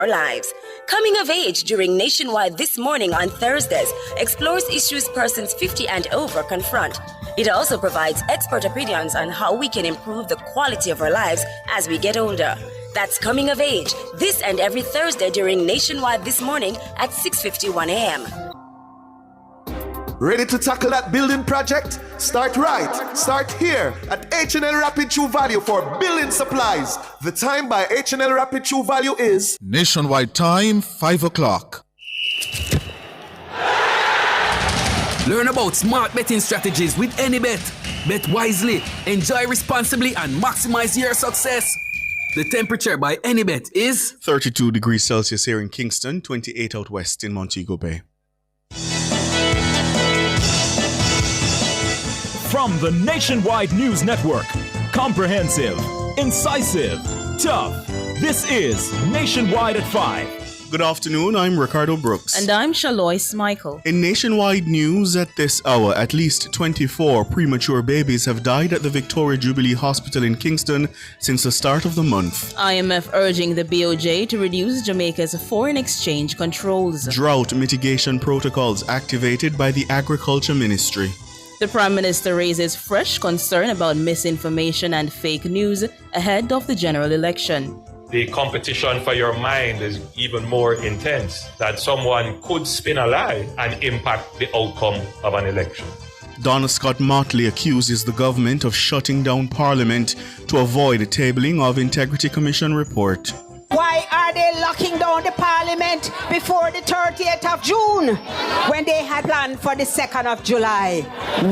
our lives. Coming of Age during Nationwide This Morning on Thursdays explores issues persons 50 and over confront. It also provides expert opinions on how we can improve the quality of our lives as we get older. That's Coming of Age, this and every Thursday during Nationwide This Morning at 6:51 a.m. Ready to tackle that building project? Start right. Start here at H&L Rapid True Value for building supplies. The time by H&L Rapid True Value is Nationwide time, 5 o'clock. Learn about smart betting strategies with AnyBet. Bet wisely, enjoy responsibly, and maximize your success. The temperature by AnyBet is 32 degrees Celsius here in Kingston, 28 out west in Montego Bay. From the Nationwide News Network, comprehensive, incisive, tough. This is Nationwide at 5. Good afternoon, I'm Ricardo Brooks. And I'm Shalois Michael. In Nationwide news at this hour, at least 24 premature babies have died at the Victoria Jubilee Hospital in Kingston since the start of the month. IMF urging the BOJ to reduce Jamaica's foreign exchange controls. Drought mitigation protocols activated by the Agriculture Ministry. The Prime Minister raises fresh concern about misinformation and fake news ahead of the general election. The competition for your mind is even more intense, that someone could spin a lie and impact the outcome of an election. Donna Scott Motley accuses the government of shutting down Parliament to avoid tabling of Integrity Commission report. Why are they locking down the Parliament before the 30th of June when they had planned for the 2nd of July?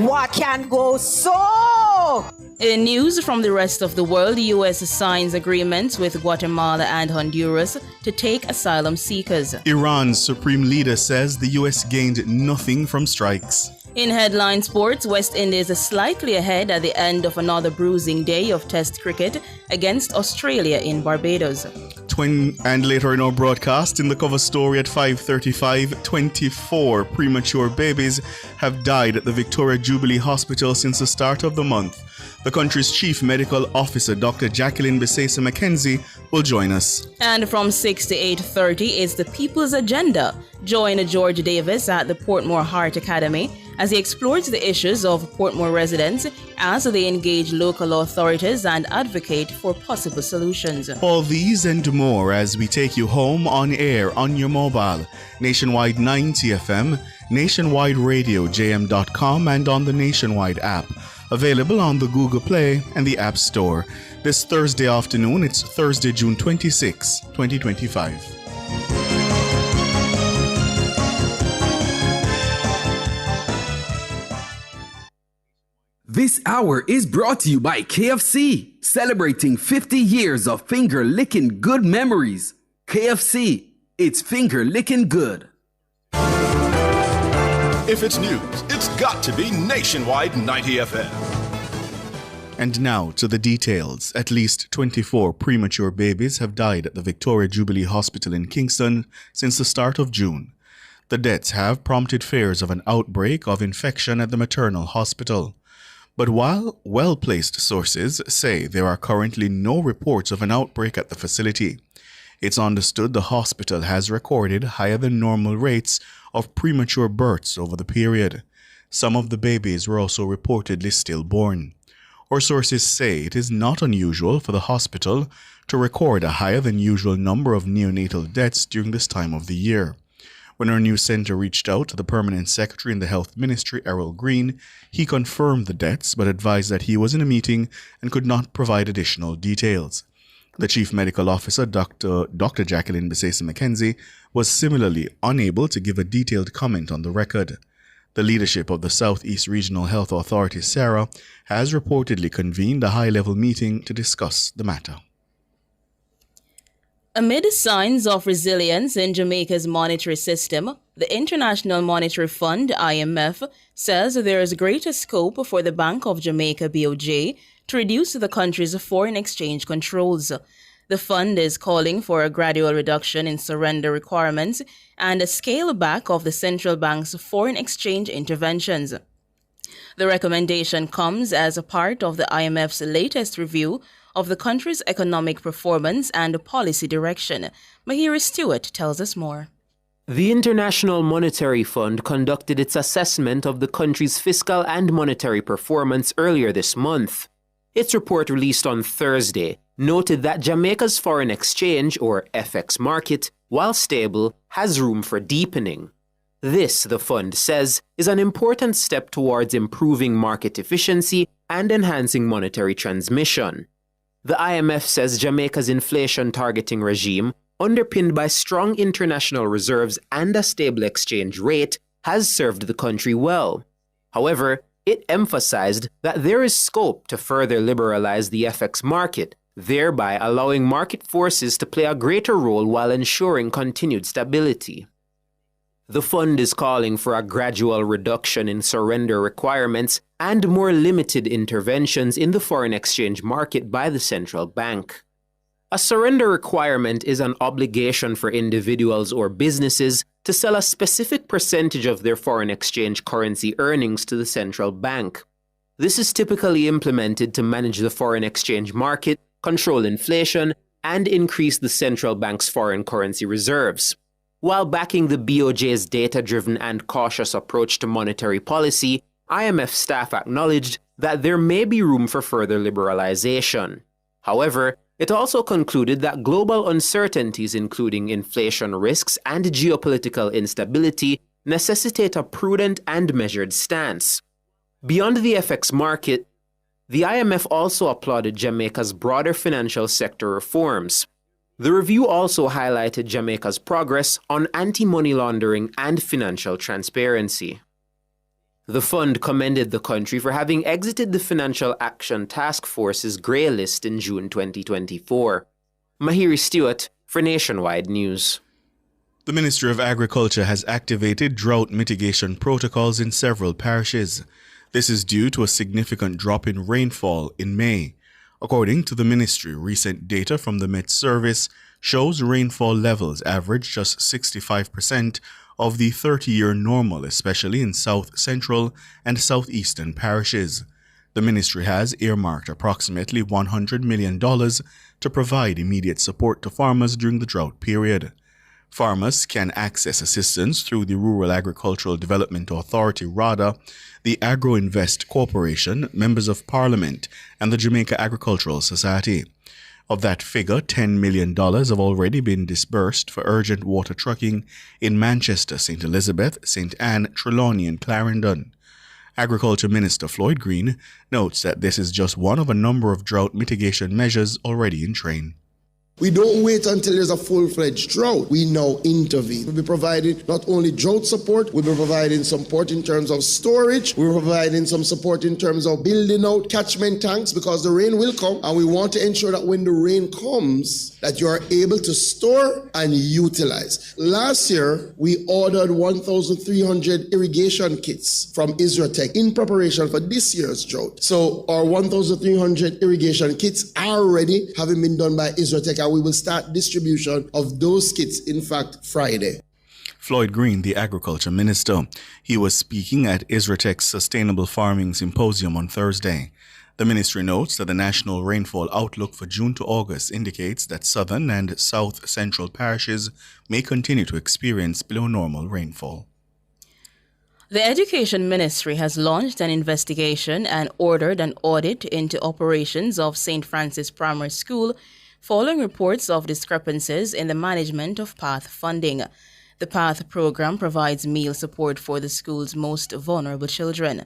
What can go so? In news from the rest of the world, the U.S. signs agreements with Guatemala and Honduras to take asylum seekers. Iran's supreme leader says the U.S. gained nothing from strikes. In headline sports, West Indies is slightly ahead at the end of another bruising day of Test cricket against Australia in Barbados. And later in our broadcast, in the cover story at 5:35, 24 premature babies have died at the Victoria Jubilee Hospital since the start of the month. The country's chief medical officer, Dr. Jacqueline Besesa McKenzie, will join us. And from 6 to 8:30 is the People's Agenda. Join George Davis at the Portmore Heart Academy as he explores the issues of Portmore residents as they engage local authorities and advocate for possible solutions. All these and more as we take you home on air on your mobile, Nationwide 90 FM, Nationwide Radio, JM.com, and on the Nationwide app. Available on the Google Play and the App Store. This Thursday afternoon, it's Thursday, June 26, 2025. This hour is brought to you by KFC, celebrating 50 years of finger-licking good memories. KFC, it's finger-licking good. If it's news, it's got to be Nationwide 90 FM. And now to the details. At least 24 premature babies have died at the Victoria Jubilee Hospital in Kingston since the start of June. The deaths have prompted fears of an outbreak of infection at the maternal hospital. But while well-placed sources say there are currently no reports of an outbreak at the facility, it's understood the hospital has recorded higher than normal rates of premature births over the period. Some of the babies were also reportedly stillborn. Our sources say it is not unusual for the hospital to record a higher than usual number of neonatal deaths during this time of the year. When our news centre reached out to the Permanent Secretary in the Health Ministry, Errol Green, he confirmed the deaths but advised that he was in a meeting and could not provide additional details. The Chief Medical Officer, Dr. Jacqueline Besesa McKenzie, was similarly unable to give a detailed comment on the record. The leadership of the South East Regional Health Authority, SARA, has reportedly convened a high-level meeting to discuss the matter. Amid signs of resilience in Jamaica's monetary system, the International Monetary Fund, IMF, says there is greater scope for the Bank of Jamaica, BOJ, to reduce the country's foreign exchange controls. The fund is calling for a gradual reduction in surrender requirements and a scale back of the central bank's foreign exchange interventions. The recommendation comes as a part of the IMF's latest review of the country's economic performance and policy direction. Mahiri Stewart tells us more. The International Monetary Fund conducted its assessment of the country's fiscal and monetary performance earlier this month. Its report, released on Thursday, noted that Jamaica's foreign exchange, or FX market, while stable, has room for deepening. This, the fund says, is an important step towards improving market efficiency and enhancing monetary transmission. The IMF says Jamaica's inflation targeting regime, underpinned by strong international reserves and a stable exchange rate, has served the country well. However, it emphasized that there is scope to further liberalize the FX market, thereby allowing market forces to play a greater role while ensuring continued stability. The fund is calling for a gradual reduction in surrender requirements and more limited interventions in the foreign exchange market by the central bank. A surrender requirement is an obligation for individuals or businesses to sell a specific percentage of their foreign exchange currency earnings to the central bank. This is typically implemented to manage the foreign exchange market, control inflation, and increase the central bank's foreign currency reserves. While backing the BOJ's data-driven and cautious approach to monetary policy, IMF staff acknowledged that there may be room for further liberalization. However, it also concluded that global uncertainties, including inflation risks and geopolitical instability, necessitate a prudent and measured stance. Beyond the FX market, the IMF also applauded Jamaica's broader financial sector reforms. The review also highlighted Jamaica's progress on anti-money laundering and financial transparency. The fund commended the country for having exited the Financial Action Task Force's grey list in June 2024. Mahiri Stewart for Nationwide News. The Ministry of Agriculture has activated drought mitigation protocols in several parishes. This is due to a significant drop in rainfall in May. According to the ministry, recent data from the Met Service shows rainfall levels average just 65% of the 30-year normal, especially in south central and southeastern parishes. The ministry has earmarked approximately $100 million to provide immediate support to farmers during the drought period. Farmers can access assistance through the Rural Agricultural Development Authority, RADA, the Agro-Invest Corporation, Members of Parliament, and the Jamaica Agricultural Society. Of that figure, $10 million have already been disbursed for urgent water trucking in Manchester, St. Elizabeth, St. Anne, Trelawney, and Clarendon. Agriculture Minister Floyd Green notes that this is just one of a number of drought mitigation measures already in train. We don't wait until there's a full-fledged drought. We now intervene. We'll be providing not only drought support, we'll be providing support in terms of storage, we're providing some support in terms of building out catchment tanks because the rain will come and we want to ensure that when the rain comes, that you are able to store and utilize. Last year, we ordered 1,300 irrigation kits from Isratech in preparation for this year's drought. So our 1,300 irrigation kits are ready, having been done by Isratech. We will start distribution of those kits, in fact, Friday. Floyd Green, the Agriculture Minister. He was speaking at Isratech's Sustainable Farming Symposium on Thursday. The ministry notes that the national rainfall outlook for June to August indicates that southern and south central parishes may continue to experience below normal rainfall. The Education Ministry has launched an investigation and ordered an audit into operations of St. Francis Primary School following reports of discrepancies in the management of PATH funding. The PATH program provides meal support for the school's most vulnerable children.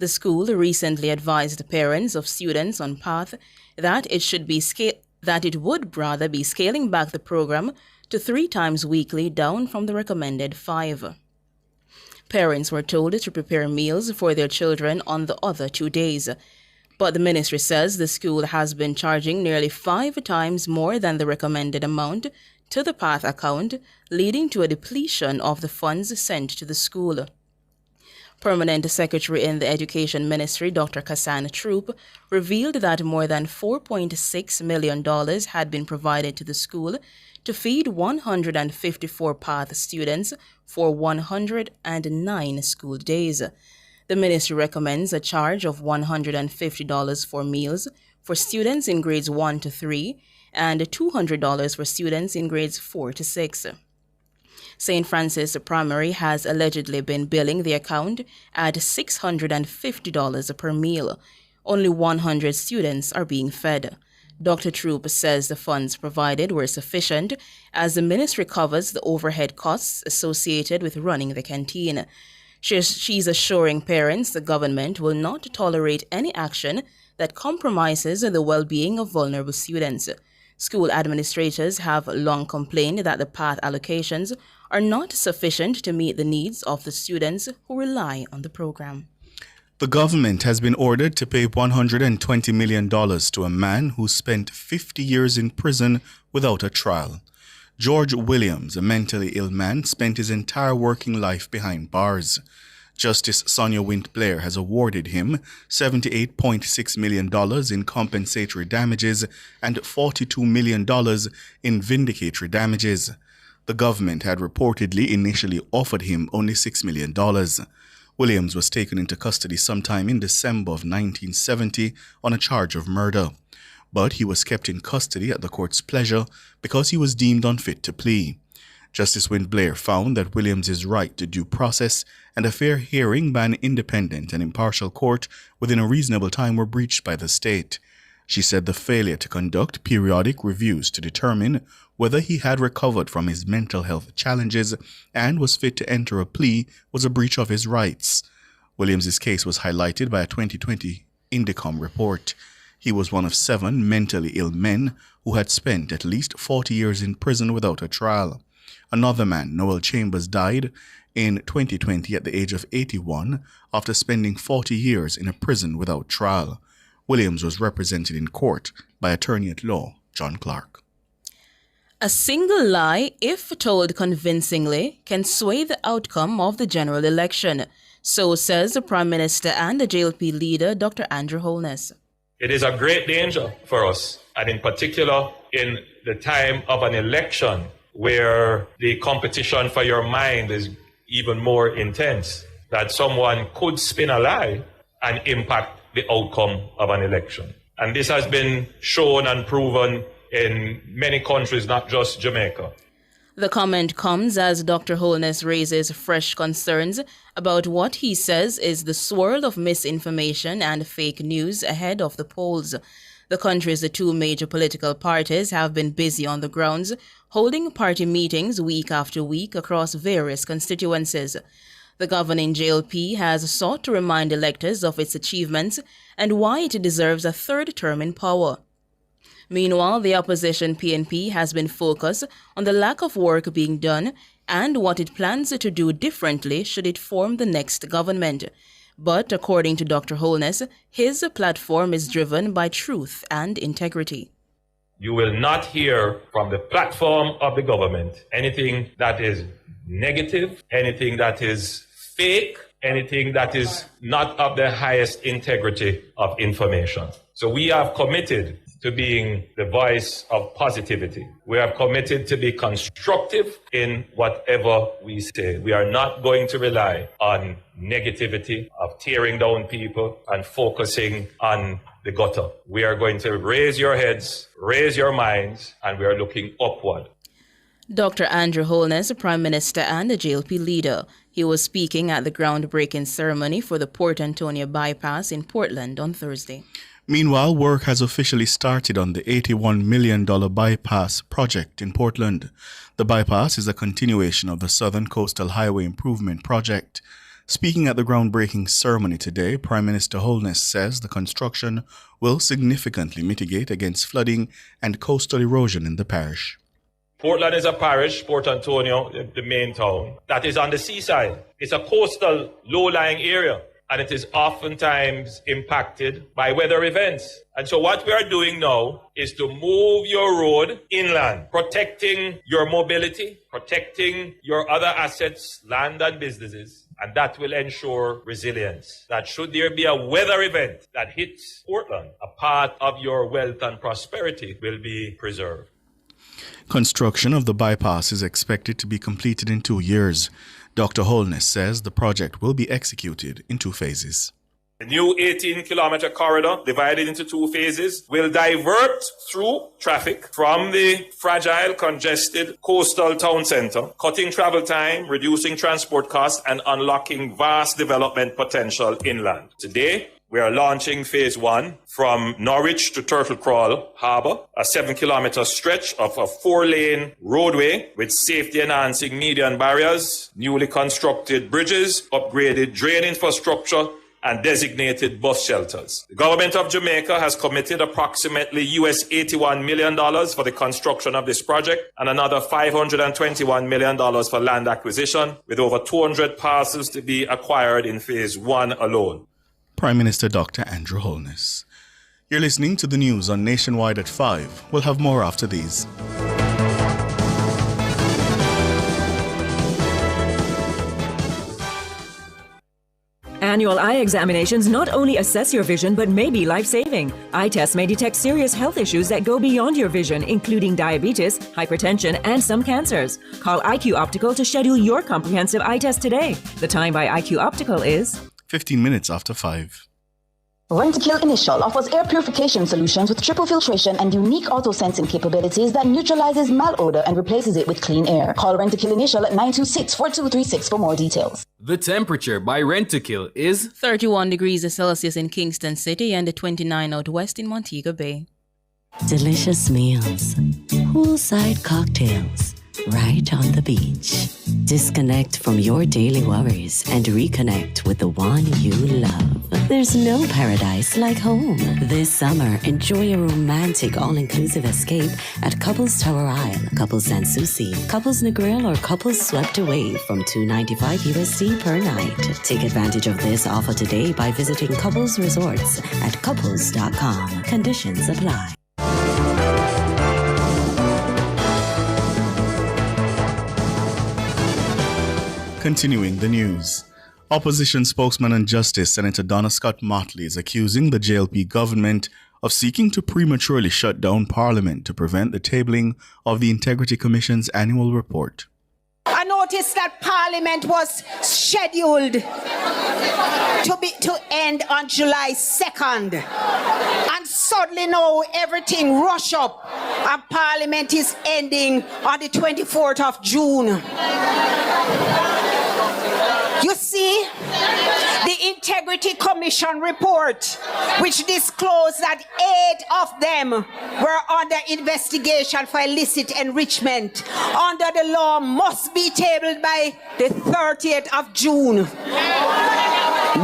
The school recently advised parents of students on PATH that it would rather be scaling back the program to 3 times weekly, down from the recommended 5. Parents were told to prepare meals for their children on the other 2 days. But the ministry says the school has been charging nearly 5 times more than the recommended amount to the PATH account, leading to a depletion of the funds sent to the school. Permanent Secretary in the Education Ministry, Dr. Kassan Troop, revealed that more than $4.6 million had been provided to the school to feed 154 PATH students for 109 school days. The ministry recommends a charge of $150 for meals for students in grades 1 to 3 and $200 for students in grades 4 to 6. St. Francis Primary has allegedly been billing the account at $650 per meal. Only 100 students are being fed. Dr. Troop says the funds provided were sufficient as the ministry covers the overhead costs associated with running the canteen. She's assuring parents the government will not tolerate any action that compromises the well-being of vulnerable students. School administrators have long complained that the PATH allocations are not sufficient to meet the needs of the students who rely on the program. The government has been ordered to pay $120 million to a man who spent 50 years in prison without a trial. George Williams, a mentally ill man, spent his entire working life behind bars. Justice Sonia Wint-Blair has awarded him $78.6 million in compensatory damages and $42 million in vindicatory damages. The government had reportedly initially offered him only $6 million. Williams was taken into custody sometime in December of 1970 on a charge of murder, but he was kept in custody at the court's pleasure because he was deemed unfit to plea. Justice Wint-Blair found that Williams' right to due process and a fair hearing by an independent and impartial court within a reasonable time were breached by the state. She said the failure to conduct periodic reviews to determine whether he had recovered from his mental health challenges and was fit to enter a plea was a breach of his rights. Williams' case was highlighted by a 2020 Indicom report. He was one of 7 mentally ill men who had spent at least 40 years in prison without a trial. Another man, Noel Chambers, died in 2020 at the age of 81 after spending 40 years in a prison without trial. Williams was represented in court by attorney-at-law John Clark. A single lie, if told convincingly, can sway the outcome of the general election. So says the Prime Minister and the JLP leader, Dr. Andrew Holness. It is a great danger for us, and in particular in the time of an election where the competition for your mind is even more intense, that someone could spin a lie and impact the outcome of an election. And this has been shown and proven in many countries, not just Jamaica. The comment comes as Dr. Holness raises fresh concerns about what he says is the swirl of misinformation and fake news ahead of the polls. The country's 2 major political parties have been busy on the grounds, holding party meetings week after week across various constituencies. The governing JLP has sought to remind electors of its achievements and why it deserves a 3rd term in power. Meanwhile, the opposition PNP has been focused on the lack of work being done and what it plans to do differently should it form the next government. But according to Dr. Holness, his platform is driven by truth and integrity. You will not hear from the platform of the government anything that is negative, anything that is fake, anything that is not of the highest integrity of information. So we have committed to being the voice of positivity. We are committed to be constructive in whatever we say. We are not going to rely on negativity, of tearing down people and focusing on the gutter. We are going to raise your heads, raise your minds, and we are looking upward. Dr. Andrew Holness, Prime Minister and the JLP leader. He was speaking at the groundbreaking ceremony for the Port Antonio bypass in Portland on Thursday. Meanwhile, work has officially started on the $81 million bypass project in Portland. The bypass is a continuation of the Southern Coastal Highway Improvement Project. Speaking at the groundbreaking ceremony today, Prime Minister Holness says the construction will significantly mitigate against flooding and coastal erosion in the parish. Portland is a parish, Port Antonio, the main town, that is on the seaside. It's a coastal, low-lying area, and it is oftentimes impacted by weather events. And so what we are doing now is to move your road inland, protecting your mobility, protecting your other assets, land and businesses, and that will ensure resilience. That should there be a weather event that hits Portland, a part of your wealth and prosperity will be preserved. Construction of the bypass is expected to be completed in 2 years. Dr. Holness says the project will be executed in 2 phases. The new 18-kilometer corridor, divided into 2 phases, will divert through traffic from the fragile, congested coastal town centre, cutting travel time, reducing transport costs, and unlocking vast development potential inland. Today, we are launching phase 1 from Norwich to Turtle Crawl Harbour, a 7-kilometer stretch of a 4-lane roadway with safety-enhancing median barriers, newly constructed bridges, upgraded drain infrastructure, and designated bus shelters. The government of Jamaica has committed approximately US $81 million for the construction of this project and another $521 million for land acquisition, with over 200 parcels to be acquired in phase 1 alone. Prime Minister Dr. Andrew Holness. You're listening to the news on Nationwide at 5. We'll have more after these. Annual eye examinations not only assess your vision but may be life-saving. Eye tests may detect serious health issues that go beyond your vision, including diabetes, hypertension, and some cancers. Call IQ Optical to schedule your comprehensive eye test today. The time by IQ Optical is 15 minutes after 5. Rentokil Initial offers air purification solutions with triple filtration and unique auto-sensing capabilities that neutralizes malodor and replaces it with clean air. Call Rentokil Initial at 926-4236 for more details. The temperature by Rentokil is 31 degrees Celsius in Kingston City and 29 out west in Montego Bay. Delicious meals, poolside cocktails, right on the beach. Disconnect from your daily worries and reconnect with the one you love. There's no paradise like home. This summer, enjoy a romantic all-inclusive escape at Couples Tower Isle, Couples Sanssouci, Couples Negril, or Couples Swept Away from $295 USD per night. Take advantage of this offer today by visiting Couples Resorts at couples.com. Conditions apply. Continuing the news. Opposition spokesman on justice, Senator Donna Scott Motley, is accusing the JLP government of seeking to prematurely shut down Parliament to prevent the tabling of the Integrity Commission's annual report. I noticed that Parliament was scheduled to end on July 2nd. And suddenly now everything rush up and Parliament is ending on the 24th of June. You see, the Integrity Commission report, which disclosed that 8 of them were under investigation for illicit enrichment, under the law must be tabled by the 30th of June.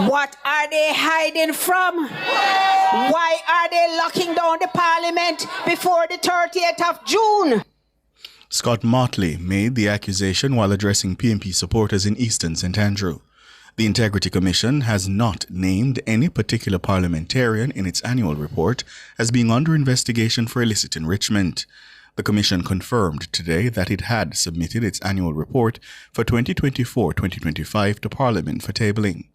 What are they hiding from? Why are they locking down the Parliament before the 30th of June? Scott Motley made the accusation while addressing PNP supporters in Eastern St. Andrew. The Integrity Commission has not named any particular parliamentarian in its annual report as being under investigation for illicit enrichment. The Commission confirmed today that it had submitted its annual report for 2024-2025 to Parliament for tabling.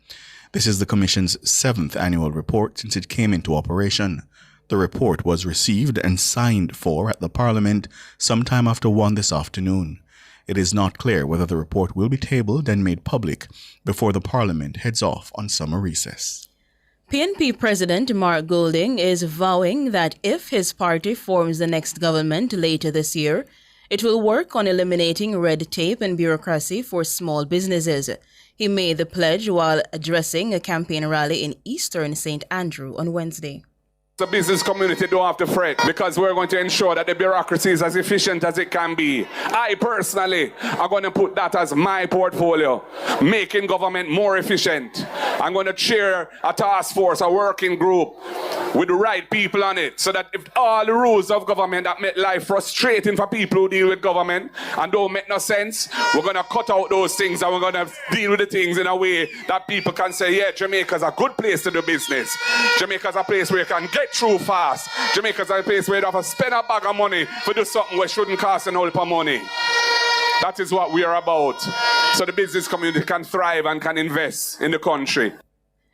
This is the Commission's 7th annual report since it came into operation. The report was received and signed for at the Parliament sometime after 1 this afternoon. It is not clear whether the report will be tabled and made public before the Parliament heads off on summer recess. PNP President Mark Golding is vowing that if his party forms the next government later this year, it will work on eliminating red tape and bureaucracy for small businesses. He made the pledge while addressing a campaign rally in Eastern St. Andrew on Wednesday. The business community don't have to fret because we're going to ensure that the bureaucracy is as efficient as it can be. I personally am going to put that as my portfolio, making government more efficient. I'm going to chair a task force, a working group with the right people on it so that if all the rules of government that make life frustrating for people who deal with government and don't make no sense, we're going to cut out those things and we're going to deal with the things in a way that people can say, yeah, Jamaica's a good place to do business. Jamaica's a place where you can get through fast. Jamaica's a place where you have to spend a bag of money for do something which shouldn't cost an whole lot of money. That is what we are about. So the business community can thrive and can invest in the country.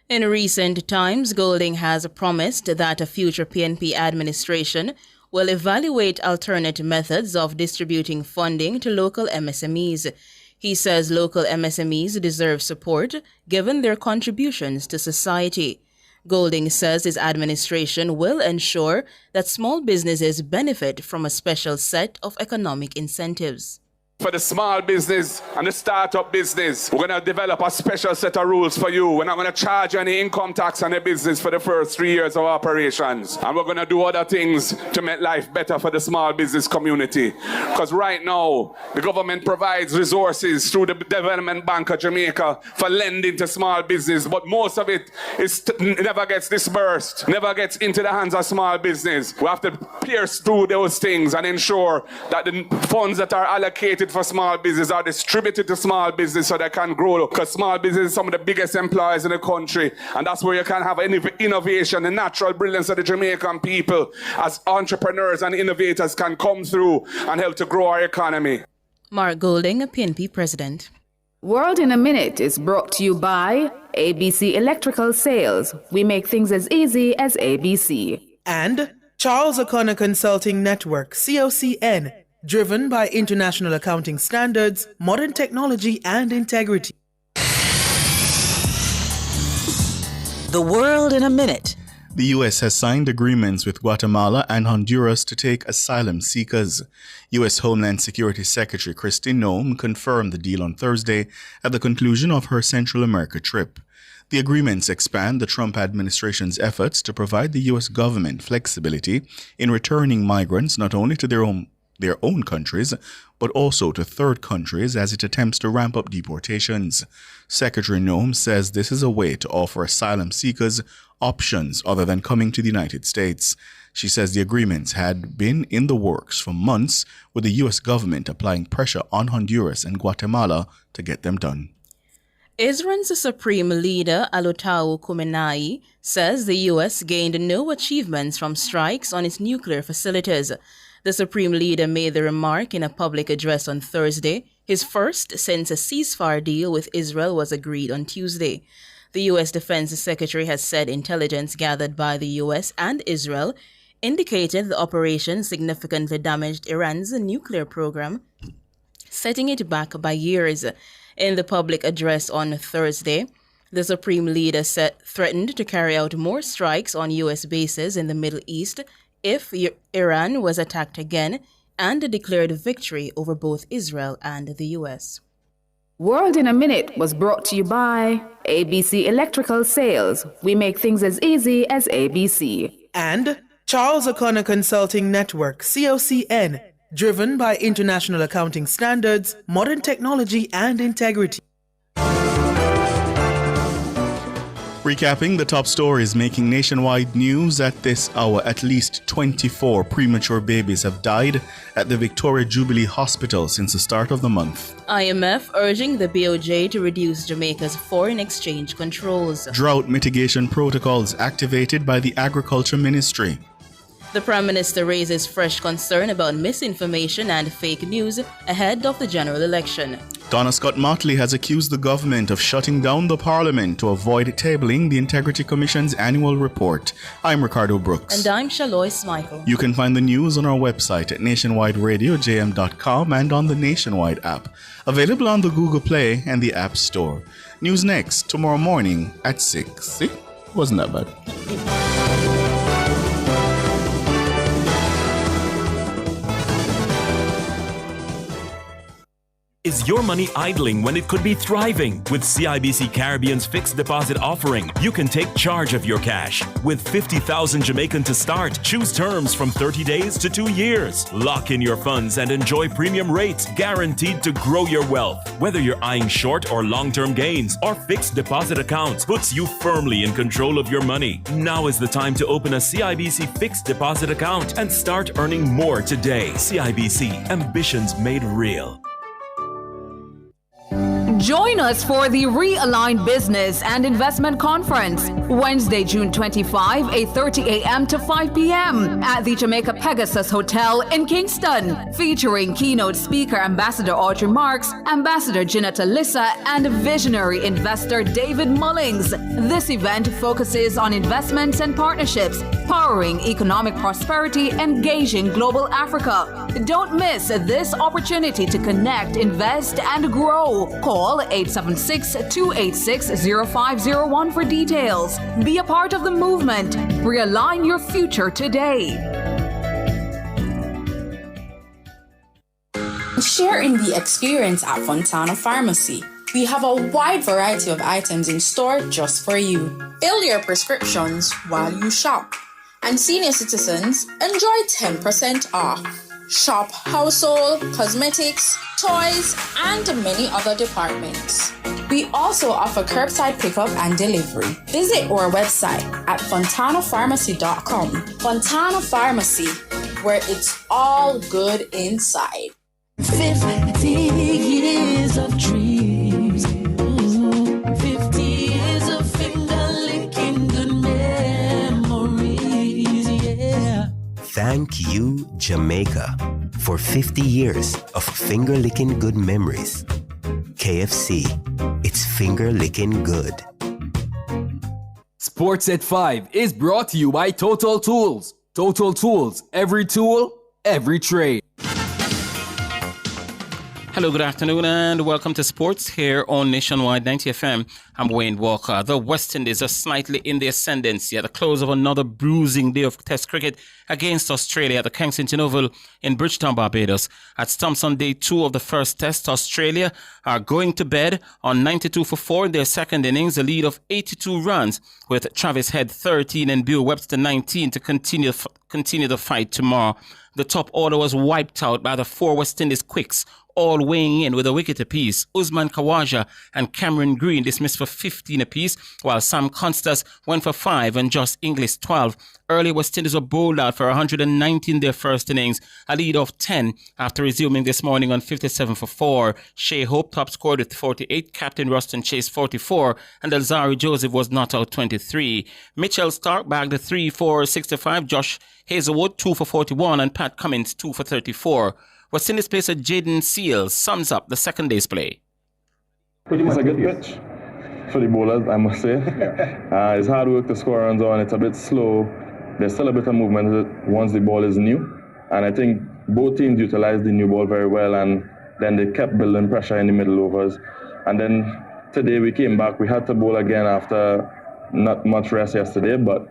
In recent times, Golding has promised that a future PNP administration will evaluate alternate methods of distributing funding to local MSMEs. He says local MSMEs deserve support given their contributions to society. Golding says his administration will ensure that small businesses benefit from a special set of economic incentives. For the small business and the startup business, we're going to develop a special set of rules for you. We're not going to charge any income tax on the business for the first 3 years of operations. And we're going to do other things to make life better for the small business community. Because right now, the government provides resources through the Development Bank of Jamaica for lending to small business, but most of it never gets disbursed, never gets into the hands of small business. We have to pierce through those things and ensure that the funds that are allocated for small business are distributed to small business so they can grow, because small business is some of the biggest employers in the country, and that's where you can have innovation. The natural brilliance of the Jamaican people as entrepreneurs and innovators can come through and help to grow our economy. Mark Golding, PNP President. World in a Minute is brought to you by ABC Electrical Sales. We make things as easy as ABC. And Charles O'Connor Consulting Network, COCN, driven by international accounting standards, modern technology, and integrity. The World in a Minute. The U.S. has signed agreements with Guatemala and Honduras to take asylum seekers. U.S. Homeland Security Secretary Kristi Noem confirmed the deal on Thursday at the conclusion of her Central America trip. The agreements expand the Trump administration's efforts to provide the U.S. government flexibility in returning migrants not only to their own countries, but also to third countries as it attempts to ramp up deportations. Secretary Noem says this is a way to offer asylum seekers options other than coming to the United States. She says the agreements had been in the works for months, with the U.S. government applying pressure on Honduras and Guatemala to get them done. Israel's Supreme Leader Alotau Khamenei says the U.S. gained no achievements from strikes on its nuclear facilities. The Supreme Leader made the remark in a public address on Thursday, his first since a ceasefire deal with Israel was agreed on Tuesday. The U.S. Defense Secretary has said intelligence gathered by the U.S. and Israel indicated the operation significantly damaged Iran's nuclear program, setting it back by years. In the public address on Thursday, the Supreme Leader threatened to carry out more strikes on U.S. bases in the Middle East if Iran was attacked again, and declared victory over both Israel and the U.S. World in a Minute was brought to you by ABC Electrical Sales. We make things as easy as ABC. And Charles O'Connor Consulting Network, COCN, driven by international accounting standards, modern technology, and integrity. Recapping the top stories making nationwide news at this hour, at least 24 premature babies have died at the Victoria Jubilee Hospital since the start of the month. IMF urging the BOJ to reduce Jamaica's foreign exchange controls. Drought mitigation protocols activated by the Agriculture Ministry. The Prime Minister raises fresh concern about misinformation and fake news ahead of the general election. Donna Scott Motley has accused the government of shutting down the Parliament to avoid tabling the Integrity Commission's annual report. I'm Ricardo Brooks. And I'm Shalois Michael. You can find the news on our website at nationwideradiojm.com and on the Nationwide app. Available on the Google Play and the App Store. News next, tomorrow morning at 6. See? Wasn't that bad. Is your money idling when it could be thriving? With CIBC Caribbean's fixed deposit offering, you can take charge of your cash. With 50,000 Jamaican to start, choose terms from 30 days to 2 years. Lock in your funds and enjoy premium rates guaranteed to grow your wealth. Whether you're eyeing short or long-term gains, our fixed deposit account puts you firmly in control of your money. Now is the time to open a CIBC fixed deposit account and start earning more today. CIBC, ambitions made real. Join us for the Realigned Business and Investment Conference, Wednesday, June 25, 8:30 a.m. to 5 p.m. at the Jamaica Pegasus Hotel in Kingston, featuring keynote speaker Ambassador Audrey Marks, Ambassador Ginetta Lissa, and visionary investor David Mullings. This event focuses on investments and partnerships, powering economic prosperity, engaging global Africa. Don't miss this opportunity to connect, invest, and grow. Call 876-286-0501 for details. Be a part of the movement. Realign your future today. Share in the experience at Fontana Pharmacy. We have a wide variety of items in store just for you. Fill your prescriptions while you shop. And senior citizens enjoy 10% off. Shop household, cosmetics, toys, and many other departments. We also offer curbside pickup and delivery. Visit our website at fontanapharmacy.com. Fontana Pharmacy, where it's all good inside. 50 years of dreams. 50 years of finger-licking good memories, yeah. Thank you, Jamaica, for 50 years of finger-licking good memories. KFC, it's finger-licking good. Sports at 5 is brought to you by Total Tools. Total Tools, every tool, every trade. Hello, good afternoon, and welcome to Sports here on Nationwide 90 FM. I'm Wayne Walker. The West Indies are slightly in the ascendancy at the close of another bruising day of Test cricket against Australia at the Kensington Oval in Bridgetown, Barbados. At stumps on day 2 of the first Test, Australia are going to bed on 92 for 4 in their second innings, a lead of 82 runs, with Travis Head 13 and Bill Webster 19 to continue the fight tomorrow. The top order was wiped out by the 4 West Indies quicks, all weighing in with a wicket apiece. Usman Khawaja and Cameron Green dismissed for 15 apiece, while Sam Constas went for 5 and Josh Inglis 12. Early West Indies were bowled out for 119 in their first innings, a lead of 10 after resuming this morning on 57 for 4. Shea Hope top scored with 48, Captain Ruston Chase 44, and Alzari Joseph was not out 23. Mitchell Stark bagged a 3 for 65, Josh Hazelwood 2 for 41, and Pat Cummins 2 for 34. West Indies placer Jaden Seals sums up the second day's play. It's a good pitch for the bowlers, I must say. It's hard work to score runs on. It's a bit slow. There's still a bit of movement once the ball is new. And I think both teams utilized the new ball very well, and then they kept building pressure in the middle overs. And then today we came back. We had to bowl again after not much rest yesterday, but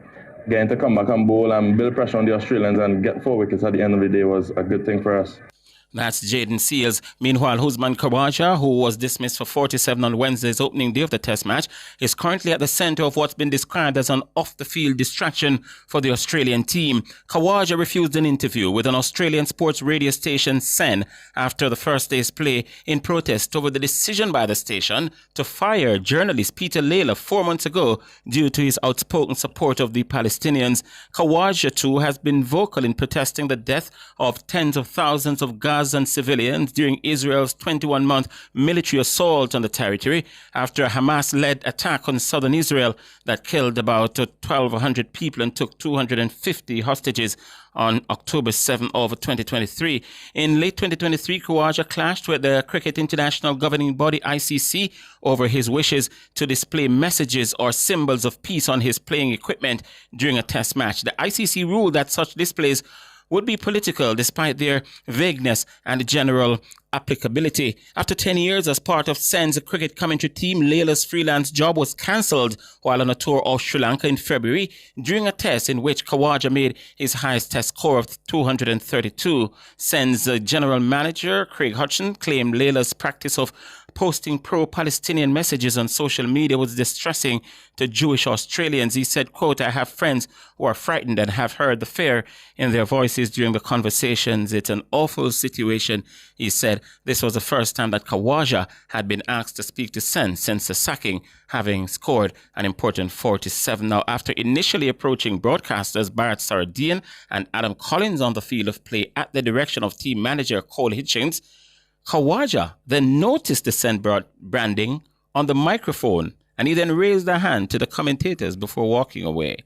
getting to come back and bowl and build pressure on the Australians and get 4 wickets at the end of the day was a good thing for us. That's Jaden Seals. Meanwhile, Usman Khawaja, who was dismissed for 47 on Wednesday's opening day of the Test match, is currently at the centre of what's been described as an off-the-field distraction for the Australian team. Khawaja refused an interview with an Australian sports radio station, SEN, after the first day's play in protest over the decision by the station to fire journalist Peter Layla 4 months ago due to his outspoken support of the Palestinians. Khawaja, too, has been vocal in protesting the death of tens of thousands of Gazan civilians during Israel's 21-month military assault on the territory after a Hamas-led attack on southern Israel that killed about 1,200 people and took 250 hostages on October 7 of 2023. In late 2023, Khawaja clashed with the Cricket International Governing Body ICC over his wishes to display messages or symbols of peace on his playing equipment during a test match. The ICC ruled that such displays would be political despite their vagueness and general applicability. After 10 years as part of SEN's cricket commentary team, Layla's freelance job was cancelled while on a tour of Sri Lanka in February during a test in which Khawaja made his highest test score of 232. SEN's general manager, Craig Hutchin, claimed Layla's practice of posting pro-Palestinian messages on social media was distressing to Jewish Australians. He said, quote, "I have friends who are frightened and have heard the fear in their voices during the conversations. It's an awful situation," he said. This was the first time that Khawaja had been asked to speak to SEN since the sacking, having scored an important 47. Now, after initially approaching broadcasters Bharat Sarudian and Adam Collins on the field of play at the direction of team manager Cole Hitchings, Khawaja then noticed the SEN branding on the microphone, and he then raised a hand to the commentators before walking away.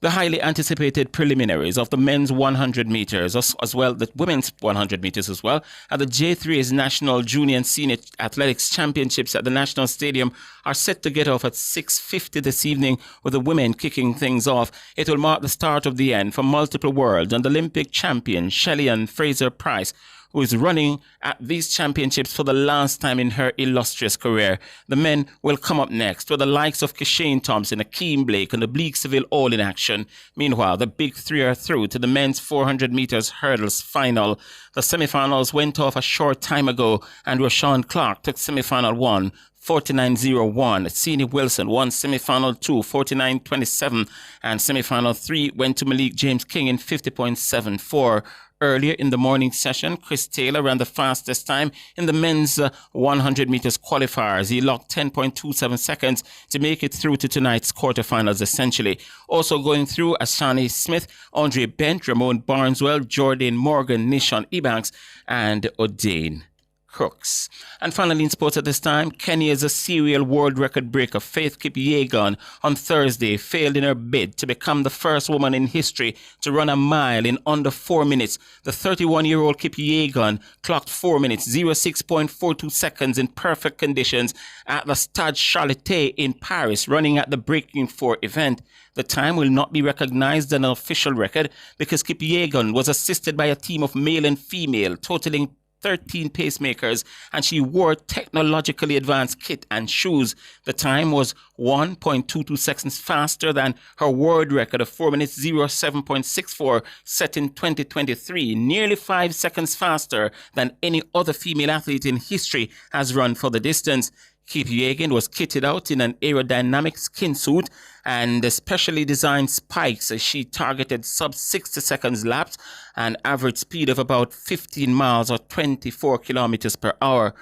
The highly anticipated preliminaries of the men's 100 meters, as well the women's 100 meters as well, at the J3's National Junior and Senior Athletics Championships at the National Stadium are set to get off at 6:50 this evening, with the women kicking things off. It will mark the start of the end for multiple world and Olympic champion Shelly-Ann Fraser-Pryce, who is running at these championships for the last time in her illustrious career. The men will come up next with the likes of Kishane Thompson, Akeem Blake and Oblique Seville all in action. Meanwhile, the big three are through to the men's 400 meters hurdles final. The semi-finals went off a short time ago and Rashawn Clark took semi-final 1, 49.01. Sini Wilson won semi-final 2, 49.27, and semi-final 3 went to Malik James King in 50.74. Earlier in the morning session, Chris Taylor ran the fastest time in the men's 100 meters qualifiers. He logged 10.27 seconds to make it through to tonight's quarterfinals, essentially. Also going through Ashani Smith, Andre Bent, Ramon Barneswell, Jordan Morgan, Nishon Ebanks, and O'Dane Crooks. And finally in sports at this time, Kenya's a serial world record breaker Faith Kipyegon on Thursday failed in her bid to become the first woman in history to run a mile in under 4 minutes. The 31-year-old Kipyegon clocked 4 minutes, 06.42 seconds in perfect conditions at the Stade Charlotte in Paris, running at the Breaking 4 event. The time will not be recognized as an official record because Kipyegon was assisted by a team of male and female, totaling 13 pacemakers, and she wore technologically advanced kit and shoes. The time was 1.22 seconds faster than her world record of 4 minutes 07.64 set in 2023, nearly 5 seconds faster than any other female athlete in history has run for the distance. Kipyegon was kitted out in an aerodynamic skin suit and specially designed spikes as she targeted sub-60 seconds laps, an average speed of about 15 miles or 24 kilometers per hour.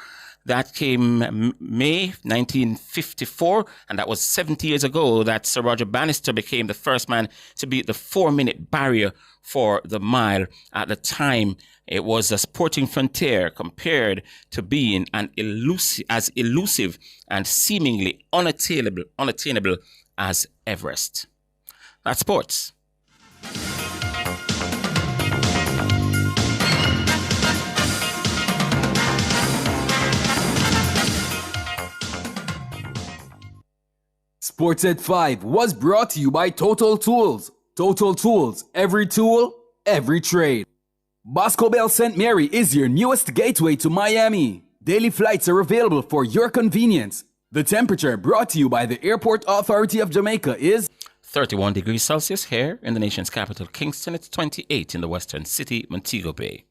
That came May 1954, and that was 70 years ago that Sir Roger Bannister became the first man to beat the 4-minute barrier for the mile. At the time, it was a sporting frontier compared to being as elusive and seemingly unattainable as Everest. That's sports. Sports at 5 was brought to you by Total Tools. Total Tools, every tool, every trade. Bosco Bell St. Mary is your newest gateway to Miami. Daily flights are available for your convenience. The temperature brought to you by the Airport Authority of Jamaica is 31 degrees Celsius here in the nation's capital, Kingston. It's 28 in the western city, Montego Bay.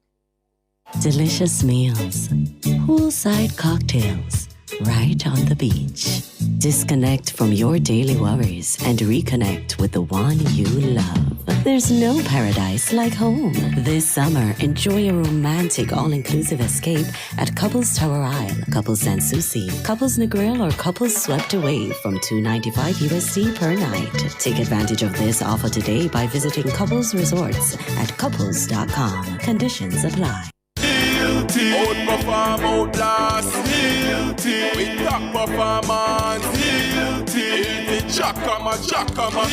Delicious meals, poolside cocktails, right on the beach. Disconnect from your daily worries and reconnect with the one you love. There's no paradise like home. This summer, enjoy a romantic all-inclusive escape at Couples Tower Isle, Couples Sans Souci, Couples Negril, or Couples Swept Away from $295 USD per night. Take advantage of this offer today by visiting Couples Resorts at couples.com. Conditions apply. Outperform, outlast, with top performance, Jackama,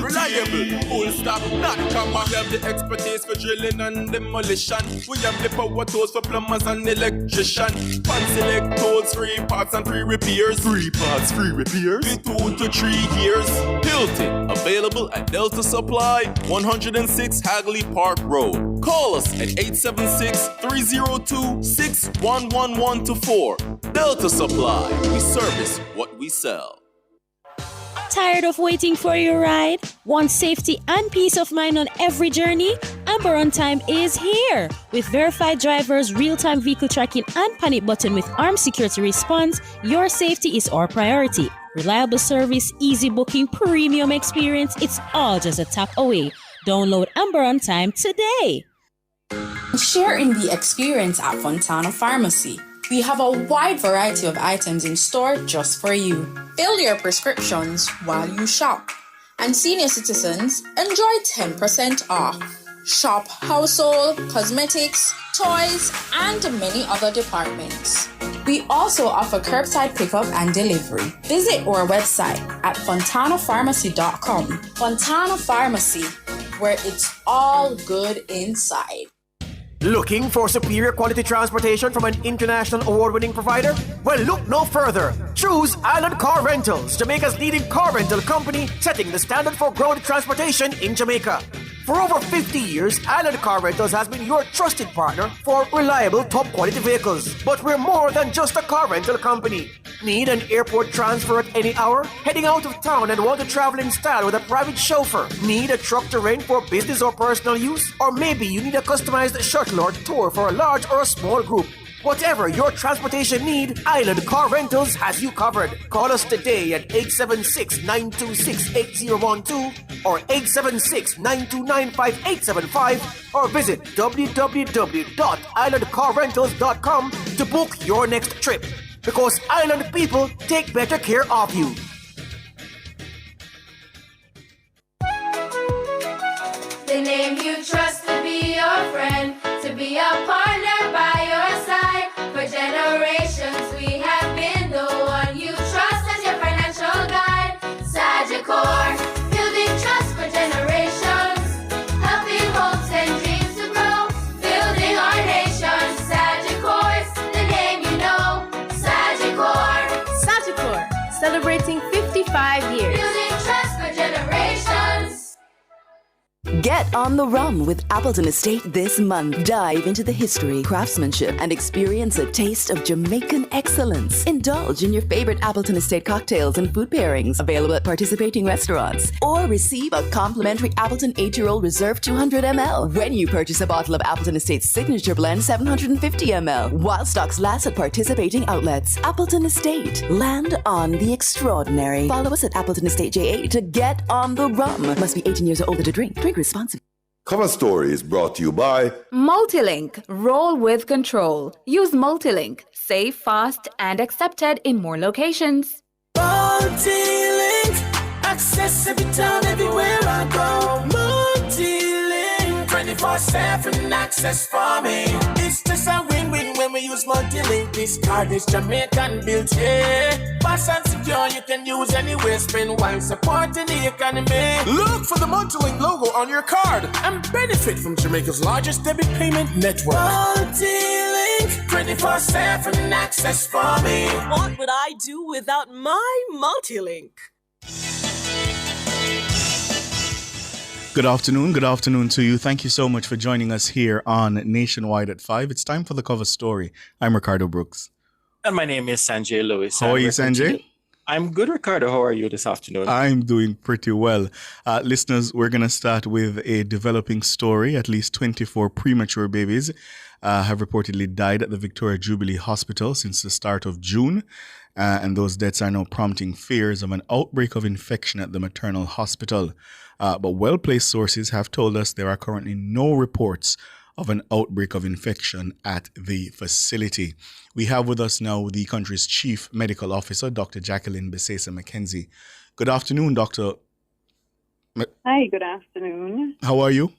reliable, full stop, not comma. We have the expertise for drilling and demolition. We have the power tools for plumbers and electrician. Fancy select tools, 3 parts and 3 repairs. 3 parts, 3 repairs. In 2 to 3 years. Hilton, available at Delta Supply, 106 Hagley Park Road. Call us at 876-302-61124. Delta Supply, we service what we sell. Tired of waiting for your ride? Want safety and peace of mind on every journey? Amber On Time is here! With verified drivers, real-time vehicle tracking, and panic button with armed security response, your safety is our priority. Reliable service, easy booking, premium experience, it's all just a tap away. Download Amber On Time today. Share in the experience at Fontana Pharmacy. We have a wide variety of items in store just for you. Fill your prescriptions while you shop. And senior citizens enjoy 10% off. Shop household, cosmetics, toys, and many other departments. We We also offer curbside pickup and delivery. Visit our website at fontanapharmacy.com. Fontana Pharmacy, where it's all good inside. Looking for superior quality transportation from an international award-winning provider? Well, look no further. Choose Island Car Rentals, Jamaica's leading car rental company, setting the standard for road transportation in Jamaica. For over 50 years, Island Car Rentals has been your trusted partner for reliable, top-quality vehicles. But we're more than just a car rental company. Need an airport transfer at any hour? Heading out of town and want to travel in style with a private chauffeur? Need a truck to rent for business or personal use? Or maybe you need a customized shuttle or tour for a large or a small group? Whatever your transportation need, Island Car Rentals has you covered. Call us today at 876-926-8012 or 876-929-5875 or visit www.islandcarrentals.com to book your next trip. Because Island people take better care of you. The name you trust to be your friend, to be a partner by your side. For generations we have been the one you trust as your financial guide. Sagicor, building trust for generations, helping hopes and dreams to grow, building our nation. Sagicor's the name you know. Sagicor. Sagicor, celebrating 55 years. Building trust for generations. Get on the rum with Appleton Estate this month. Dive into the history, craftsmanship, and experience a taste of Jamaican excellence. Indulge in your favorite Appleton Estate cocktails and food pairings available at participating restaurants. Or receive a complimentary Appleton 8-year-old Reserve 200 ml when you purchase a bottle of Appleton Estate's Signature Blend 750 ml while stocks last at participating outlets. Appleton Estate. Land on the extraordinary. Follow us at Appleton Estate JA to get on the rum. Must be 18 years or older to drink. Drink responsibly. Cover Story is brought to you by Multilink. Roll with control. Use Multilink. Safe, fast, and accepted in more locations. Multilink. Access every time, everywhere I go. Multilink. 24/7 access for me. It's just a win-win when we use Multilink. This card is Jamaican built, yeah. Fast and secure, you can use anywhere. Spend while supporting the economy. Look for the Multilink logo on your card and benefit from Jamaica's largest debit payment network. Multilink, 24/7 access for me. What would I do without my Multilink? Good afternoon to you. Thank you so much for joining us here on Nationwide at 5. It's time for the cover story. I'm Ricardo Brooks. And my name is Sanjay Lewis. How are you, Sanjay? I'm good, Ricardo. How are you this afternoon? I'm doing pretty well. Listeners, we're going to start with a developing story. At least 24 premature babies have reportedly died at the Victoria Jubilee Hospital since the start of June. And those deaths are now prompting fears of an outbreak of infection at the maternal hospital. But well-placed sources have told us there are currently no reports of an outbreak of infection at the facility. We have with us now the country's chief medical officer, Dr. Jacqueline Besesa McKenzie. Good afternoon, Doctor. Hi, good afternoon. How are you?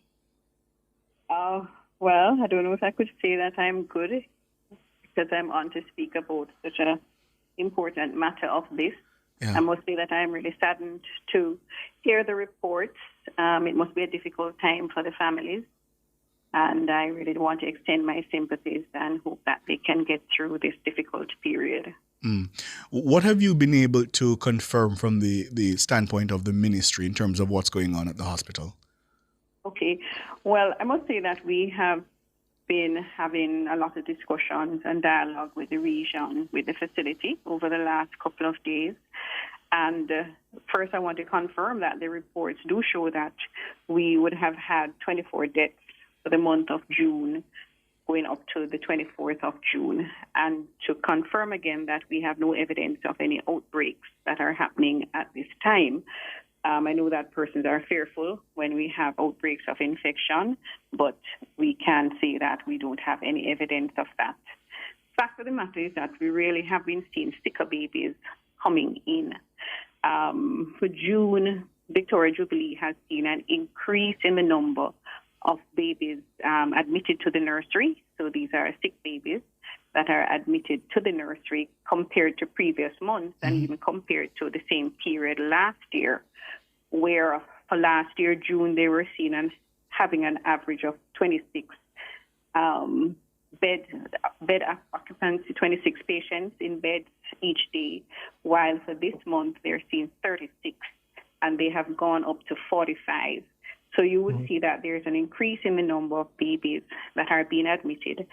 Well, I don't know if I could say that I'm good because I'm on to speak about such an important matter of this. Yeah. I must say that I'm really saddened to hear the reports. It must be a difficult time for the families. And I really want to extend my sympathies and hope that they can get through this difficult period. What have you been able to confirm from the standpoint of the ministry in terms of what's going on at the hospital? Okay. Well, I must say that we have been having a lot of discussions and dialogue with the region, with the facility over the last couple of days. And first, I want to confirm that the reports do show that we would have had 24 deaths for the month of June, going up to the 24th of June. And to confirm again that we have no evidence of any outbreaks that are happening at this time. I know that persons are fearful when we have outbreaks of infection, but we can say that we don't have any evidence of that. Fact of the matter is that we really have been seeing sicker babies coming in. For June, Victoria Jubilee has seen an increase in the number of babies admitted to the nursery. So these are sick babies. that are admitted to the nursery compared to previous months and even compared to the same period last year, where for last year, June, they were seen as having an average of 26 bed occupancy, 26 patients in beds each day, while for this month they're seeing 36, and they have gone up to 45. So you would see that there's an increase in the number of babies that are being admitted.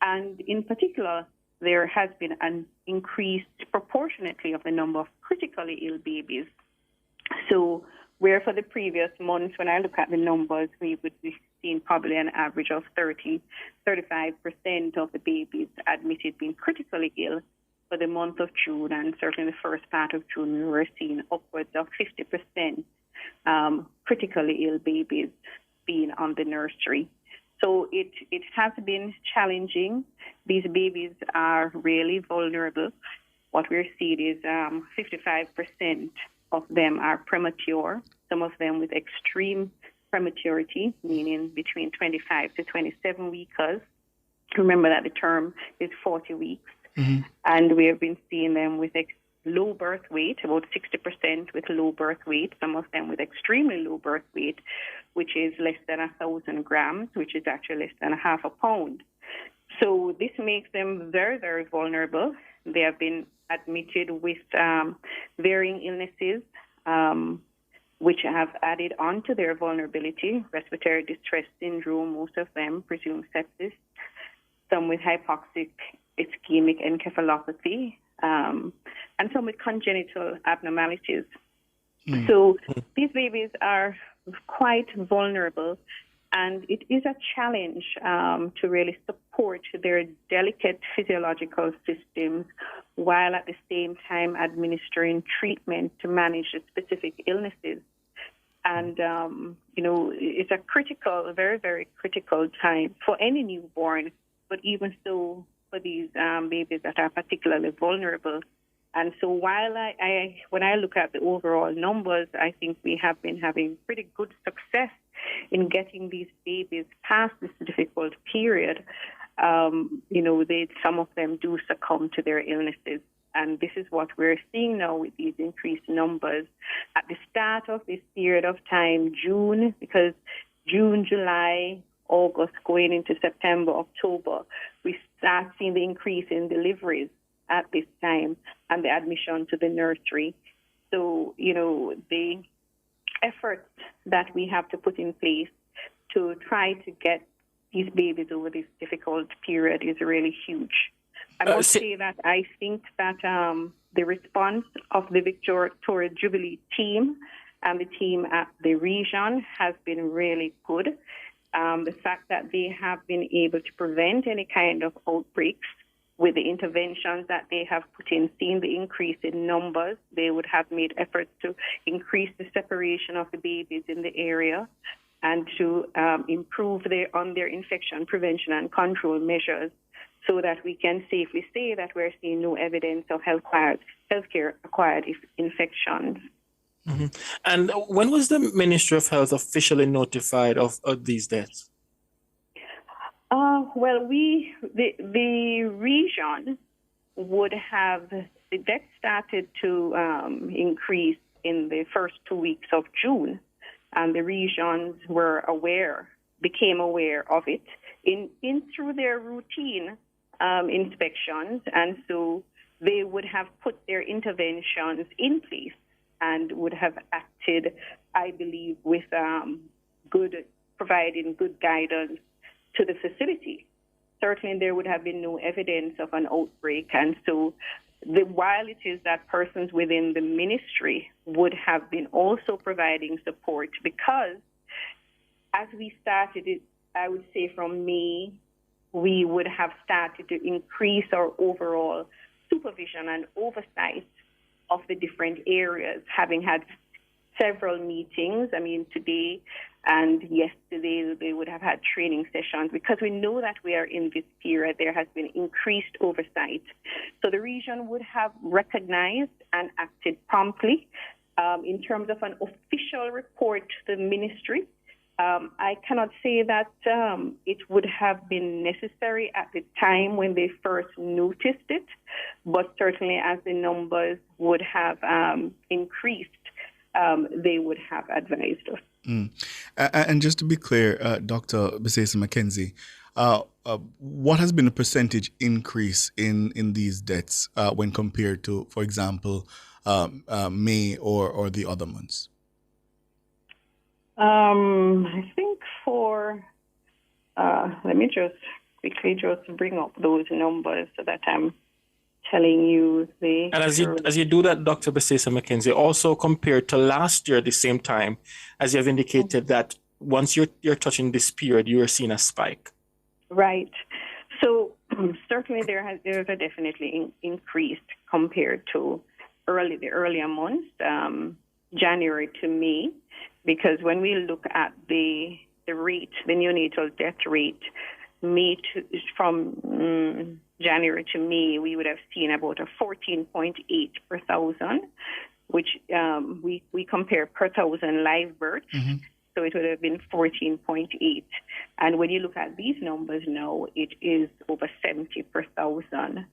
And in particular, there has been an increase proportionately of the number of critically ill babies. So where for the previous months, when I look at the numbers, we would be seeing probably an average of 35% of the babies admitted being critically ill. For the month of June, and certainly the first part of June, we were seeing upwards of 50% critically ill babies being on the nursery. So it has been challenging. These babies are really vulnerable. What we're seeing is 55% of them are premature, some of them with extreme prematurity, meaning between 25 to 27 weeks. Remember that the term is 40 weeks. And we have been seeing them with low birth weight, about 60% with low birth weight, some of them with extremely low birth weight, which is less than 1,000 grams, which is actually less than half a pound. So this makes them very, very vulnerable. They have been admitted with varying illnesses, which have added on to their vulnerability, respiratory distress syndrome, most of them presumed sepsis, some with hypoxic ischemic encephalopathy, and some with congenital abnormalities. So these babies are quite vulnerable, and it is a challenge to really support their delicate physiological systems while at the same time administering treatment to manage the specific illnesses. And, it's a critical, very, very critical time for any newborn, but even so for these babies that are particularly vulnerable. And so while when I look at the overall numbers, I think we have been having pretty good success in getting these babies past this difficult period. Some of them do succumb to their illnesses. And this is what we're seeing now with these increased numbers. At the start of this period of time, June, because June, July, August, going into September, October, we start seeing the increase in deliveries at this time and the admission to the nursery. So, the efforts that we have to put in place to try to get these babies over this difficult period is really huge. I must say that I think that the response of the Victoria Jubilee team and the team at the region has been really good. The fact that they have been able to prevent any kind of outbreaks with the interventions that they have put in, seeing the increase in numbers, they would have made efforts to increase the separation of the babies in the area and to improve their infection prevention and control measures so that we can safely say that we're seeing no evidence of healthcare-acquired infections. And when was the Ministry of Health officially notified of these deaths? The region would have, the deaths started to increase in the first 2 weeks of June, and the regions became aware of it in through their routine inspections, and so they would have put their interventions in place and would have acted, I believe, with providing good guidance to the facility. Certainly there would have been no evidence of an outbreak, and so while it is that persons within the ministry would have been also providing support, because as we started it, I would say from May, we would have started to increase our overall supervision and oversight of the different areas, having had several meetings. I mean, today and yesterday they would have had training sessions, because we know that we are in this period. There has been increased oversight. So the region would have recognized and acted promptly. In terms of an official report to the ministry, I cannot say that it would have been necessary at the time when they first noticed it, but certainly as the numbers would have increased, they would have advised us. And just to be clear, Dr. Bisesa McKenzie, what has been the percentage increase in these deaths when compared to, for example, May or the other months? I think let me just quickly bring up those numbers so that I'm telling you the... And as you do that, Dr. Bisesa McKenzie, also compared to last year at the same time, as you have indicated that once you're touching this period, you are seeing a spike. Right. So certainly there's a definitely increased compared to the earlier months, January to May, because when we look at the rate, the neonatal death rate, from January to May, we would have seen about a 14.8 per thousand, which we compare per thousand live births. Mm-hmm. So it would have been 14.8. And when you look at these numbers now, it is over 70 per thousand.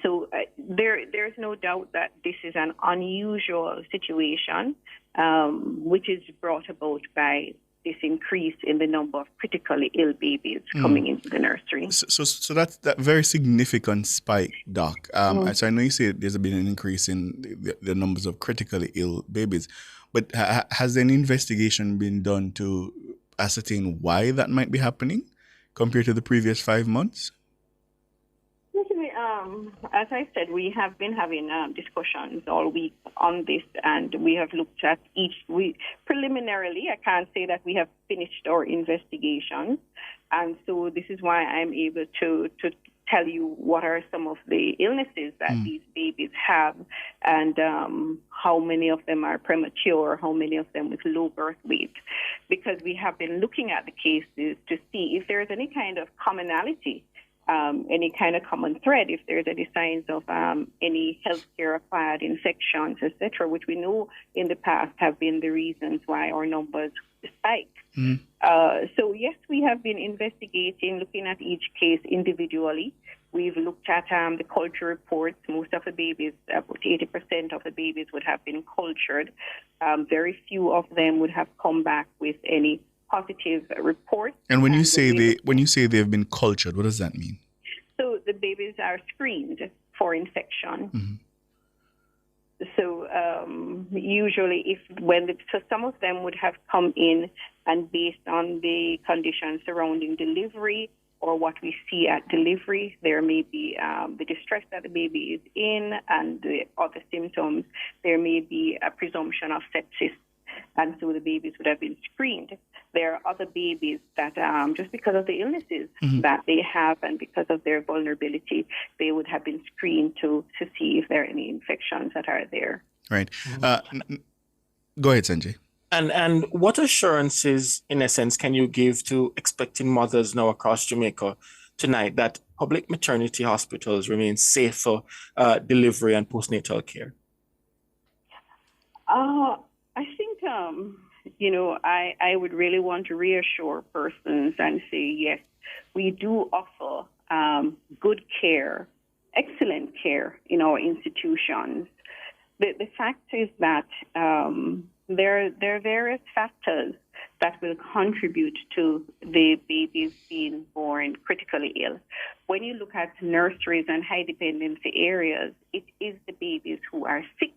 So there's no doubt that this is an unusual situation, which is brought about by this increase in the number of critically ill babies coming into the nursery. So that's that very significant spike, Doc. So I know you say there's been an increase in the numbers of critically ill babies, but has any investigation been done to ascertain why that might be happening compared to the previous 5 months? As I said, we have been having discussions all week on this, and we have looked at preliminarily. I can't say that we have finished our investigation, and so this is why I'm able to tell you what are some of the illnesses that these babies have, and how many of them are premature, how many of them with low birth weight, because we have been looking at the cases to see if there's any kind of commonality. Any kind of common thread, if there's any signs of any healthcare-acquired infections, etc., which we know in the past have been the reasons why our numbers spike. So yes, we have been investigating, looking at each case individually. We've looked at the culture reports. Most of the babies, about 80% of the babies would have been cultured. Very few of them would have come back with any positive reports. And when you say they have been cultured, what does that mean? So the babies are screened for infection. Mm-hmm. So usually, so some of them would have come in, and based on the conditions surrounding delivery or what we see at delivery, there may be the distress that the baby is in and the other symptoms. There may be a presumption of sepsis, and so the babies would have been screened. There are other babies that just because of the illnesses that they have and because of their vulnerability, they would have been screened to see if there are any infections that are there. Right. Go ahead, Sanjay. And what assurances, in essence, can you give to expecting mothers now across Jamaica tonight that public maternity hospitals remain safe for delivery and postnatal care? I think, I would really want to reassure persons and say, yes, we do offer good care, excellent care in our institutions. The fact is that there are various factors that will contribute to the babies being born critically ill. When you look at nurseries and high dependency areas, it is the babies who are sick,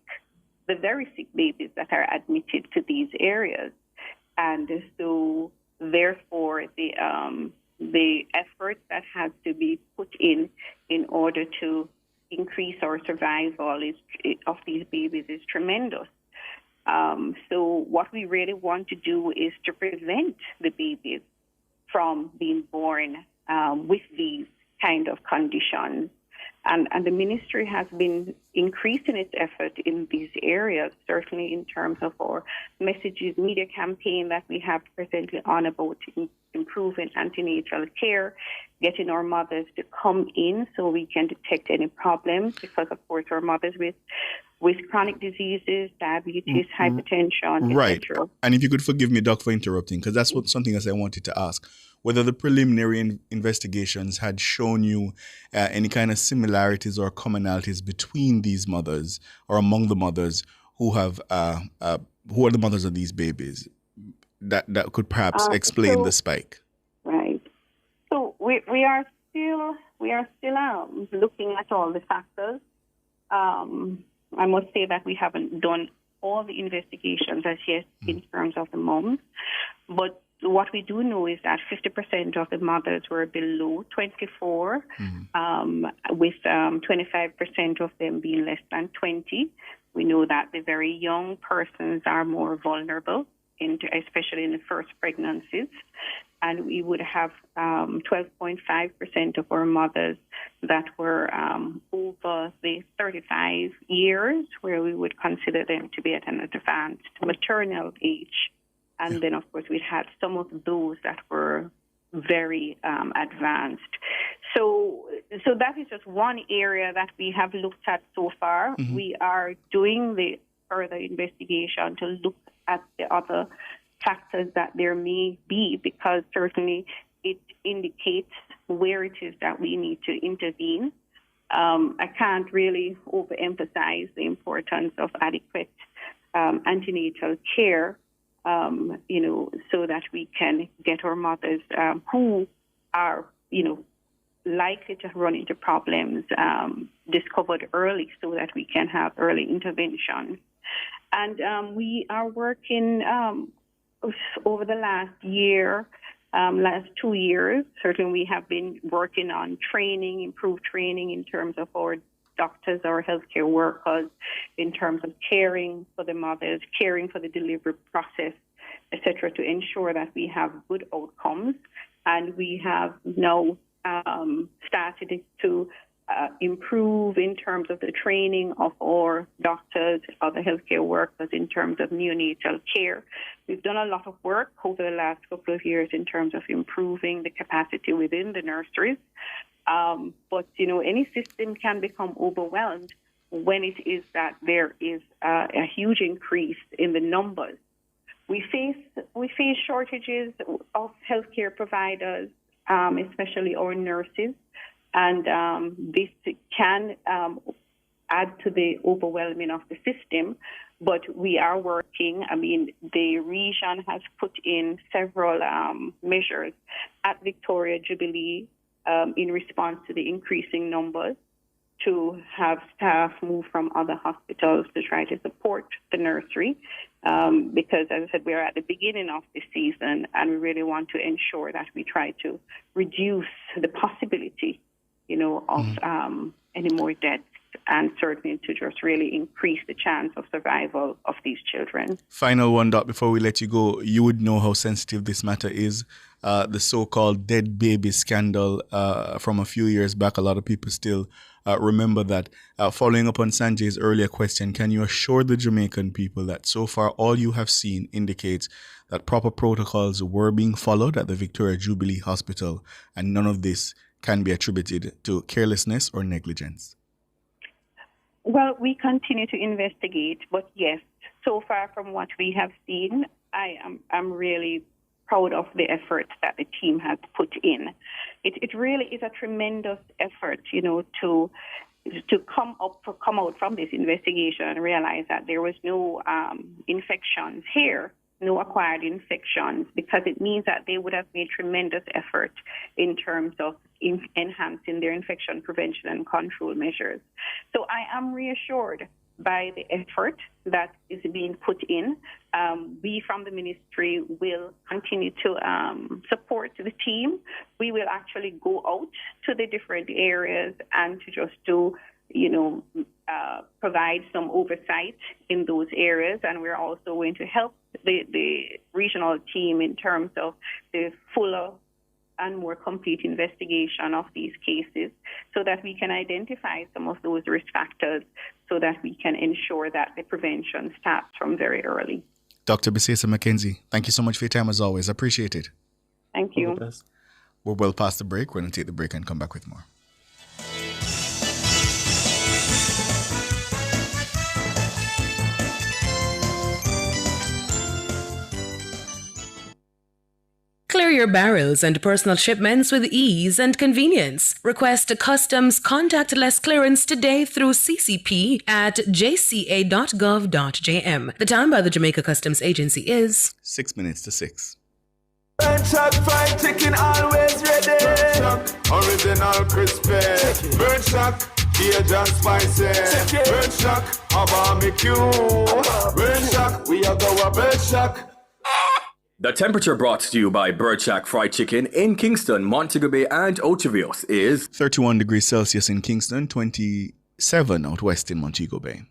the very sick babies that are admitted to these areas. And so, therefore, the effort that has to be put in order to increase our survival of these babies is tremendous. So what we really want to do is to prevent the babies from being born with these kind of conditions. And the ministry has been increasing its effort in these areas, certainly in terms of our messages, media campaign that we have presently on about improving antenatal care, getting our mothers to come in so we can detect any problems, because, of course, our mothers with chronic diseases, diabetes, hypertension, right. etc. And if you could forgive me, Doc, for interrupting, because that's something else I wanted to ask. Whether the preliminary investigations had shown you any kind of similarities or commonalities between these mothers or among the mothers who have who are the mothers of these babies that could perhaps explain the spike. Right. So we are still looking at all the factors. I must say that we haven't done all the investigations as yet in terms of the moms, but what we do know is that 50% of the mothers were below 24, with 25% of them being less than 20. We know that the very young persons are more vulnerable, especially in the first pregnancies. And we would have 12.5% of our mothers that were over the 35 years, where we would consider them to be at an advanced maternal age. And then, of course, we had some of those that were very advanced. So that is just one area that we have looked at so far. We are doing the further investigation to look at the other factors that there may be, because certainly it indicates where it is that we need to intervene. I can't really overemphasize the importance of adequate antenatal care, so that we can get our mothers who are, likely to run into problems discovered early, so that we can have early intervention. And we are working over the last year, last 2 years. Certainly we have been working on training, improved training in terms of our doctors, our healthcare workers, in terms of caring for the mothers, caring for the delivery process, etc., to ensure that we have good outcomes. And we have now started to improve in terms of the training of our doctors, other healthcare workers in terms of neonatal care. We've done a lot of work over the last couple of years in terms of improving the capacity within the nurseries. But, any system can become overwhelmed when it is that there is a huge increase in the numbers. We face shortages of healthcare providers, especially our nurses, and this can add to the overwhelming of the system. But we are working. The region has put in several measures at Victoria Jubilee in response to the increasing numbers, to have staff move from other hospitals to try to support the nursery, because, as I said, we're at the beginning of the season, and we really want to ensure that we try to reduce the possibility, of any more deaths, and certainly to just really increase the chance of survival of these children. Final one, Doc, before we let you go. You would know how sensitive this matter is. The so-called dead baby scandal from a few years back. A lot of people still remember that. Following up on Sanjay's earlier question, can you assure the Jamaican people that so far all you have seen indicates that proper protocols were being followed at the Victoria Jubilee Hospital, and none of this can be attributed to carelessness or negligence? Well, we continue to investigate, but yes, so far from what we have seen, I'm really proud of the effort that the team has put in. It really is a tremendous effort, to come out from this investigation and realize that there was no infections here, no acquired infections, because it means that they would have made tremendous effort in terms of enhancing their infection prevention and control measures. So I am reassured by the effort that is being put in. We from the ministry will continue to support the team. We will actually go out to the different areas and to just do, provide some oversight in those areas. And we're also going to help the regional team in terms of the fuller and more complete investigation of these cases so that we can identify some of those risk factors so that we can ensure that the prevention starts from very early. Dr. Bisesa McKenzie, thank you so much for your time as always. I appreciate it. Thank you. We're well past the break. We're going to take the break and come back with more. Clear your barrels and personal shipments with ease and convenience. Request a customs contactless clearance today through CCP at jca.gov.jm. The time by the Jamaica Customs Agency is 6 minutes to 6. Burnt Shack fried chicken always ready. Burnt Shack, original crispy. Burnt Shack, Cajun spicy. Burnt Shack, a barbecue. Burnt Shack, we are going Burnt Shack. The temperature brought to you by Burnt Shack Fried Chicken in Kingston, Montego Bay and Ocho Rios is 31 degrees Celsius in Kingston, 27 out west in Montego Bay.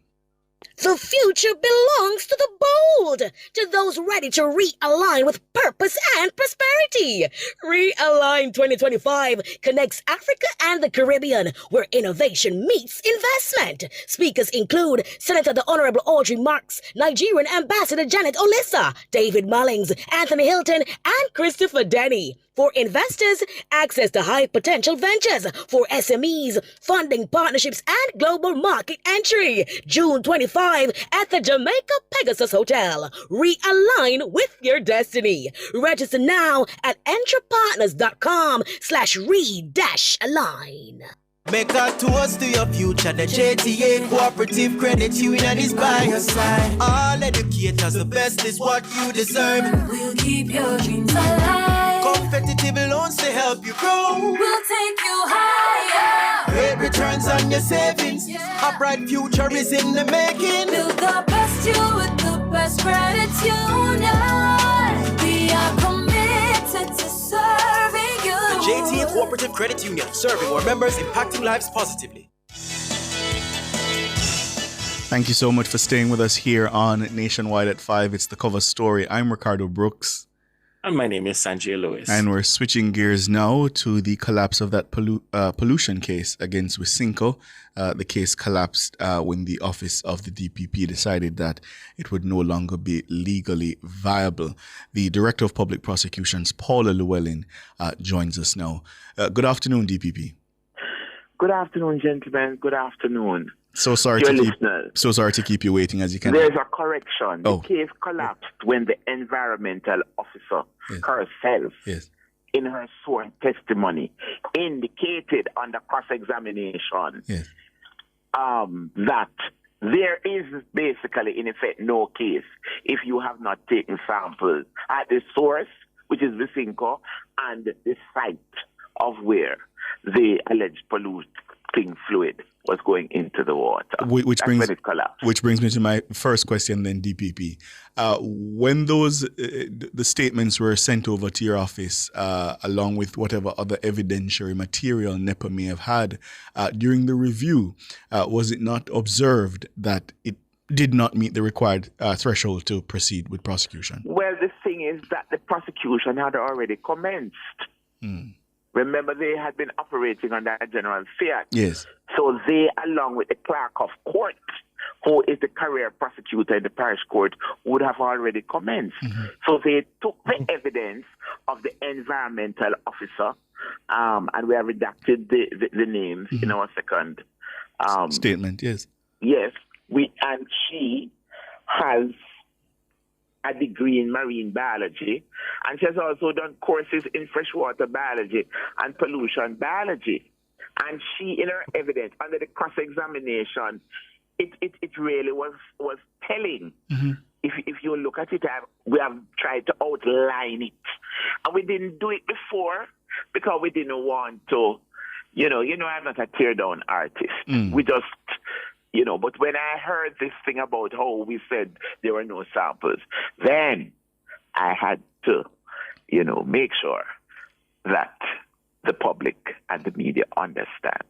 The future belongs to the bold, to those ready to realign with purpose and prosperity. Realign 2025 connects Africa and the Caribbean, where innovation meets investment. Speakers include Senator the Honorable Audrey Marks, Nigerian Ambassador Janet Olisa, David Mullings, Anthony Hilton, and Christopher Denny. For investors, access to high potential ventures. For SMEs, funding partnerships and global market entry. June 25 at the Jamaica Pegasus Hotel. Realign with your destiny. Register now at entrepreneurs.com/re-align. Make a toast to your future. The JTA Cooperative Credit Union is by your side. All educators, the best is what you deserve. We'll keep your dreams alive. Competitive loans to help you grow. We'll take you higher. Great returns on your savings. A bright future is in the making. Build the best you with the best credit union. We are committed to serving you. The JTA Cooperative Credit Union, serving our members, impacting lives positively. Thank you so much for staying with us here on Nationwide at 5. It's the cover story. I'm Ricardo Brooks. And my name is Sanjay Lewis. And we're switching gears now to the collapse of that pollution case against Wisynco. The case collapsed when the office of the DPP decided that it would no longer be legally viable. The Director of Public Prosecutions, Paula Llewellyn, joins us now. Good afternoon, DPP. Good afternoon, gentlemen. Good afternoon. So sorry to keep you waiting, as you can. There's a correction. The case collapsed when the environmental officer herself, in her sworn testimony, indicated under cross-examination that there is basically, in effect, no case if you have not taken samples at the source, which is Wisynco, and the site of where the alleged polluting fluid was going into the water. Which brings me to my first question then, DPP. When those the statements were sent over to your office, along with whatever other evidentiary material NEPA may have had, during the review, was it not observed that it did not meet the required threshold to proceed with prosecution? Well, the thing is that the prosecution had already commenced. Remember, they had been operating under a general fiat. Yes. So they, along with the clerk of court, who is the career prosecutor in the parish court, would have already commenced. So they took the evidence of the environmental officer, and we have redacted the names in our second statement. Yes. Yes. And she has a degree in marine biology, and she has also done courses in freshwater biology and pollution biology. And she, in her evidence, under the cross-examination, it really was telling. If you look at it, we have tried to outline it. And we didn't do it before because we didn't want to, I'm not a tear-down artist. We just... but when I heard this thing about how we said there were no samples, then I had to, make sure that the public and the media understand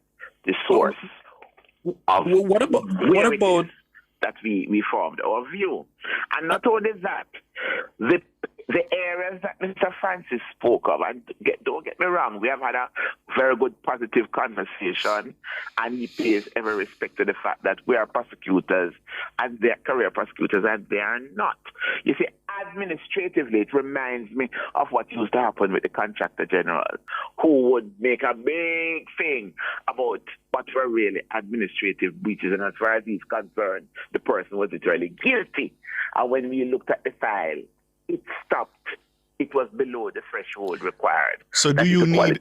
the source of what about that we formed our view. And not only that, the the areas that Mr. Francis spoke of, and don't get me wrong, we have had a very good positive conversation, and he pays every respect to the fact that we are prosecutors and they're career prosecutors and they are not. You see, administratively, it reminds me of what used to happen with the contractor general, who would make a big thing about what were really administrative breaches, and as far as he's concerned, the person was literally guilty. And when we looked at the file, it stopped. It was below the threshold required. So do you need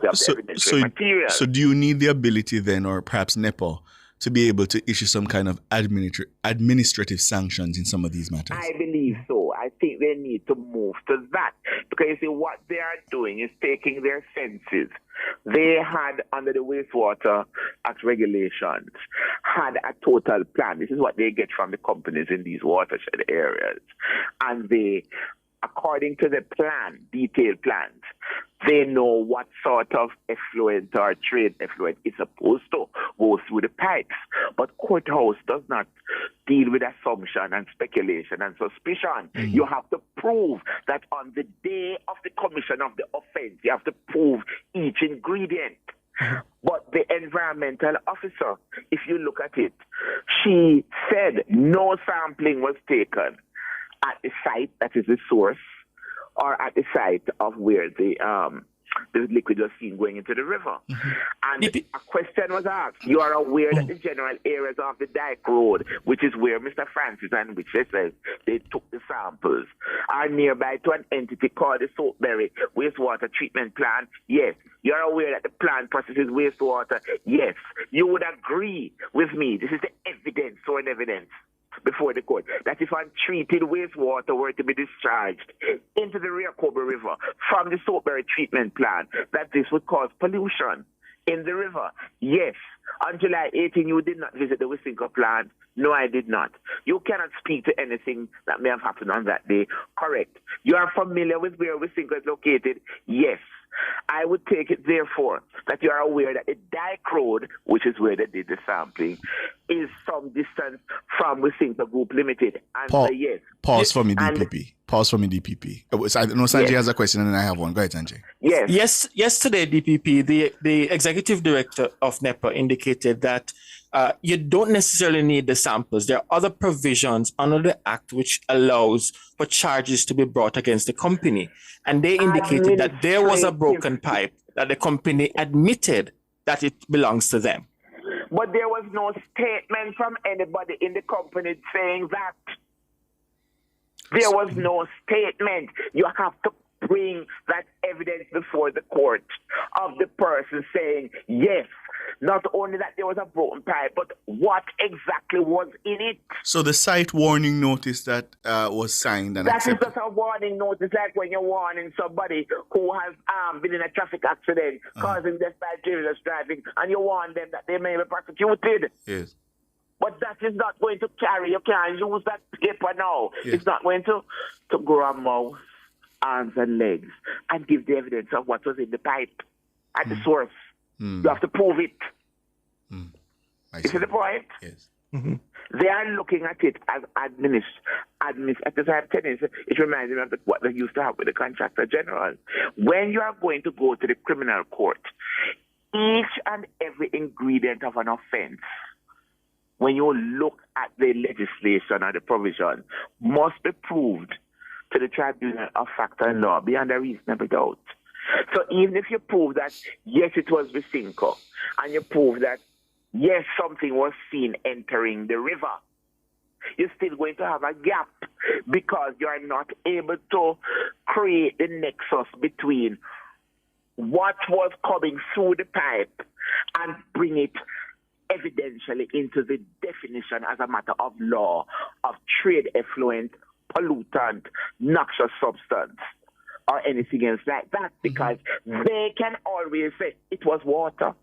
so do you need the ability then, or perhaps NEPA, to be able to issue some kind of administrative sanctions in some of these matters? I believe so. I think they need to move to that, because you see what they are doing is taking their senses. They had, under the Wastewater Act regulations, had a total plan. This is what they get from the companies in these watershed areas. And they, according to the plan, detailed plans, they know what sort of effluent or trade effluent is supposed to go through the pipes. But Courthouse does not deal with assumption and speculation and suspicion. You have to prove that on the day of the commission of the offense, you have to prove each ingredient. But the environmental officer, if you look at it, she said no sampling was taken at the site, that is the source, or at the site of where the liquid was seen going into the river. And a question was asked. You are aware that the general areas of the Dyke Road, which is where Mr. Francis and which they said they took the samples, are nearby to an entity called the Soapberry Wastewater Treatment Plant? Yes. You are aware that the plant processes wastewater? Yes. You would agree with me. This is the evidence, sworn evidence before the court, that if untreated wastewater were to be discharged into the Rehoboth River from the Soapberry treatment plant, that this would cause pollution in the river. Yes. On July 18, you did not visit the Wisynco plant. No, I did not. You cannot speak to anything that may have happened on that day. Correct. You are familiar with where Wisynco is located? Yes. I would take it, therefore, that you are aware that the Dyke Road, which is where they did the sampling, is some distance from Wisynco Group Limited. And yes. Pause for me, DPP. Pause for me, DPP. I know Sanjay has a question and then I have one. Go ahead, Sanjay. Yes. Yesterday, DPP, the executive director of NEPA indicated that you don't necessarily need the samples. There are other provisions under the Act which allows for charges to be brought against the company. And they indicated that there was a broken pipe, that the company admitted that it belongs to them. But there was no statement from anybody in the company saying that. There was no statement. You have to bring that evidence before the court of the person saying, yes, not only that there was a broken pipe, but what exactly was in it. So the site warning notice that was signed and accepted. That is just a warning notice, like when you're warning somebody who has been in a traffic accident causing death by dangerous driving, and you warn them that they may be prosecuted. Yes. But that is not going to carry. You can't use that paper now. Yes. It's not going to grow a mouth, arms and legs, and give the evidence of what was in the pipe at the source. You have to prove it. You see the point? Yes. They are looking at it as it reminds me of what they used to have with the contractor general. When you are going to go to the criminal court, each and every ingredient of an offense, when you look at the legislation or the provision, must be proved to the tribunal of fact and law beyond a reasonable doubt. So even if you prove that, yes, it was Wisynco, and you prove that, yes, something was seen entering the river, you're still going to have a gap because you are not able to create the nexus between what was coming through the pipe and bring it evidentially into the definition as a matter of law of trade effluent, pollutant, noxious substance, or anything else like that, because they can always say it was water.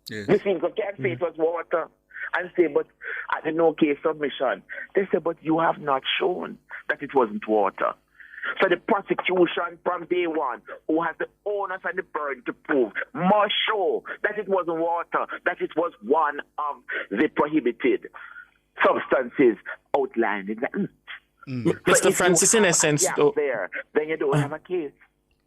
Yes. The thing can say it was water and say, but at the no case submission, they say, but you have not shown that it wasn't water. So the prosecution from day one, who has the onus and the burden to prove, must show that it wasn't water, that it was one of the prohibited substances outlined in that. Mr. Francis, in a sense, though, then you don't have a case.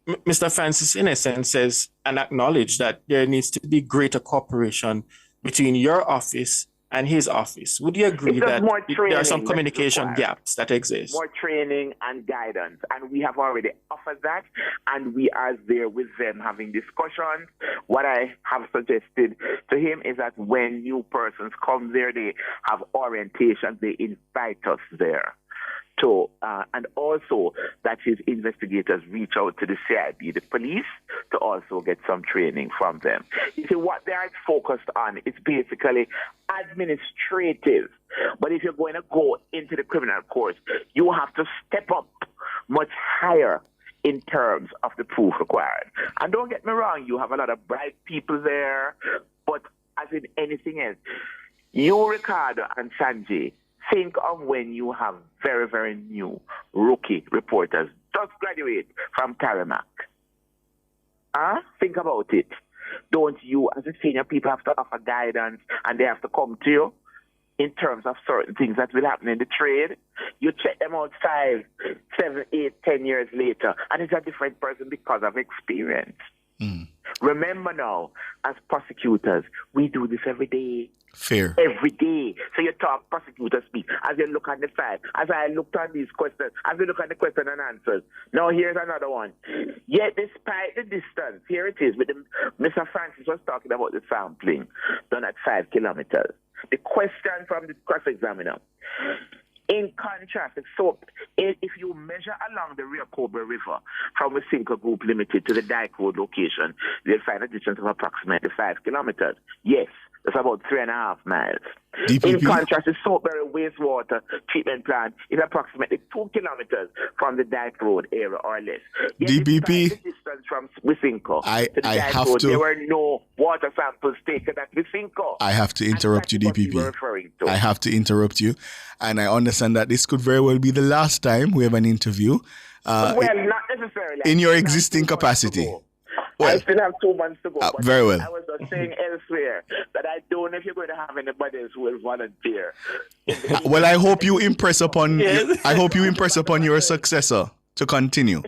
Mr. Francis, in a sense, says and acknowledge that there needs to be greater cooperation between your office and his office. Would you agree that there are some communication gaps that exist? More training and guidance. And we have already offered that. And we are there with them having discussions. What I have suggested to him is that when new persons come there, they have orientation, they invite us there. So, and also that his investigators reach out to the CID, the police, to also get some training from them. You see, what they are focused on is basically administrative. But if you're going to go into the criminal course, you have to step up much higher in terms of the proof required. And don't get me wrong, you have a lot of bright people there, but as in anything else, you, Ricardo, and Sanjay, think of when you have very, very new rookie reporters just graduate from Tarmac. Think about it. Don't you, as a senior people, have to offer guidance and they have to come to you in terms of certain things that will happen in the trade? You check them out 5, 7, 8, 10 years later, and it's a different person because of experience. Remember now, as prosecutors, we do this every day. Fair. Every day. So you talk, prosecutors speak. As you look at the file, as I looked at these questions, as you look at the question and answers. Now here's another one. Yet despite the distance, here it is, with Mr. Francis was talking about the sampling done at 5 kilometers. The question from the cross-examiner. In contrast, so if you measure along the Rio Cobra River from Wisinko Group Limited to the Dyke Road location, you'll find a distance of approximately 5 kilometers. Yes, it's about 3.5 miles. DPP? In contrast, the Soapberry wastewater treatment plant is approximately 2 kilometers from the Dyke Road area or less. Yet DPP? The distance from Wisinko to the Dyke have Road, to. there were no water samples taken at Wisinko. I have to interrupt you, DPP. I have to interrupt you. And I understand that this could very well be the last time we have an interview. Well, not necessarily. In your existing capacity. Well, I still have 2 months to go. But very well. I was just saying elsewhere that I don't know if you're going to have anybody else who will volunteer. Well, I hope you impress upon. I hope you impress upon your successor to continue.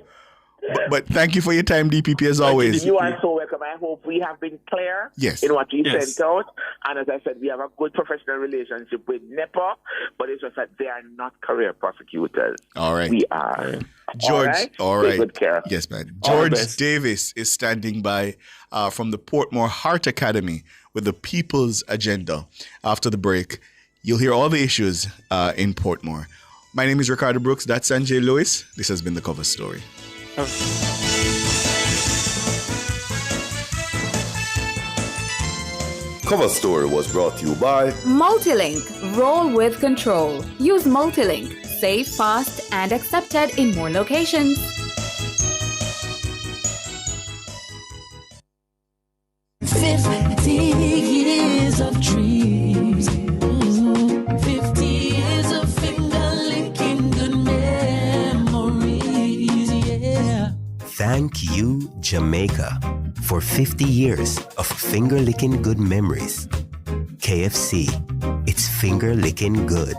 But thank you for your time, DPP, as always. You are so welcome. I hope we have been clear in what we sent out. And as I said, we have a good professional relationship with NEPA, but it's just that they are not career prosecutors. All right. We are. George, all right. Take good care. Yes, man. George Davis is standing by from the Portmore Heart Academy with the People's Agenda. After the break, you'll hear all the issues in Portmore. My name is Ricardo Brooks. That's Sanjay Lewis. This has been The Cover Story. Cover Story was brought to you by Multilink. Roll with control. Use Multilink. Safe, fast, and accepted in more locations. 50 years of dreams. 50 years of finger-licking good memories, yeah. Thank you, Jamaica, for 50 years of finger-licking good memories. KFC, it's finger-licking good.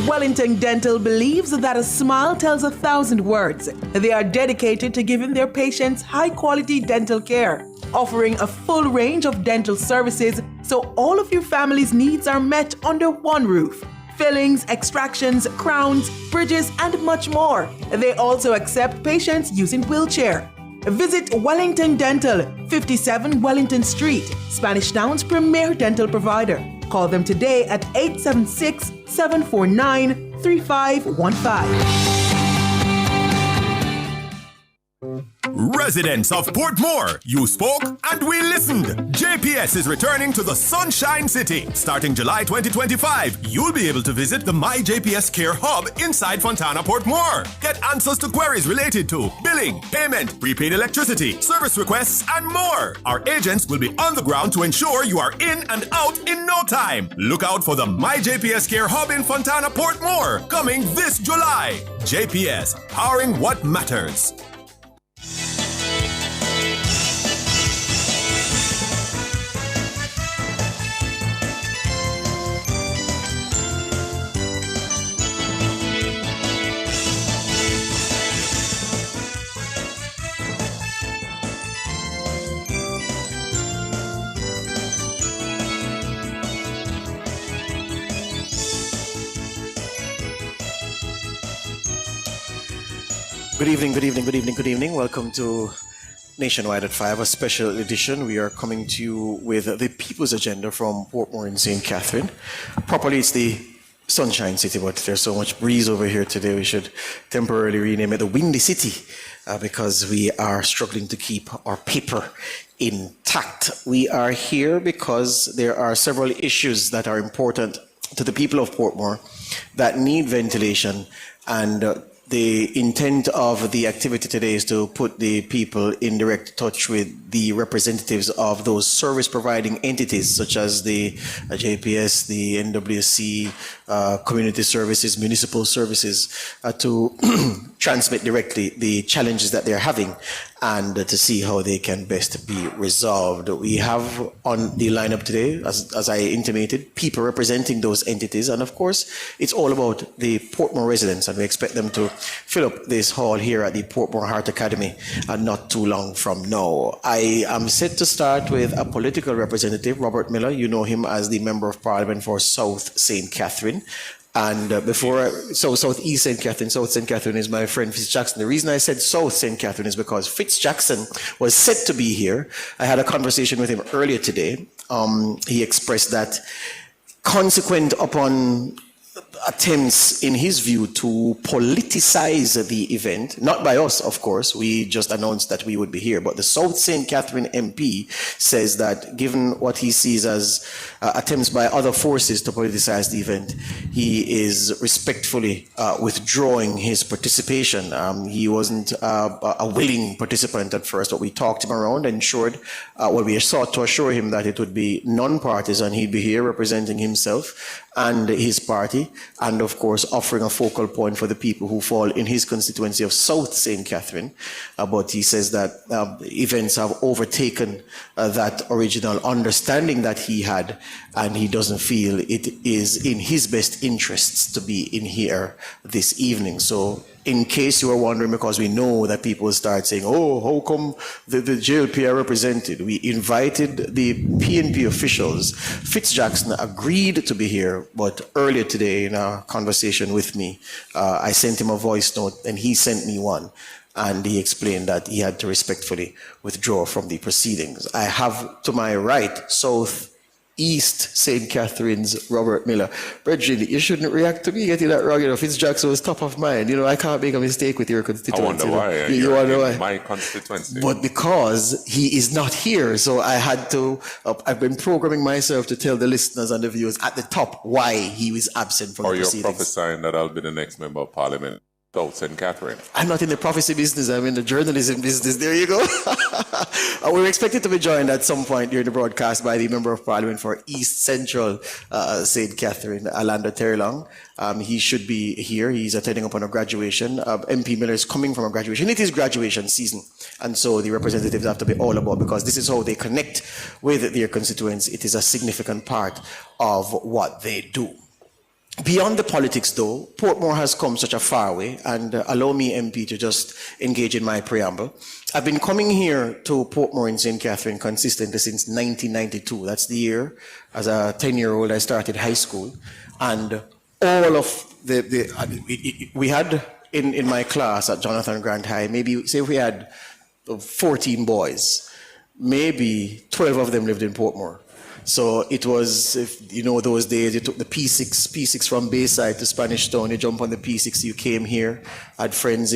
Wellington Dental believes that a smile tells 1,000 words. They are dedicated to giving their patients high-quality dental care, offering a full range of dental services so all of your family's needs are met under one roof. Fillings, extractions, crowns, bridges, and much more. They also accept patients using wheelchair. Visit Wellington Dental, 57 Wellington Street, Spanish Town's premier dental provider. Call them today at 876-749-3515. Residents of Portmore, you spoke and we listened. JPS is returning to the Sunshine City. Starting July 2025, you'll be able to visit the My JPS Care Hub inside Fontana Portmore. Get answers to queries related to billing, payment, prepaid electricity, service requests, and more. Our agents will be on the ground to ensure you are in and out in no time. Look out for the My JPS Care Hub in Fontana Portmore, coming this July. JPS, powering what matters. Good evening, good evening, good evening, good evening. Welcome to Nationwide at 5, a special edition. We are coming to you with the People's Agenda from Portmore in St. Catherine. Properly, it's the Sunshine City, but there's so much breeze over here today, we should temporarily rename it the Windy City because we are struggling to keep our paper intact. We are here because there are several issues that are important to the people of Portmore that need ventilation, and the intent of the activity today is to put the people in direct touch with the representatives of those service providing entities such as the JPS, the NWC, community services, municipal services, to transmit directly the challenges that they're having and to see how they can best be resolved. We have on the lineup today, as I intimated, people representing those entities, and of course it's all about the Portmore residents, and we expect them to fill up this hall here at the Portmore Heart Academy not too long from now. I am set to start with a political representative, Robert Miller. You know him as the Member of Parliament for South St. Catherine. And South East St. Catherine, South St. Catherine is my friend Fitz Jackson. The reason I said South St. Catherine is because Fitz Jackson was set to be here. I had a conversation with him earlier today. He expressed that consequent upon attempts, in his view, to politicize the event, not by us, of course, we just announced that we would be here, but the South St. Catherine MP says that given what he sees as attempts by other forces to politicize the event, he is respectfully withdrawing his participation. He wasn't a willing participant at first, but we talked him around and we sought to assure him that it would be non-partisan. He'd be here representing himself and his party, and of course offering a focal point for the people who fall in his constituency of South St. Catherine. But he says that events have overtaken that original understanding that he had, and he doesn't feel it is in his best interests to be in here this evening. So in case you were wondering, because we know that people will start saying, oh, how come the JLP are represented? We invited the PNP officials. Fitz Jackson agreed to be here, but earlier today in a conversation with me, I sent him a voice note and he sent me one. And he explained that he had to respectfully withdraw from the proceedings. I have to my right, South East St. Catherine's Robert Miller. Bridget, you shouldn't react to me getting that wrong. Fitz Jackson was top of mind. I can't make a mistake with your constituency. I wonder why. You wonder why? My constituency. But because he is not here, so I had to, I've been programming myself to tell the listeners and the viewers at the top why he was absent from the proceedings. Or you're prophesying that I'll be the next member of Parliament. South St. Catherine. I'm not in the prophecy business, I'm in the journalism business. There you go. We're expected to be joined at some point during the broadcast by the Member of Parliament for East Central St. Catherine, Alando Terlong. He should be here. He's attending upon a graduation. MP Miller is coming from a graduation. It is graduation season. And so the representatives have to be all about, because this is how they connect with their constituents. It is a significant part of what they do. Beyond the politics, though, Portmore has come such a far way, and allow me, MP, to just engage in my preamble. I've been coming here to Portmore in St. Catherine consistently since 1992. That's the year, as a 10-year-old, I started high school. And all of we had in my class at Jonathan Grant High, maybe, say we had 14 boys, maybe 12 of them lived in Portmore. So it was, those days, you took the P6 from Bayside to Spanish Town, you jump on the P6, you came here, had friends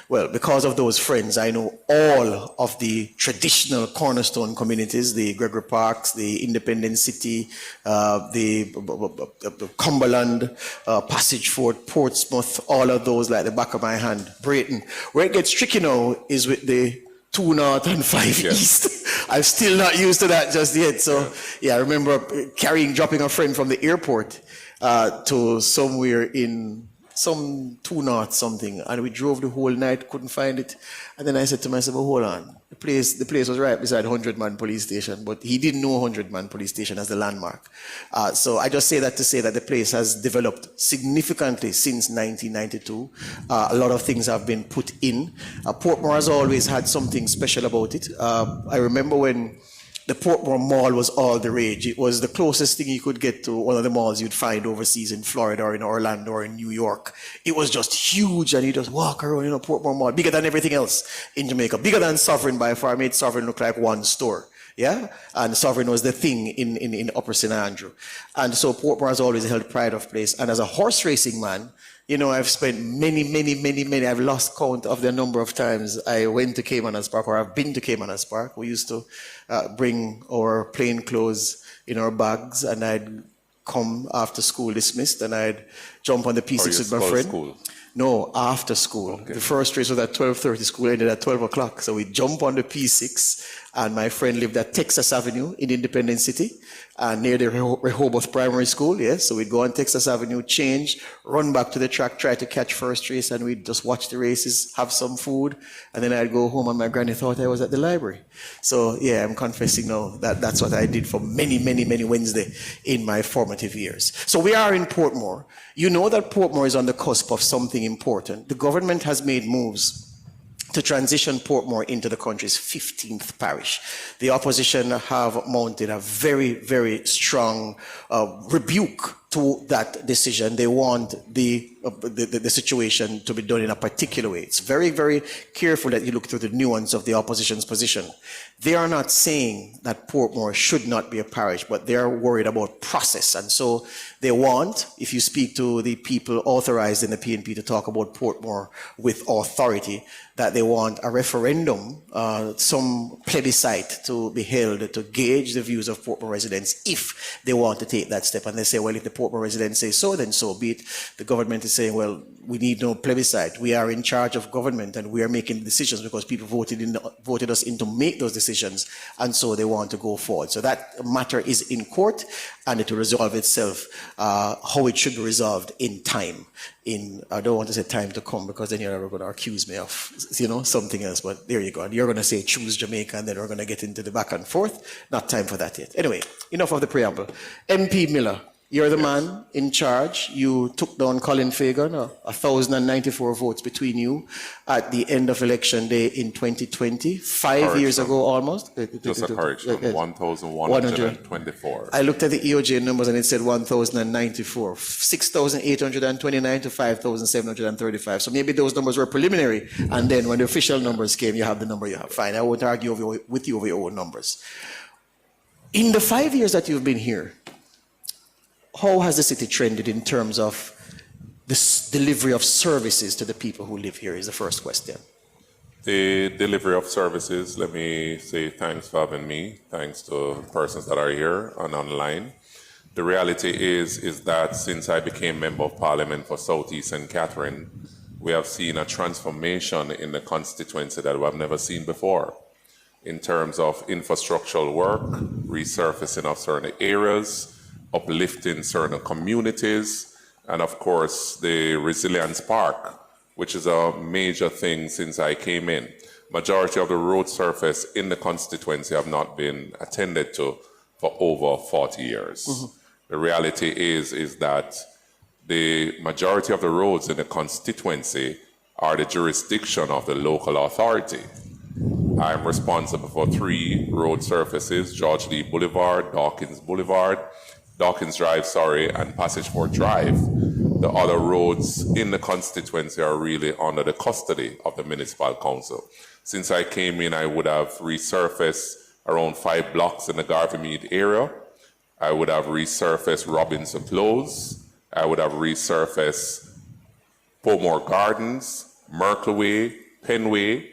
because of those friends, I know all of the traditional cornerstone communities, the Gregory Parks, the Independent City, the Cumberland, Passage Fort, Portsmouth, all of those like the back of my hand. Brayton. Where it gets tricky now is with the 2 North and 5 East. I'm still not used to that just yet. So, I remember dropping a friend from the airport to somewhere in some 2 North something, and we drove the whole night, couldn't find it. And then I said to myself, well, hold on. The place was right beside 100-man police station, but he didn't know 100-man police station as the landmark. So I just say that to say that the place has developed significantly since 1992. A lot of things have been put in. Portmore has always had something special about it. I remember when the Portmore Mall was all the rage. It was the closest thing you could get to one of the malls you'd find overseas in Florida or in Orlando or in New York. It was just huge, and you just walk around, Portmore Mall, bigger than everything else in Jamaica, bigger than Sovereign by far. Made Sovereign look like one store. Yeah, and Sovereign was the thing in Upper St. Andrew. And so Portmore has always held pride of place. And as a horse racing man, I've spent many, I've lost count of the number of times I went to Caymanas Park, or I've been to Caymanas Park. We used to bring our plain clothes in our bags, and I'd come after school dismissed, and I'd jump on the P6 with my friend. School? No, after school. Okay. The first race was at 12:30, school ended at 12 o'clock. So we jump on the P6, and my friend lived at Texas Avenue in Independence City, near the Rehoboth Primary School, yes. So we'd go on Texas Avenue, change, run back to the track, try to catch first race, and we'd just watch the races, have some food, and then I'd go home, and my granny thought I was at the library. So yeah, I'm confessing now that that's what I did for many Wednesday in my formative years. So we are in Portmore. You know that Portmore is on the cusp of something important. The government has made moves to transition Portmore into the country's 15th parish. The opposition have mounted a very strong rebuke to that decision. They want the situation to be done in a particular way. It's very careful that you look through the nuance of the opposition's position. They are not saying that Portmore should not be a parish, but they're worried about process. And so they want, if you speak to the people authorized in the PNP to talk about Portmore with authority, that they want a referendum, some plebiscite to be held to gauge the views of Portmore residents if they want to take that step. And they say, well, if the Portmore residents say so, then so be it. The government is saying, well, we need no plebiscite. We are in charge of government, and we are making decisions because people voted us in to make those decisions, and so they want to go forward. So that matter is in court, and it will resolve itself how it should be resolved in time. I don't want to say time to come, because then you're going to accuse me of something else, but there you go. And you're going to say choose Jamaica, and then we're going to get into the back and forth. Not time for that yet. Anyway, enough of the preamble. MP Miller, you're the man in charge. You took down Colin Fagan, 1,094 votes between you at the end of election day in 2020, 5 years ago almost. Just a correction, 1,124. I looked at the EOJ numbers and it said 1,094, 6,829 to 5,735. So maybe those numbers were preliminary, and then when the official numbers came, you have the number you have. Fine, I won't argue with you over your own numbers. In the 5 years that you've been here, how has the city trended in terms of this delivery of services to the people who live here is the first question. The delivery of services, let me say thanks for having me. Thanks to persons that are here and online. The reality is that since I became Member of Parliament for Southeast St. Catherine, we have seen a transformation in the constituency that we have never seen before in terms of infrastructural work, resurfacing of certain areas, uplifting certain communities, and of course the Resilience Park, which is a major thing since I came in. Majority of the road surface in the constituency have not been attended to for over 40 years. Mm-hmm. The reality is that the majority of the roads in the constituency are the jurisdiction of the local authority. I'm responsible for 3 road surfaces: George Lee Boulevard, Dawkins Drive, and Passageford Drive. The other roads in the constituency are really under the custody of the municipal council. Since I came in, I would have resurfaced around 5 blocks in the Garvey Mead area. I would have resurfaced Robinson Close. I would have resurfaced Portmore Gardens, Merkle Way, Penway,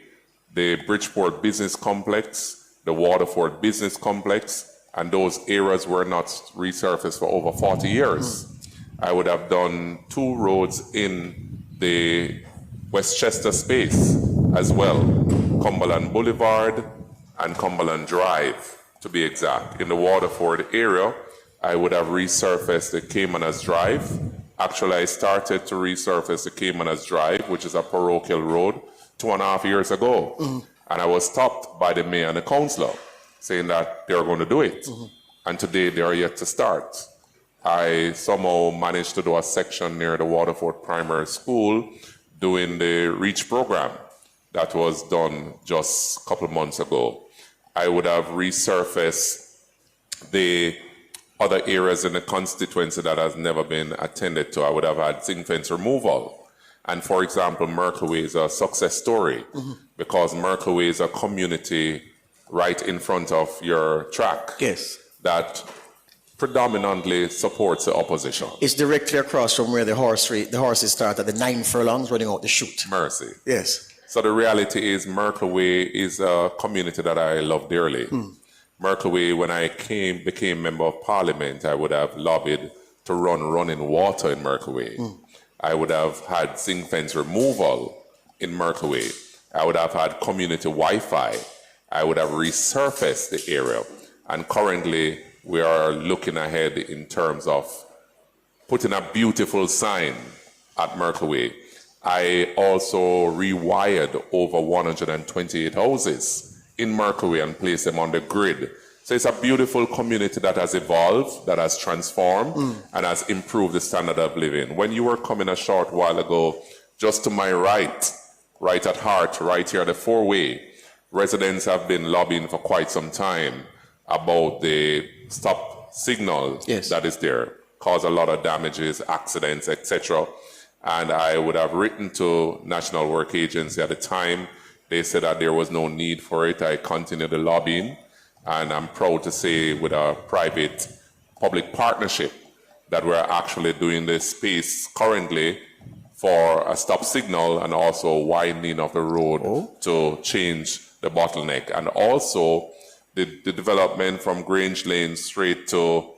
the Bridgeport Business Complex, the Waterford Business Complex, and those areas were not resurfaced for over 40 years. I would have done 2 roads in the Westchester space as well, Cumberland Boulevard and Cumberland Drive, to be exact. In the Waterford area, I would have resurfaced the Caymanas Drive. Actually, I started to resurface the Caymanas Drive, which is a parochial road, 2.5 years ago. And I was stopped by the mayor and the councillor, saying that they are going to do it. And today they are yet to start. I somehow managed to do a section near the Waterford Primary School doing the REACH program that was done just a couple of months ago. I would have resurfaced the other areas in the constituency that has never been attended to. I would have had zinc fence removal. And for example, Merkleway is a success story because Merkleway is a community right in front of your track. Yes. That predominantly supports the opposition. It's directly across from where the horses start at the 9 furlongs running out the chute. Mercy. Yes. So the reality is Merkleway is a community that I love dearly. Merkleway, when I became member of parliament, I would have lobbied to run running water in Merkleway. I would have had zinc fence removal in Merkleway. I would have had community Wi-Fi. I would have resurfaced the area. And currently, we are looking ahead in terms of putting a beautiful sign at Merkleway. I also rewired over 128 houses in Merkleway and placed them on the grid. So it's a beautiful community that has evolved, that has transformed, and has improved the standard of living. When you were coming a short while ago, just to my right at Hart, right here at the four-way, residents have been lobbying for quite some time about the stop signal that is there. Caused a lot of damages, accidents, etc. And I would have written to National Work Agency at the time. They said that there was no need for it. I continued the lobbying. And I'm proud to say with a private-public partnership that we're actually doing this space currently for a stop signal and also widening of the road to change the bottleneck. And also the development from Grange Lane straight to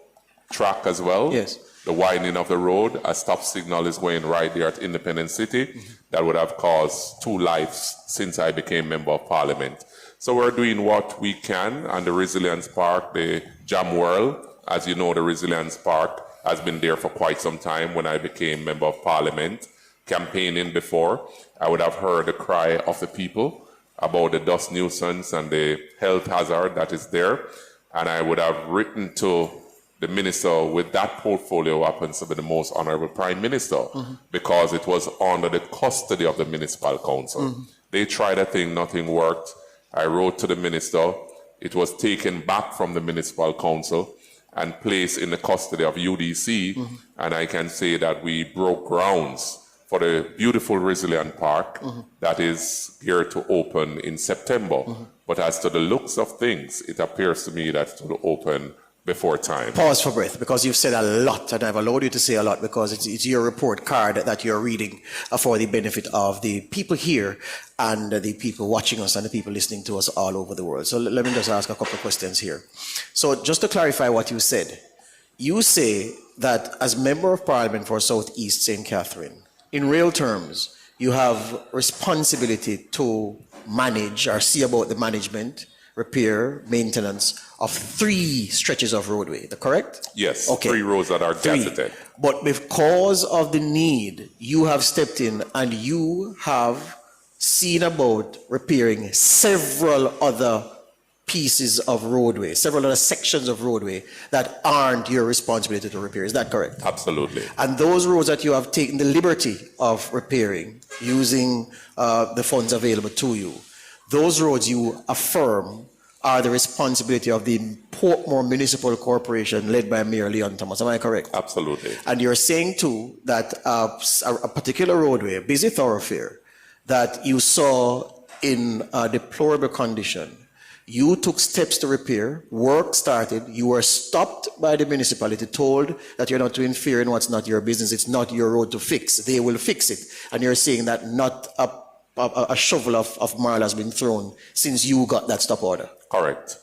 track as well. Yes. The widening of the road, a stop signal is going right there at Independence City. That would have caused 2 lives since I became member of parliament. So we're doing what we can, and the Resilience Park, the Jam World, as you know, the Resilience Park has been there for quite some time. When I became member of parliament, campaigning before, I would have heard the cry of the people about the dust nuisance and the health hazard that is there. And I would have written to the minister with that portfolio happens to be the most honorable prime minister because it was under the custody of the municipal council. They tried a thing, nothing worked. I wrote to the minister. It was taken back from the municipal council and placed in the custody of UDC. And I can say that we broke grounds for the beautiful Resilient Park that is here to open in September. But as to the looks of things, it appears to me that it will open before time. Pause for breath, because you've said a lot, and I've allowed you to say a lot because it's your report card that you're reading for the benefit of the people here and the people watching us and the people listening to us all over the world. So let me just ask a couple of questions here. So just to clarify what you said, you say that as Member of Parliament for Southeast St. Catherine, in real terms, you have responsibility to manage or see about the management, repair, maintenance of 3 stretches of roadway, correct? Yes, okay. 3 roads that are gazetted. But because of the need, you have stepped in and you have seen about repairing several other pieces of roadway, several other sections of roadway that aren't your responsibility to repair. Is that correct? Absolutely. And those roads that you have taken the liberty of repairing using the funds available to you, those roads you affirm are the responsibility of the Portmore Municipal Corporation led by Mayor Leon Thomas. Am I correct? Absolutely. And you're saying too that a particular roadway, a busy thoroughfare, that you saw in a deplorable condition, you took steps to repair, work started, you were stopped by the municipality, told that you're not to interfere in what's not your business, it's not your road to fix, they will fix it. And you're saying that not a shovel of marl has been thrown since you got that stop order. Correct.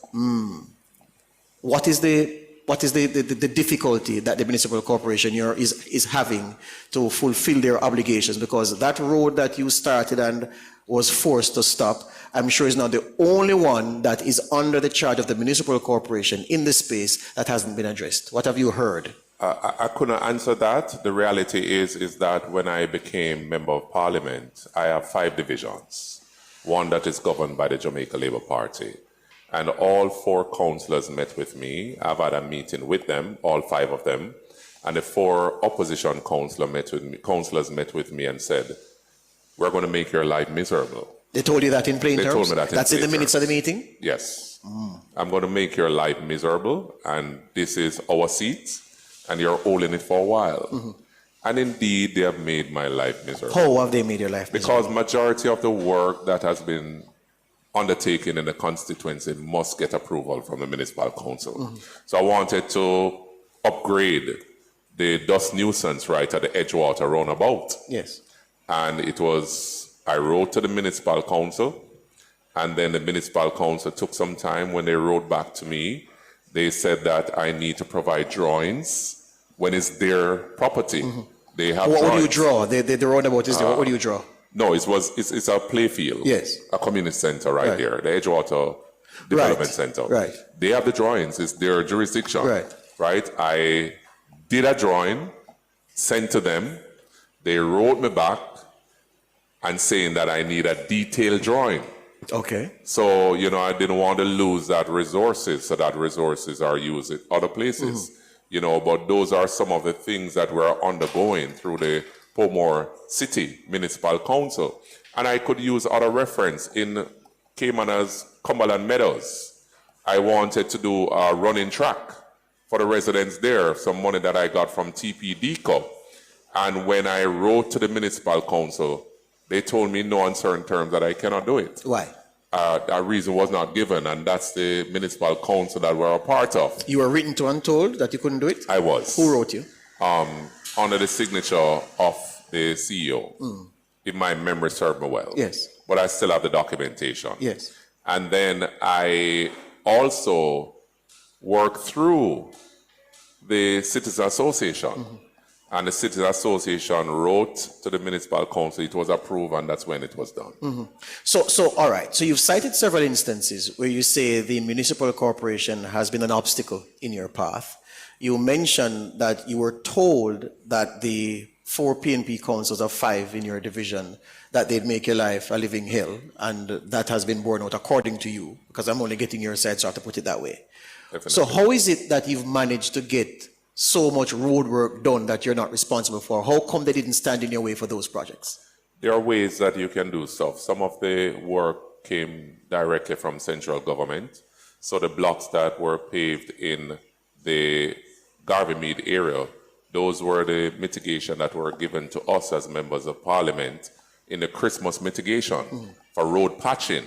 What is the difficulty that the municipal corporation is having to fulfill their obligations? Because that road that you started and was forced to stop, I'm sure is not the only one that is under the charge of the municipal corporation in the space that hasn't been addressed. What have you heard? I couldn't answer that. The reality is that when I became Member of Parliament, I have 5 divisions. One that is governed by the Jamaica Labour Party. And all 4 councillors met with me. I've had a meeting with them, all 5 of them. And the 4 opposition councillors met with me and said, we're going to make your life miserable. They told you that in plain They terms? told me that in That's in the plain minutes of the terms. meeting? Yes. I'm going to make your life miserable, and this is our seat, and you're holding it for a while. And indeed, they have made my life miserable. How have they made your life miserable? Because majority of the work that has been undertaken in the constituency must get approval from the municipal council. So I wanted to upgrade the dust nuisance right at the Edgewater roundabout. Yes. And I wrote to the municipal council, and then the municipal council took some time. When they wrote back to me, they said that I need to provide drawings when it's their property. They have What would drawings. you draw? The roundabout is there. What would you draw? No, it's a play field. Yes. A community center right Right. there, the Edgewater Development Center. Right. They have the drawings. It's their jurisdiction. Right. Right. I did a drawing, sent to them. They wrote me back and saying that I need a detailed drawing. Okay. So, I didn't want to lose that resources, so that resources are used at other places. But those are some of the things that we're undergoing through the Portmore City Municipal Council. And I could use other reference in Caymanas, Cumberland Meadows. I wanted to do a running track for the residents there, some money that I got from TPDCO. And when I wrote to the municipal council, they told me in no uncertain terms that I cannot do it. Why? A reason was not given, and that's the municipal council that we're a part of. You were written to and told that you couldn't do it? I was. Who wrote you? Under the signature of the CEO, if my memory served me well. Yes. But I still have the documentation. Yes. And then I also worked through the Citizen Association. And the Citizen Association wrote to the municipal council, it was approved, and that's when it was done. So, all right. So you've cited several instances where you say the municipal corporation has been an obstacle in your path. You mentioned that you were told that the 4 PNP councils of 5 in your division, that they'd make your life a living hell, and that has been borne out according to you, because I'm only getting your side, so I have to put it that way. Definitely. So how is it that you've managed to get so much road work done that you're not responsible for? How come they didn't stand in your way for those projects? There are ways that you can do stuff. Some of the work came directly from central government. So the blocks that were paved in the Garvey-Mead area, those were the mitigation that were given to us as members of parliament in the Christmas mitigation for road patching.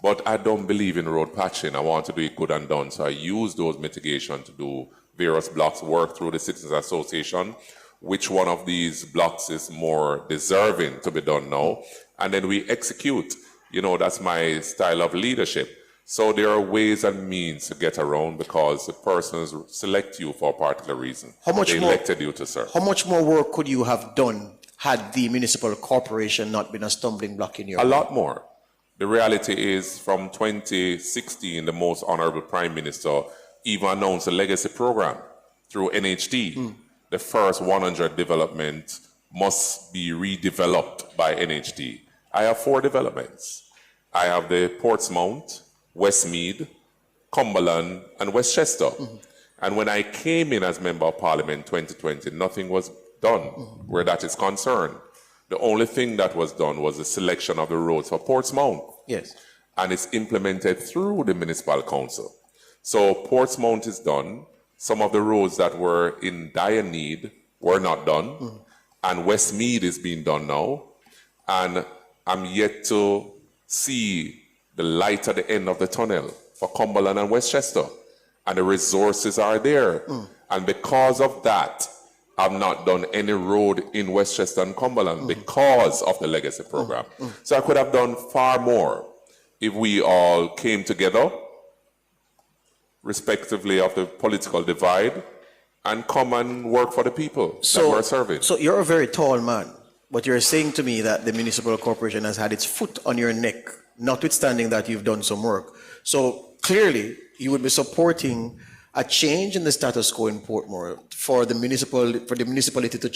But I don't believe in road patching. I want to do it good and done. So I use those mitigation to do various blocks, work through the Citizens Association, which one of these blocks is more deserving to be done now. And then we execute. That's my style of leadership. So there are ways and means to get around because the persons select you for a particular reason. They elected you to serve. How much more work could you have done had the municipal corporation not been a stumbling block in your A lot more. The reality is from 2016, the most honorable Prime Minister even announced a legacy program through NHD. The first 100 development must be redeveloped by NHD. I have 4 developments. I have the Portsmouth, Westmead, Cumberland, and Westchester. And when I came in as Member of Parliament 2020, nothing was done where that is concerned. The only thing that was done was the selection of the roads for Portsmouth. Yes. And it's implemented through the municipal council. So Portsmouth is done. Some of the roads that were in dire need were not done. And Westmead is being done now. And I'm yet to see the light at the end of the tunnel for Cumberland and Westchester. And the resources are there. And because of that, I've not done any road in Westchester and Cumberland because of the legacy program. So I could have done far more if we all came together, respectively of the political divide, and come and work for the people that we're serving. So you're a very tall man, but you're saying to me that the municipal corporation has had its foot on your neck, notwithstanding that you've done some work. So clearly, you would be supporting a change in the status quo in Portmore for the municipality to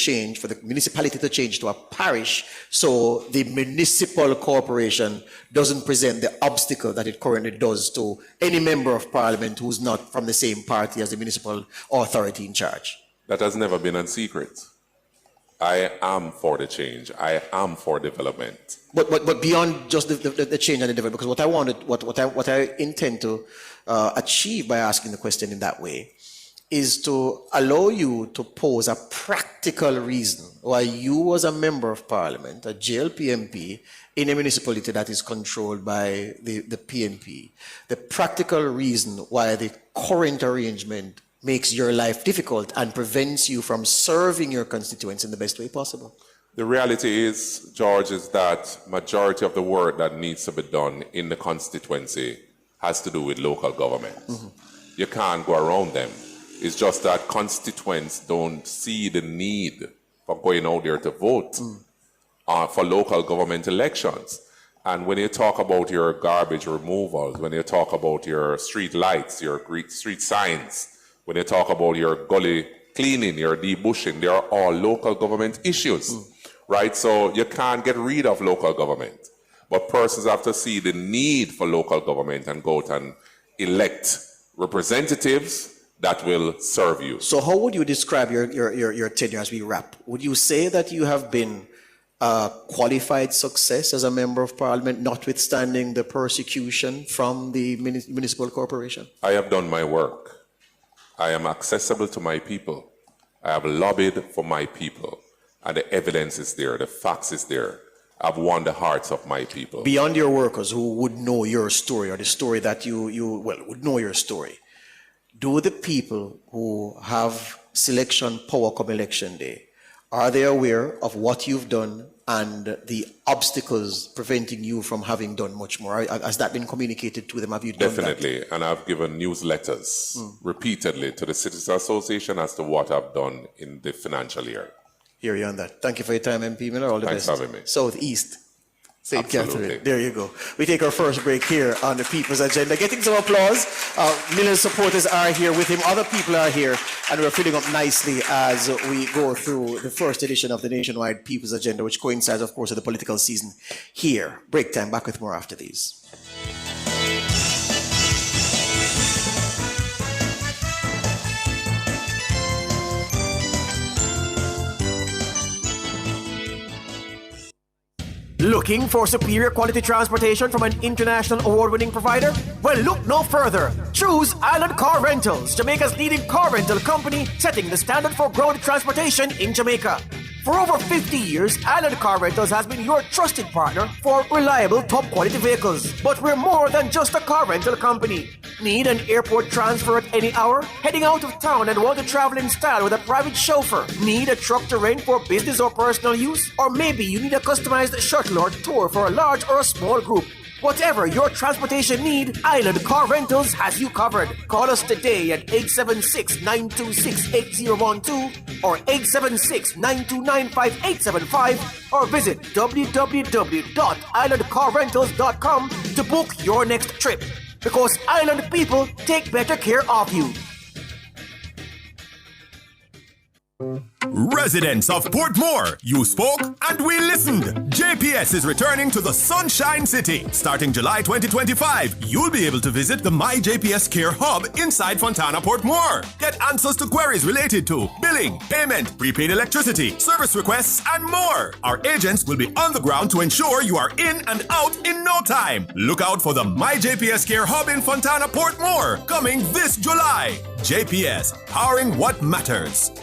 change to a parish, so the municipal corporation doesn't present the obstacle that it currently does to any member of parliament who's not from the same party as the municipal authority in charge. That has never been a secret. I am for the change. I am for development. But beyond just the change and the development, because what I intend to achieve by asking the question in that way is to allow you to pose a practical reason why you, as a member of parliament, a JLP MP in a municipality that is controlled by the PNP, the practical reason why the current arrangement makes your life difficult and prevents you from serving your constituents in the best way possible. The reality is, George, is that majority of the work that needs to be done in the constituency has to do with local government. Mm-hmm. You can't go around them. It's just that constituents don't see the need for going out there to vote for local government elections. And when you talk about your garbage removals, when you talk about your street lights, your street signs, when you talk about your gully cleaning, your debushing, they are all local government issues, right? So you can't get rid of local government. But persons have to see the need for local government and go out and elect representatives that will serve you. So how would you describe your tenure as we wrap? Would you say that you have been a qualified success as a member of parliament, notwithstanding the persecution from the municipal corporation? I have done my work. I am accessible to my people. I have lobbied for my people. And the evidence is there, the facts is there. I've won the hearts of my people. Beyond your workers who would know your story, or the story that you would know your story, do the people who have selection power come election day, are they aware of what you've done and the obstacles preventing you from having done much more? Has that been communicated to them? Have you done Definitely. that? And I've given newsletters repeatedly to the Citizens Association as to what I've done in the financial year. Hear you on that. Thank you for your time, MP Miller. All the Thanks best. for having me. Southeast. St. Absolutely. Catherine. There you go. We take our first break here on the People's Agenda. Getting some applause. Miller's supporters are here with him. Other people are here. And we're filling up nicely as we go through the first edition of the Nationwide People's Agenda, which coincides, of course, with the political season here. Break time. Back with more after these. Looking for superior quality transportation from an international award-winning provider? Well, look no further. Choose Island Car Rentals, Jamaica's leading car rental company, setting the standard for road transportation in Jamaica. For over 50 years, Island Car Rentals has been your trusted partner for reliable, top-quality vehicles. But we're more than just a car rental company. Need an airport transfer at any hour? Heading out of town and want to travel in style with a private chauffeur? Need a truck to rent for business or personal use? Or maybe you need a customized shuttle or tour for a large or a small group? Whatever your transportation need, Island Car Rentals has you covered. Call us today at 876-926-8012 or 876-929-5875 or visit www.islandcarrentals.com to book your next trip. Because Island people take better care of you. Residents of Portmore, you spoke and we listened. JPS is returning to the Sunshine City. Starting July 2025, you'll be able to visit the My JPS Care Hub inside Fontana Portmore. Get answers to queries related to billing, payment, prepaid electricity, service requests, and more. Our agents will be on the ground to ensure you are in and out in no time. Look out for the My JPS Care Hub in Fontana Portmore, coming this July. JPS, powering what matters.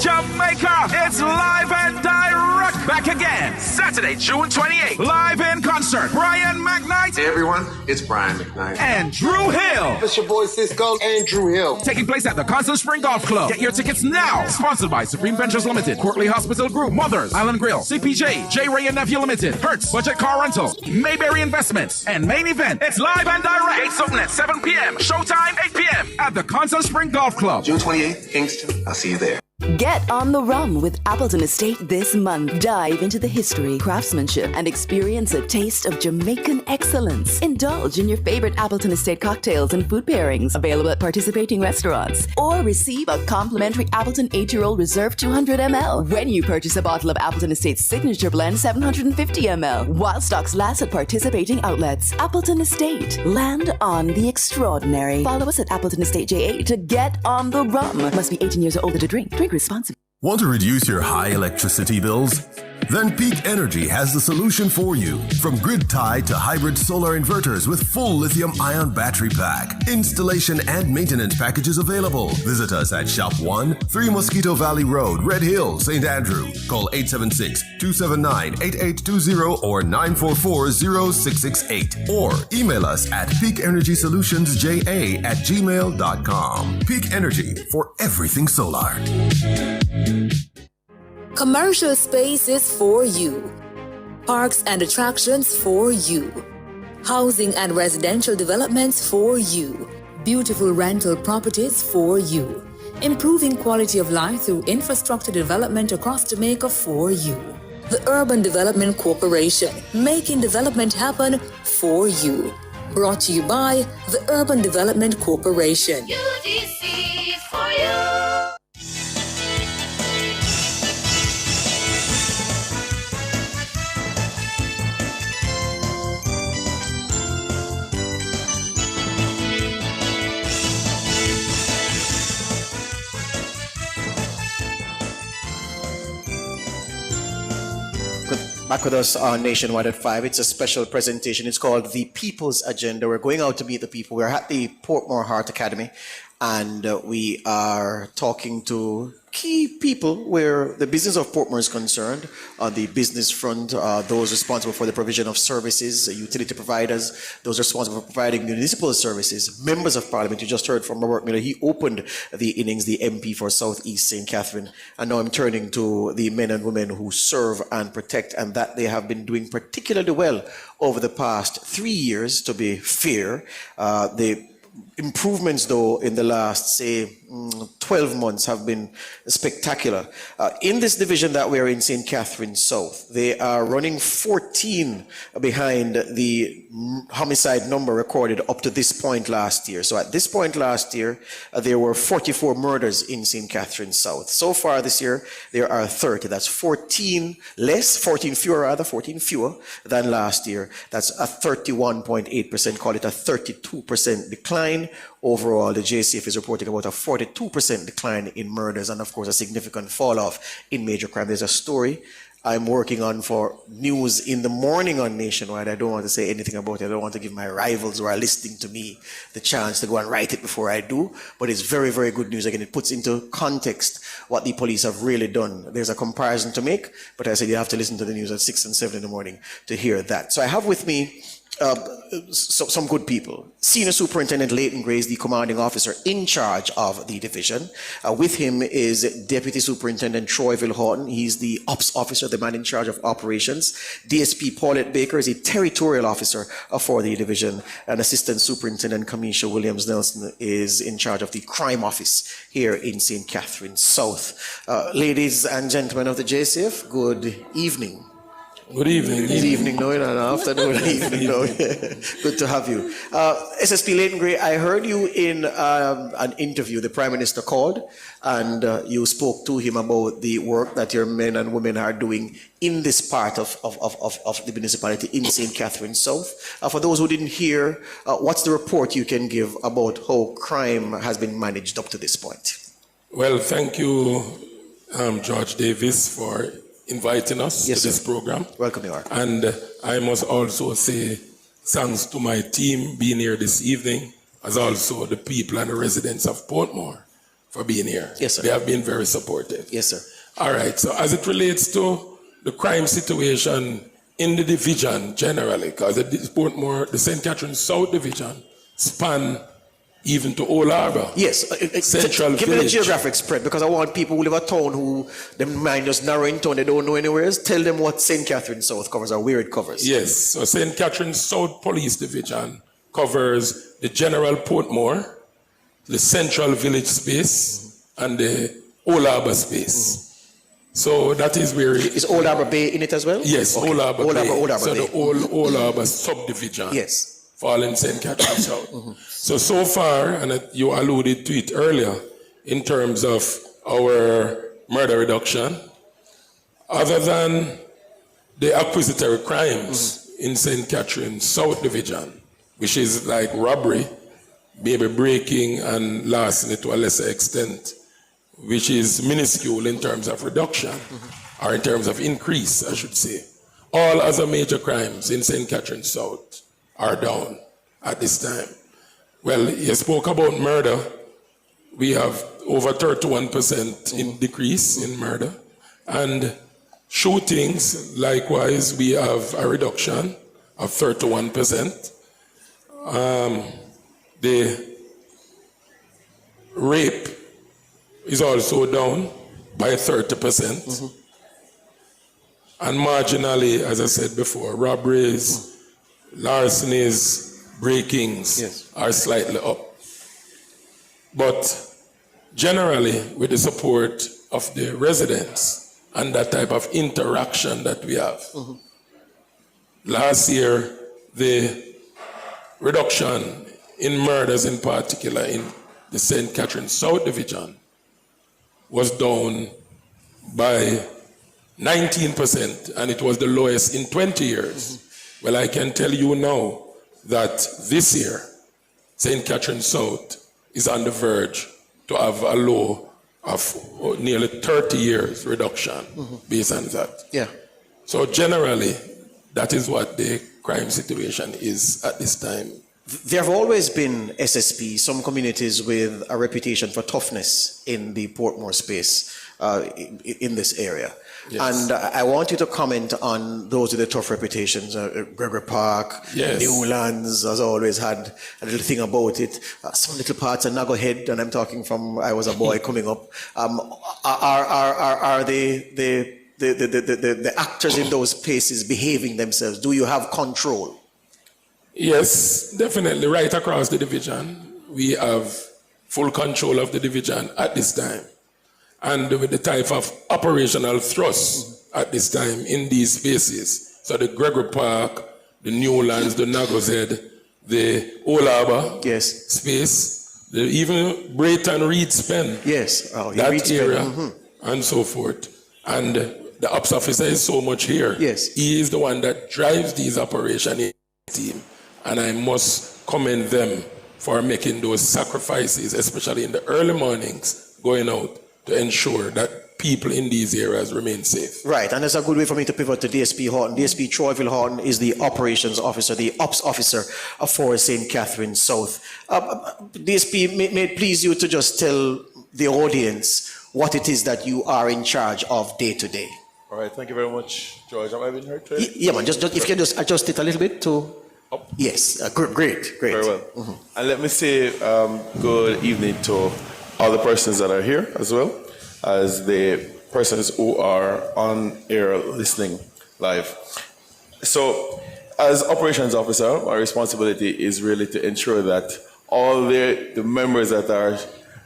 Jamaica, it's live and direct back again. Saturday, June 28th. Live in concert, Brian McKnight. Hey everyone, it's Brian McKnight. And Drew Hill. It's your boy Cisco and Drew Hill. Taking place at the Constant Spring Golf Club. Get your tickets now. Sponsored by Supreme Ventures Limited, Courtly Hospital Group, Mothers, Island Grill, CPJ, J. Ray and Nephew Limited, Hertz, Budget Car Rental, Mayberry Investments, and main event. It's live and direct. Gates open at 7 p.m. Showtime 8 p.m. at the Constant Spring Golf Club. June 28th, Kingston. I'll see you there. Get on the rum with Appleton Estate this month. Dive into the history, craftsmanship, and experience a taste of Jamaican excellence. Indulge in your favorite Appleton Estate cocktails and food pairings available at participating restaurants. Or receive a complimentary Appleton 8-year-old Reserve 200 ml when you purchase a bottle of Appleton Estate's Signature Blend 750 ml while stocks last at participating outlets. Appleton Estate. Land on the extraordinary. Follow us at Appleton Estate JA to get on the rum. Must be 18 years or older to drink. Drink responsibly. Want to reduce your high electricity bills? Then Peak Energy has the solution for you. From grid tie to hybrid solar inverters with full lithium-ion battery pack. Installation and maintenance packages available. Visit us at Shop 1, 3 Mosquito Valley Road, Red Hill, St. Andrew. Call 876-279-8820 or 944-0668. Or email us at peakenergysolutionsja@gmail.com. Peak Energy for everything solar. Commercial spaces for you. Parks and attractions for you. Housing and residential developments for you. Beautiful rental properties for you. Improving quality of life through infrastructure development across Jamaica for you. The Urban Development Corporation, making development happen for you. Brought to you by the Urban Development Corporation. UDC for you. Back with us on Nationwide at 5. It's a special presentation. It's called The People's Agenda. We're going out to meet the people. We're at the Portmore Heart Academy, and we are talking to key people where the business of Portmore is concerned. On the business front, those responsible for the provision of services, utility providers, those responsible for providing municipal services, members of parliament. You just heard from Robert Miller. He opened the innings, the MP for Southeast St. Catherine. And now I'm turning to the men and women who serve and protect, and that they have been doing particularly well over the past 3 years, to be fair. The improvements, though, in the last, say, 12 months have been spectacular. In this division that we're in, St. Catherine South, they are running 14 behind the homicide number recorded up to this point last year. So at this point last year, there were 44 murders in St. Catherine South. So far this year, there are 30. That's 14 fewer than last year. That's a 31.8%, call it a 32% decline. Overall, the JCF is reporting about a 42% decline in murders and, of course, a significant fall off in major crime. There's a story I'm working on for news in the morning on Nationwide. I don't want to say anything about it. I don't want to give my rivals who are listening to me the chance to go and write it before I do. But it's very, very good news. Again, it puts into context what the police have really done. There's a comparison to make, but I said you have to listen to the news at 6 and 7 in the morning to hear that. So I have with me some good people. Senior Superintendent Leighton Gray is the commanding officer in charge of the division. With him is Deputy Superintendent Troyville Horton. He's the ops officer, the man in charge of operations. DSP Paulette Baker is a territorial officer for the division. And Assistant Superintendent Kamisha Williams Nelson is in charge of the crime office here in St. Catherine South. Ladies and gentlemen of the JCF, good evening. Good evening. Good evening, no, afternoon, evening, no. Good to have you. SSP Leighton Gray, I heard you in an interview. The Prime Minister called and you spoke to him about the work that your men and women are doing in this part of the municipality in St. Catherine South. For those who didn't hear, what's the report you can give about how crime has been managed up to this point? Well, thank you, George Davis, for inviting us to this program. Welcome, you are. And I must also say thanks to my team being here this evening, as also the people and the residents of Portmore for being here. Yes, sir. They have been very supportive. Yes, sir. All right. So as it relates to the crime situation in the division generally, because the Portmore, the St. Catherine South Division span even to Old Harbour. Yes, Central give me the geographic spread, because I want people who live at town who their mind just narrow in town, they don't know anywhere else. Tell them what St. Catherine South covers or where it covers. Yes, so St. Catherine South Police Division covers the General Portmore, the Central Village space, and the Old Harbour space. So that is where is Old Harbour Bay in it as well? Yes, okay. Old Harbour Bay. Old Harbour so Bay. The Old Harbour subdivision. Yes. Fall in St. Catherine South. So far, and you alluded to it earlier, in terms of our murder reduction, other than the accusatory crimes in St. Catherine South Division, which is like robbery, maybe breaking and larceny to a lesser extent, which is minuscule in terms of reduction, or in terms of increase, I should say. All other major crimes in St. Catherine South are down at this time. Well, you spoke about murder. We have over 31% in decrease in murder. And shootings, likewise, we have a reduction of 31%. The rape is also down by 30%. And marginally, as I said before, robberies, larcenies, breakings are slightly up. But generally, with the support of the residents and that type of interaction that we have, last year, the reduction in murders in particular in the St. Catherine South Division was down by 19%, and it was the lowest in 20 years. Well, I can tell you now that this year, St. Catherine South is on the verge to have a low of nearly 30 years reduction based on that. Yeah. So generally, that is what the crime situation is at this time. There have always been SSP, some communities with a reputation for toughness in the Portmore space in this area. Yes. And I want you to comment on those with the tough reputations. Gregory Park, Newlands has always had a little thing about it. Some little parts of Nago Head, and I'm talking from I was a boy coming up. Are the actors in those places behaving themselves? Do you have control? Yes, definitely. Right across the division, we have full control of the division at this time. And with the type of operational thrust at this time in these spaces, so the Gregory Park, the Newlands, the Nago's Head, the Old Harbour space, even Brayton Reed's Pen, that Reed's area, Pen. and so forth. And the ops officer is so much here. Yes. He is the one that drives these operations team, and I must commend them for making those sacrifices, especially in the early mornings, going out to ensure that people in these areas remain safe. Right, and that's a good way for me to pivot to DSP Horton. DSP Troyville Horton is the operations officer, the ops officer for St. Catherine South. DSP, may it please you to just tell the audience what it is that you are in charge of day to day. All right, thank you very much, George. Am I being heard clearly? Yeah, man, just if you can just adjust it a little bit to... Yes, great. Very well. And let me say good evening to all the persons that are here as well as the persons who are on air listening live. So as operations officer, my responsibility is really to ensure that all the members that are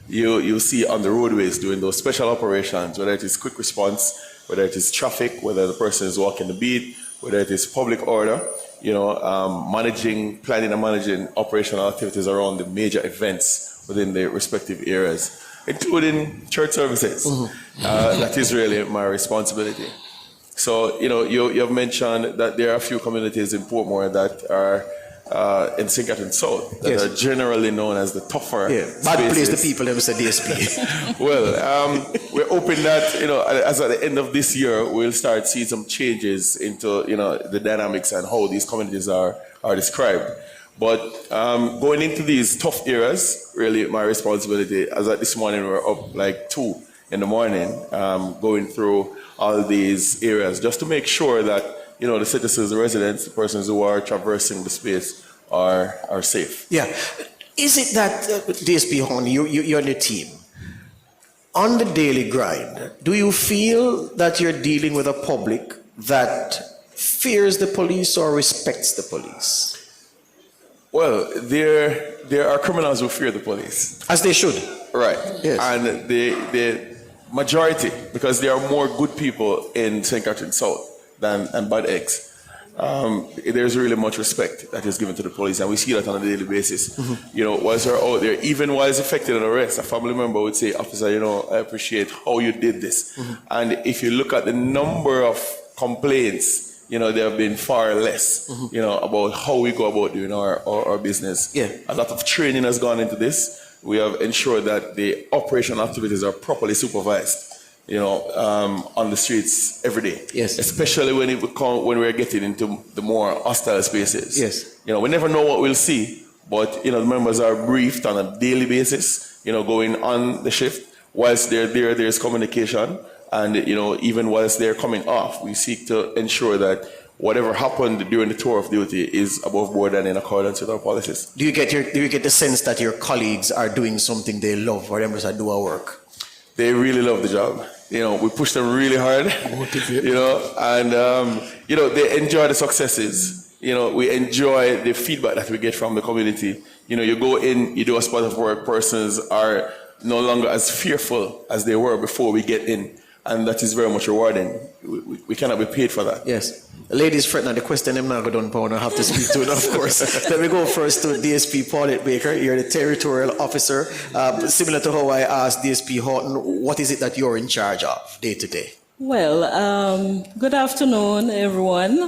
you see on the roadways doing those special operations, whether it is quick response, whether it is traffic, whether the person is walking the beat, whether it is public order, planning and managing operational activities around the major events within the respective areas, including church services. That is really my responsibility. So, you have mentioned that there are a few communities in Portmore that are in St. Catherine South that are generally known as the tougher bad place the people ever said DSP. Well, we're hoping that, as at the end of this year, we'll start seeing some changes into, the dynamics and how these communities are described. But going into these tough areas, really my responsibility, as at this morning we're up like 2 in the morning, going through all these areas just to make sure that, the citizens, the residents, the persons who are traversing the space are safe. Yeah. Is it that, DSP Horton, you're on your team, on the daily grind, do you feel that you're dealing with a public that fears the police or respects the police? Well, there are criminals who fear the police. As they should. Right. Yes. And the majority, because there are more good people in St. Catherine South than bad eggs, there's really much respect that is given to the police, and we see that on a daily basis. Whilst they're out there, even while it's effecting an arrest, a family member would say, "Officer, I appreciate how you did this." And if you look at the number of complaints, there have been far less, about how we go about doing our business. Yeah. A lot of training has gone into this. We have ensured that the operational activities are properly supervised, on the streets every day. Yes. Especially when we're getting into the more hostile spaces. Yes. We never know what we'll see, but, the members are briefed on a daily basis, going on the shift. Whilst they're there, there's communication. And, even whilst they're coming off, we seek to ensure that whatever happened during the tour of duty is above board and in accordance with our policies. Do you get the sense that your colleagues are doing something they love, or members that do our work? They really love the job. We push them really hard, and, they enjoy the successes. We enjoy the feedback that we get from the community. You go in, you do a spot of work, persons are no longer as fearful as they were before we get in. And that is very much rewarding. We cannot be paid for that. Yes. Ladies, fret now, the question I'm not going to have to speak to it, of course. Let me go first to DSP Paulette Baker. You're the territorial officer. Similar to how I asked DSP Horton, what is it that you're in charge of day to day? Well, good afternoon, everyone,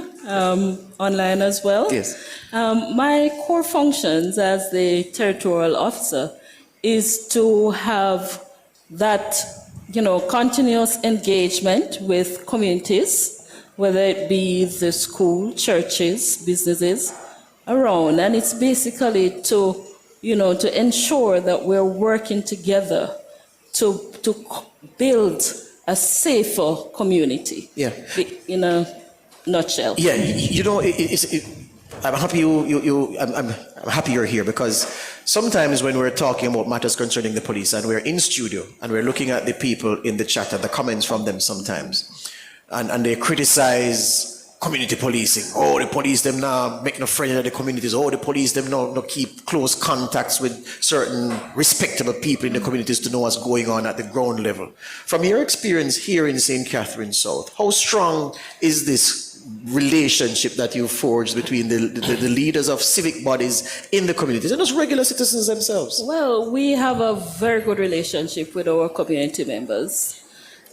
online as well. Yes. My core functions as the territorial officer is to have that continuous engagement with communities, whether it be the school, churches, businesses around. And it's basically to ensure that we're working together to build a safer community. Yeah. In a nutshell. Yeah, I'm happy I'm happy you're here, because sometimes when we're talking about matters concerning the police and we're in studio and we're looking at the people in the chat and the comments from them sometimes, and they criticize community policing. Oh, the police them now make no friends in the communities. Oh, the police them now keep close contacts with certain respectable people in the communities to know what's going on at the ground level. From your experience here in St. Catherine South, how strong is this relationship that you forged between the leaders of civic bodies in the communities and those regular citizens themselves? Well, we have a very good relationship with our community members.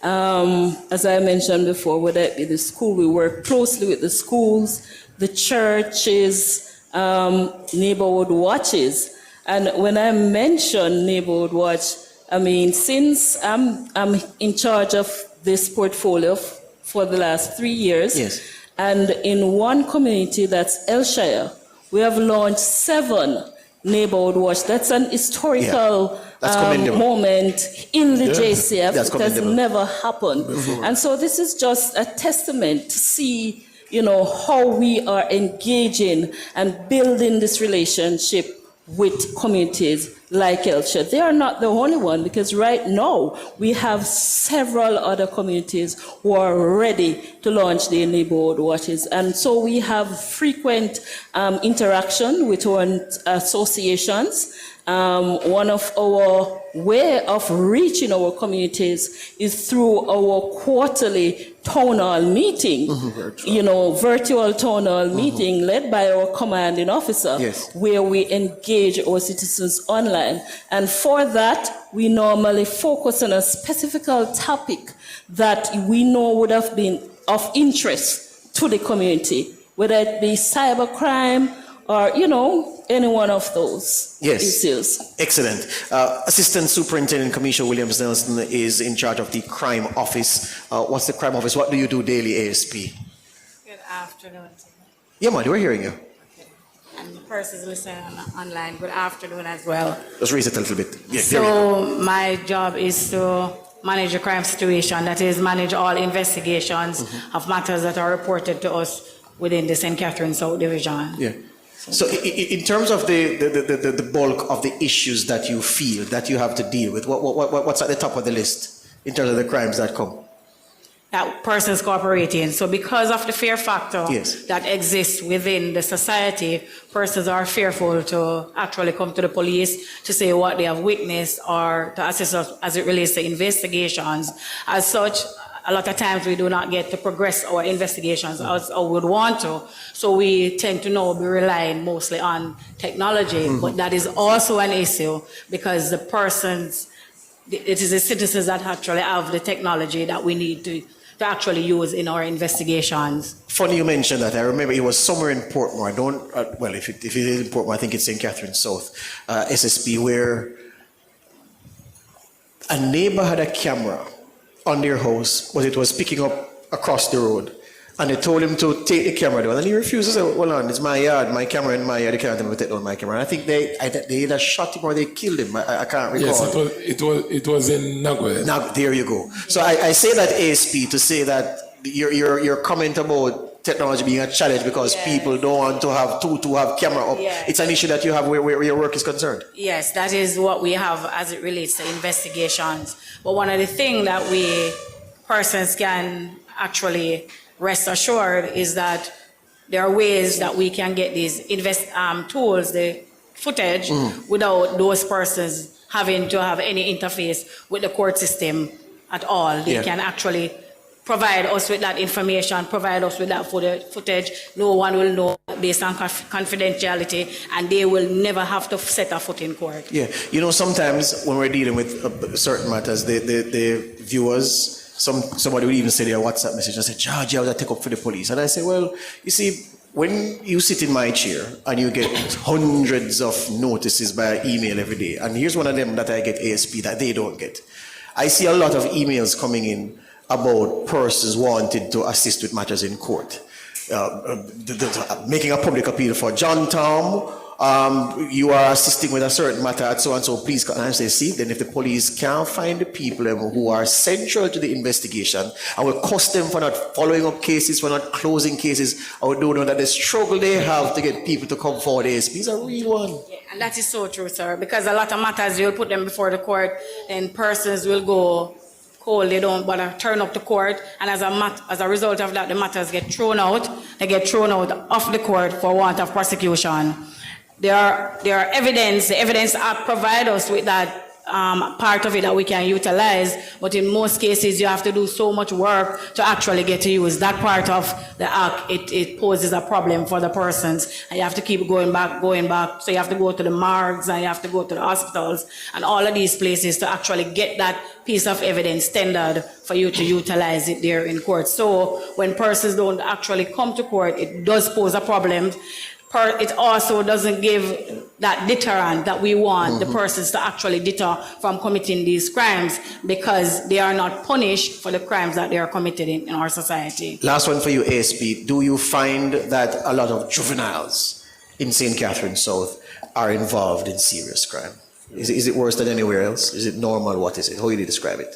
As I mentioned before, whether it be the school, we work closely with the schools, the churches, neighborhood watches. And when I mention neighborhood watch, I mean, since I'm in charge of this portfolio for the last 3 years, yes. And in one community, that's Elshire, we have launched 7 neighborhood watch. That's an historical moment in the JCF. It has never happened. And so this is just a testament to see, how we are engaging and building this relationship with communities like Elshire. They are not the only one, because right now we have several other communities who are ready to launch their neighborhood watches. And so we have frequent interaction with our associations. One of our way of reaching our communities is through our quarterly town hall meeting, virtual town hall meeting led by our commanding officer, yes. where we engage our citizens online. And for that, we normally focus on a specific topic that we know would have been of interest to the community, whether it be cybercrime or, any one of those issues. Excellent. Assistant Superintendent Commissioner Williams Nelson is in charge of the crime office. What's the crime office? What do you do daily, ASP? Good afternoon. Yeah, man, we're hearing you. Okay. And the persons listening online, good afternoon as well. Just raise it a little bit. Yeah, so my job is to manage a crime situation, that is, manage all investigations of matters that are reported to us within the St. Catherine South Division. Yeah. So in terms of the bulk of the issues that you feel that you have to deal with, what's at the top of the list in terms of the crimes that come? That persons cooperating. So because of the fear factor yes. that exists within the society, persons are fearful to actually come to the police to say what they have witnessed or to assist us as it relates to investigations. As such, a lot of times we do not get to progress our investigations as we would want to. So we tend to now be relying mostly on technology, but that is also an issue because the persons, it is the citizens that actually have the technology that we need to actually use in our investigations. Funny you mentioned that. I remember it was somewhere in Portmore. If it is in Portmore, I think it's St. Catherine South, SSP, where a neighbor had a camera on their house, but it was picking up across the road. And they told him to take the camera down. And he refused to say, hold on, it's my yard, my camera in my yard, you can't tell me to take down my camera. And I think they either shot him or they killed him. I can't recall. Yes, it was in Nagoya. There you go. So I say that, ASP, to say that your comment about technology being a challenge because people don't want to have camera up. Yeah. It's an issue that you have where your work is concerned. Yes, that is what we have as it relates to investigations. But one of the things that persons can actually rest assured is that there are ways that we can get these tools, the footage, without those persons having to have any interface with the court system at all. They can actually provide us with that information, provide us with that footage. No one will know based on confidentiality, and they will never have to set a foot in court. Yeah, sometimes when we're dealing with certain matters, the viewers, somebody would even say their WhatsApp message and say, George, you have to take up for the police. And I say, well, you see, when you sit in my chair and you get hundreds of notices by email every day, and here's one of them that I get, ASP, that they don't get. I see a lot of emails coming in about persons wanting to assist with matters in court. Making a public appeal for John Tom, you are assisting with a certain matter at so and so, please. And I say, see, then if the police can't find the people who are central to the investigation, I will cost them for not following up cases, for not closing cases. I would know that the struggle they have to get people to come forward is a real one. Yeah, and that is so true, sir, because a lot of matters, you'll put them before the court, and persons will go cold, they don't bother turn up to court, and as a result of that, the matters get thrown out. They get thrown out of the court for want of prosecution. There are evidence. The Evidence Act provides us with that part of it that we can utilize, but in most cases you have to do so much work to actually get to use that part of the act. It poses a problem for the persons, and you have to keep going back. So you have to go to the morgues, and you have to go to the hospitals and all of these places to actually get that piece of evidence tendered for you to utilize it there in court. So when persons don't actually come to court, it does pose a problem. It also doesn't give that deterrent that we want the persons to actually deter from committing these crimes, because they are not punished for the crimes that they are committed in our society. Last one for you, ASP. Do you find that a lot of juveniles in St. Catherine South are involved in serious crime? Is it worse than anywhere else? Is it normal? What is it? How do you describe it?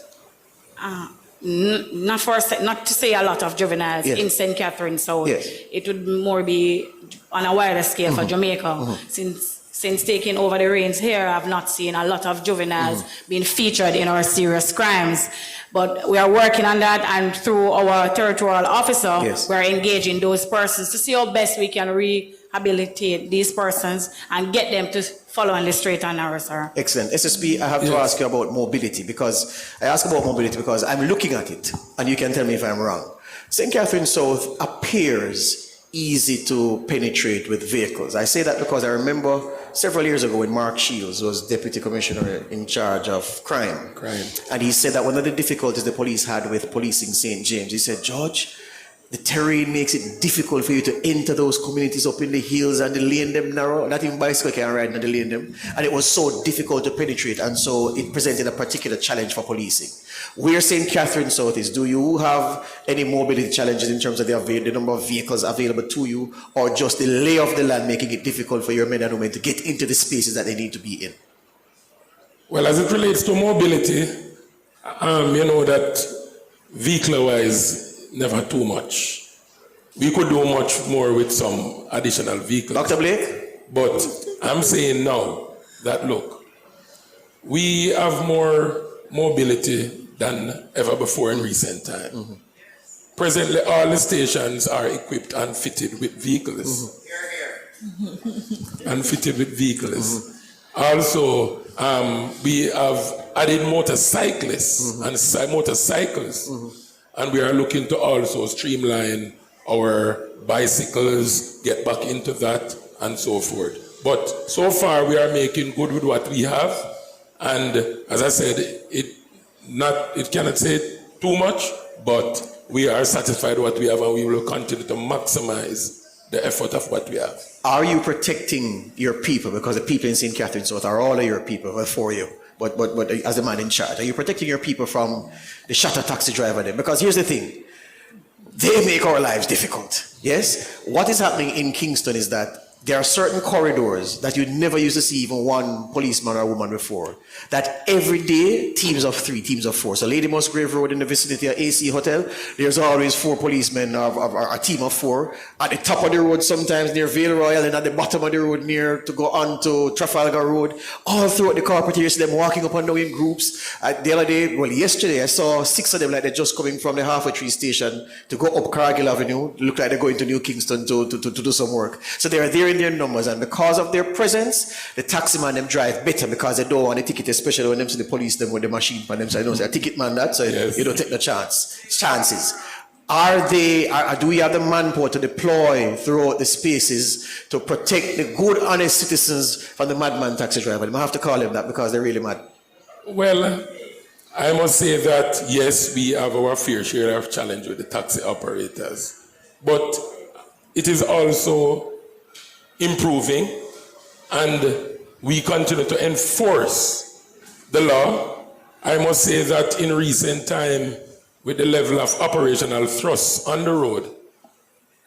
Not to say a lot of juveniles in St. Catherine South. It would more be on a wider scale for Jamaica. Since taking over the reins here, I've not seen a lot of juveniles being featured in our serious crimes. But we are working on that, and through our territorial officer, we're engaging those persons to see how best we can rehabilitate these persons and get them to follow on the straight and narrow, sir. Excellent. SSP, I have to ask you about mobility, because I'm looking at it, and you can tell me if I'm wrong. St. Catherine South appears easy to penetrate with vehicles. I say that because I remember several years ago when Mark Shields was Deputy Commissioner in charge of crime. And he said that one of the difficulties the police had with policing St. James, he said, George, the terrain makes it difficult for you to enter those communities up in the hills, and the lane them narrow. Not even bicycle can ride in the lane them. And it was so difficult to penetrate, and so it presented a particular challenge for policing. Where St. Catherine South is, do you have any mobility challenges in terms of the number of vehicles available to you, or just the lay of the land making it difficult for your men and women to get into the spaces that they need to be in? Well, as it relates to mobility, you know that vehicle-wise, never too much. We could do much more with some additional vehicles. Dr. Blake? But I'm saying now that, look, we have more mobility than ever before in recent time. Presently, all the stations are equipped and fitted with vehicles. And fitted with vehicles. Also, we have added motorcyclists and motorcycles. And we are looking to also streamline our bicycles, get back into that, and so forth. But so far, we are making good with what we have. And as I said, it cannot say too much, but we are satisfied with what we have, and we will continue to maximize the effort of what we have. Are you protecting your people? Because the people in St. Catherine South are all of your people, for you. but as the man in charge? Are you protecting your people from the shatter taxi driver then? Because here's the thing. They make our lives difficult. Yes? What is happening in Kingston is that there are certain corridors that you never used to see even one policeman or woman before. That every day, teams of 3, teams of 4. So Lady Musgrave Road in the vicinity of AC Hotel, there's always 4 policemen, a team of 4. At the top of the road, sometimes near Vale Royal, and at the bottom of the road near to go on to Trafalgar Road. All throughout the corporate areas, them walking up and down in groups. The other day, yesterday, I saw 6 of them like they're just coming from the Halfway Tree station to go up Cargill Avenue. Look like they're going to New Kingston to do some work. So they are there in their numbers, and because of their presence, the taxi man them drive better because they don't want a ticket, especially when them see the police them with the machine for them. So I know say a ticket man that, so you don't take the chances. Do we have the manpower to deploy throughout the spaces to protect the good, honest citizens from the madman taxi driver? I have to call them that because they're really mad. Well, I must say that yes, we have our fair share of challenge with the taxi operators, but it is also improving, and we continue to enforce the law. I must say that in recent time, with the level of operational thrust on the road,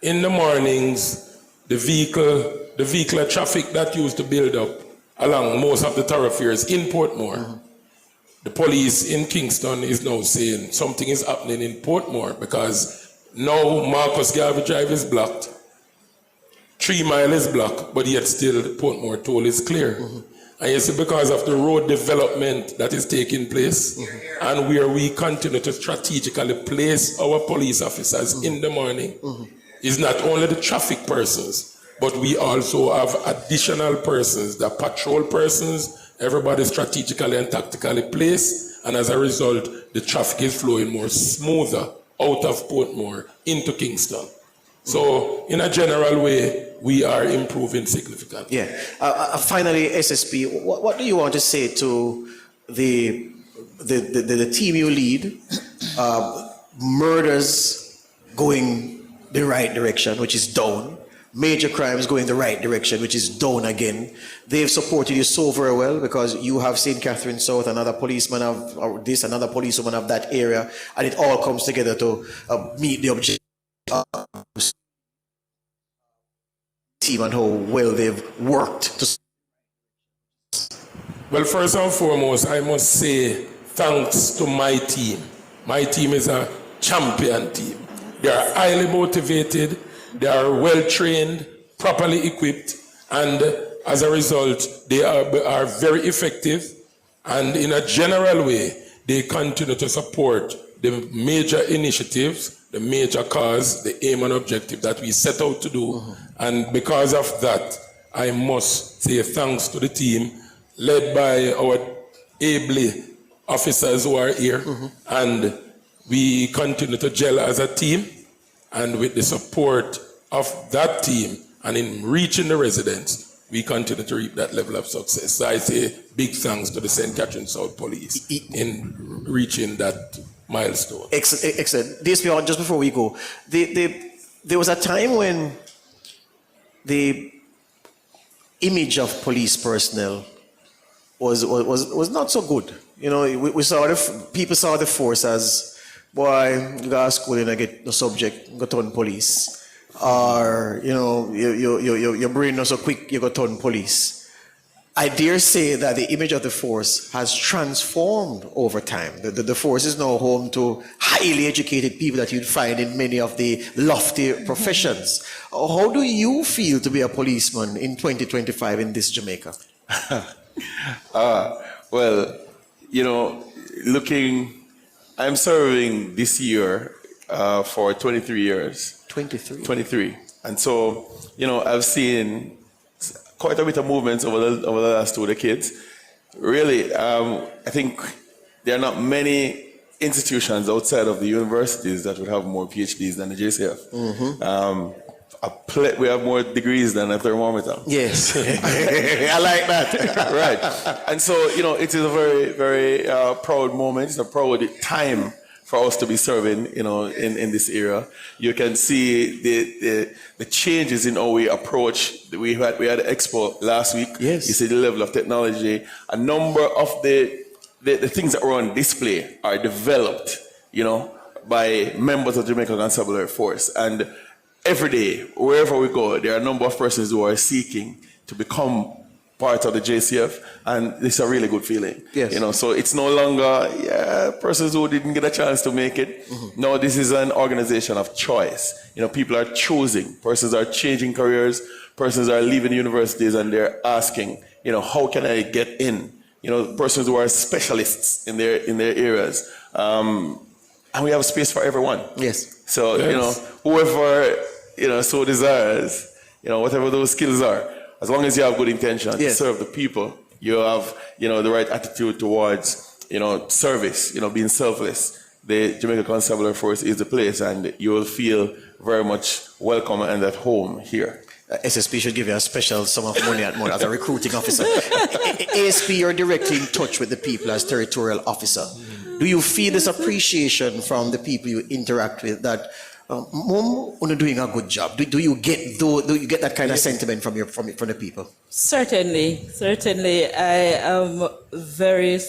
in the mornings, the vehicular traffic that used to build up along most of the thoroughfares in Portmore, the police in Kingston is now saying something is happening in Portmore because now Marcus Garvey Drive is blocked, 3 Mile is blocked, but yet still Portmore Toll is clear. And you see, because of the road development that is taking place, and where we continue to strategically place our police officers in the morning, is not only the traffic persons, but we also have additional persons, the patrol persons, everybody strategically and tactically placed, and as a result, the traffic is flowing more smoother out of Portmore into Kingston. So, in a general way, we are improving significantly. Yeah. Finally, SSP, what do you want to say to the team you lead? Murders going the right direction, which is down. Major crimes going the right direction, which is down again. They've supported you so very well because you have St. Catherine South, another policeman of this, another policewoman of that area, and it all comes together to meet the objective. Team and how well they've worked to. Well, first and foremost, I must say thanks to my team. My team is a champion team. They are highly motivated, they are well trained, properly equipped, and as a result, they are very effective, and in a general way, they continue to support the major initiatives, the major cause, the aim and objective that we set out to do. And because of that, I must say thanks to the team led by our ably officers who are here. And we continue to gel as a team, and with the support of that team and in reaching the residents, we continue to reap that level of success. So I say big thanks to the St. Catherine South Police in reaching that milestone. Excellent. DSP, just before we go, there was a time when the image of police personnel was not so good. You know, we saw people saw the force as, boy, you go to school and I get the subject, go turn police. Or, you know, your brain not so quick, you go turn police. I dare say that the image of the force has transformed over time. The force is now home to highly educated people that you'd find in many of the lofty professions. How do you feel to be a policeman in 2025 in this Jamaica? Well, you know, I'm serving this year for 23 years. 23. And so, you know, I've seen quite a bit of movements over the last 2 decades. Really, I think there are not many institutions outside of the universities that would have more PhDs than the JCF. We have more degrees than a thermometer. Yes, I like that. Right. And so, you know, it is a very, very proud moment. It's a proud time for us to be serving, you know, in this era. You can see the changes in how we approach. We had Expo last week. Yes. You see the level of technology. A number of the the things that were on display are developed, by members of Jamaica Constabulary Force. And every day, wherever we go, there are a number of persons who are seeking to become part of the JCF, and it's a really good feeling. Yes. So it's no longer persons who didn't get a chance to make it. Mm-hmm. No, this is an organization of choice. People are choosing. Persons are changing careers. Persons are leaving universities, and they're asking, how can I get in? Persons who are specialists in their areas. And we have space for everyone. Yes. So, whoever, so desires, whatever those skills are, as long as you have good intention to serve the people, you have, the right attitude towards, service, being selfless. The Jamaica Constabulary Force is the place, and you will feel very much welcome and at home here. SSP should give you a special sum of money at as a recruiting officer. ASP, you're directly in touch with the people as territorial officer. Do you feel this appreciation from the people you interact with that Mom, you're doing a good job? Do you get that kind of sentiment from the people? Certainly. I am very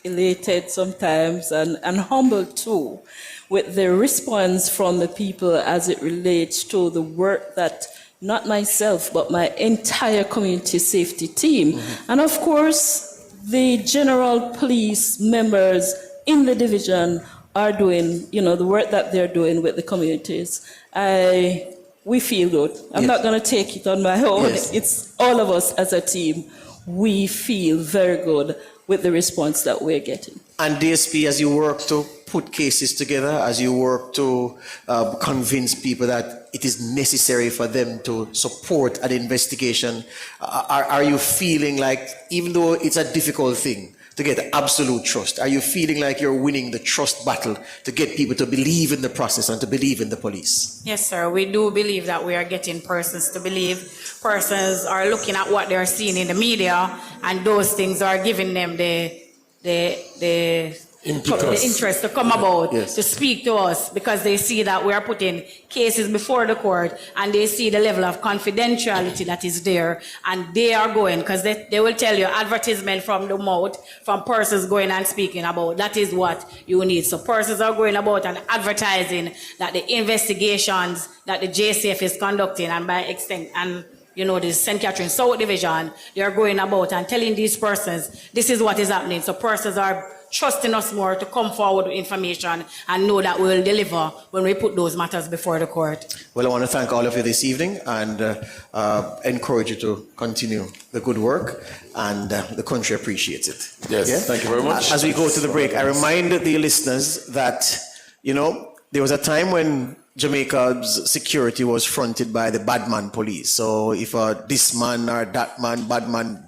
elated sometimes and humbled too with the response from the people as it relates to the work that not myself, but my entire community safety team. Mm-hmm. And of course, the general police members in the division are doing, the work that they're doing with the communities. We feel good. I'm not going to take it on my own. Yes. It's all of us as a team. We feel very good with the response that we're getting. And DSP, as you work to put cases together, as you work to convince people that it is necessary for them to support an investigation, are you feeling like, even though it's a difficult thing to get absolute trust, are you feeling like you're winning the trust battle to get people to believe in the process and to believe in the police? Yes, sir. We do believe that we are getting persons to believe. Persons are looking at what they're seeing in the media, and those things are giving them the interest to come about, to speak to us, because they see that we are putting cases before the court, and they see the level of confidentiality that is there, and they are going, because they will tell you advertisement from the mouth, from persons going and speaking about, that is what you need. So persons are going about and advertising that the investigations that the JCF is conducting, and by extent, and the St. Catherine South Division, they are going about and telling these persons, this is what is happening. So persons are trusting us more to come forward with information and know that we will deliver when we put those matters before the court. Well, I want to thank all of you this evening and encourage you to continue the good work, and the country appreciates it. Yes, thank you very much. As we go to the break, I remind the listeners that, there was a time when Jamaica's security was fronted by the badman police. So if this man or that man,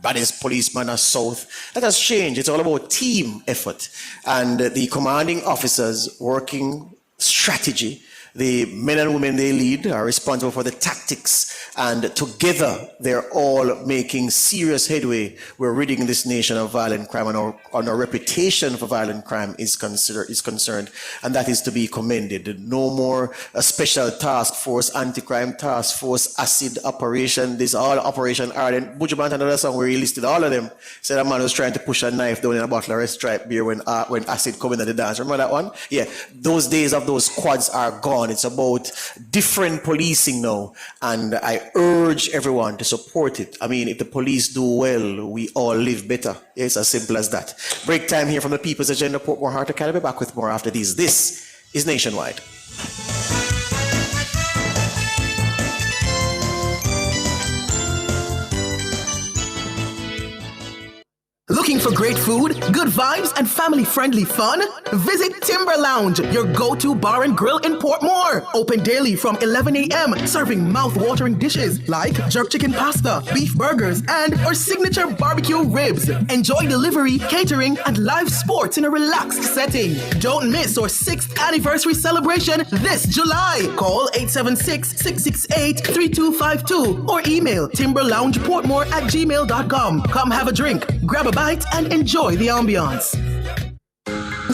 baddest policeman or south, that has changed. It's all about team effort. And the commanding officers working strategy, the men and women they lead are responsible for the tactics, and together they're all making serious headway. We're ridding this nation of violent crime, and our reputation for violent crime is concerned, and that is to be commended. No more a special task force, anti-crime task force, acid operation. This all Operation Ireland. Buju Banton, another song where he listed all of them. Said a man was trying to push a knife down in a bottle of Red Stripe beer when acid come into the dance. Remember that one? Yeah. Those days of those squads are gone. It's about different policing now, and I urge everyone to support it. I mean, if the police do well, we all live better. It's as simple as that. Break time here from the People's Agenda, Portmore Heart Academy. Back with more after these. This is Nationwide. Looking for great food, good vibes, and family-friendly fun? Visit Timber Lounge, your go-to bar and grill in Portmore. Open daily from 11 a.m., serving mouth-watering dishes like jerk chicken pasta, beef burgers, and our signature barbecue ribs. Enjoy delivery, catering, and live sports in a relaxed setting. Don't miss our 6th anniversary celebration this July. Call 876-668-3252 or email timberloungeportmore@gmail.com. Come have a drink, grab a bite, and enjoy the ambiance.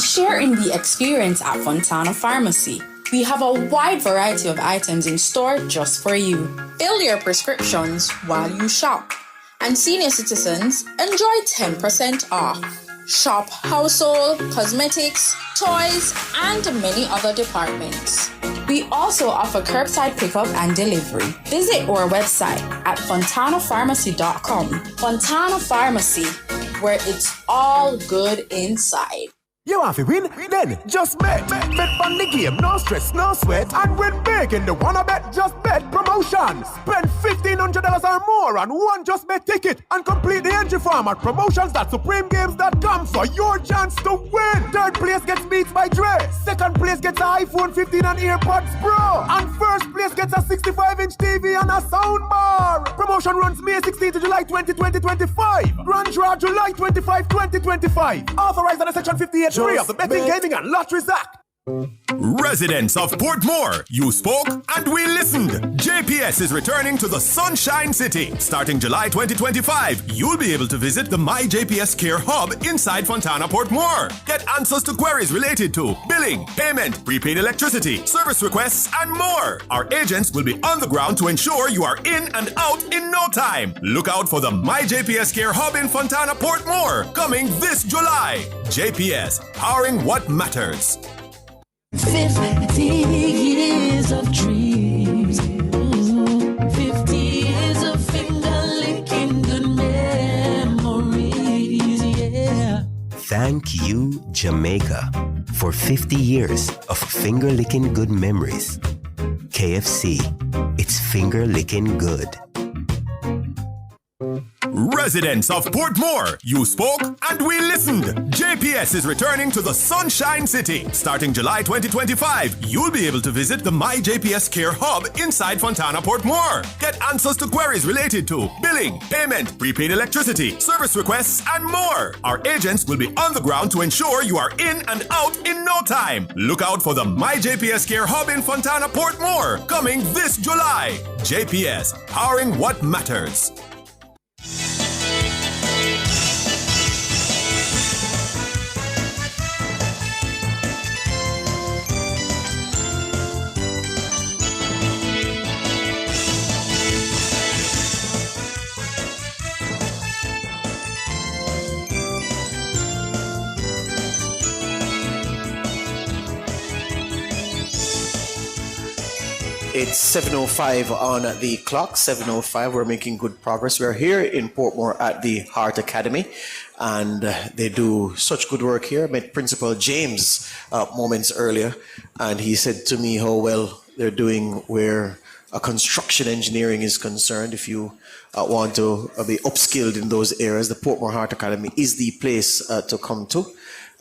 Share in the experience at Fontana Pharmacy. We have a wide variety of items in store just for you. Fill your prescriptions while you shop. And senior citizens enjoy 10% off. Shop household, cosmetics, toys, and many other departments. We also offer curbside pickup and delivery. Visit our website at fontanapharmacy.com. Fontana Pharmacy, where it's all good inside. You want to win? Then just bet. Bet on the game, no stress, no sweat. And win big in the Wanna Bet Just Bet promotion. Spend $1,500 or more on one Just Bet ticket and complete the entry form at promotions.supremegames.com for your chance to win. Third place gets Beats by Dre. Second place gets an iPhone 15 and AirPods Pro. And first place gets a 65-inch TV and a soundbar. Promotion runs May 16 to July 20, 2025. Grand draw July 25, 2025. Authorized under Section 58. Three of the Betting, Gaming and Lotteries Act. Residents of Portmore, you spoke and we listened. JPS is returning to the Sunshine City. Starting July 2025, you'll be able to visit the My JPS Care Hub inside Fontana Portmore. Get answers to queries related to billing, payment, prepaid electricity, service requests, and more. Our agents will be on the ground to ensure you are in and out in no time. Look out for the My JPS Care Hub in Fontana Portmore, coming this July. JPS, powering what matters. 50 years of dreams. 50 years of finger-licking good memories, yeah. Thank you, Jamaica, for 50 years of finger-licking good memories. KFC, it's finger-licking good. Residents of Portmore, you spoke and we listened. JPS is returning to the Sunshine City. Starting July 2025, you'll be able to visit the My JPS Care Hub inside Fontana Portmore. Get answers to queries related to billing, payment, prepaid electricity, service requests, and more. Our agents will be on the ground to ensure you are in and out in no time. Look out for the My JPS Care Hub in Fontana Portmore, coming this July. JPS, powering what matters. It's 7:05 on the clock. 7:05. We're making good progress. We're here in Portmore at the Heart Academy, and they do such good work here. I met Principal James moments earlier, and he said to me how well they're doing where construction engineering is concerned. If you want to be upskilled in those areas, the Portmore Heart Academy is the place to come to,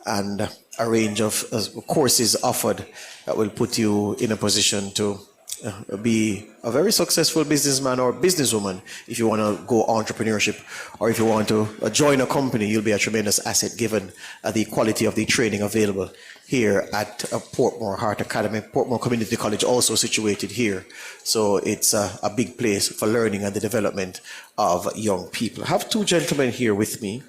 and a range of courses offered that will put you in a position to be a very successful businessman or businesswoman. If you want to go entrepreneurship, or if you want to join a company, you'll be a tremendous asset given the quality of the training available here at Portmore Heart Academy. Portmore Community College also situated here. So it's a big place for learning and the development of young people. I have two gentlemen here with me.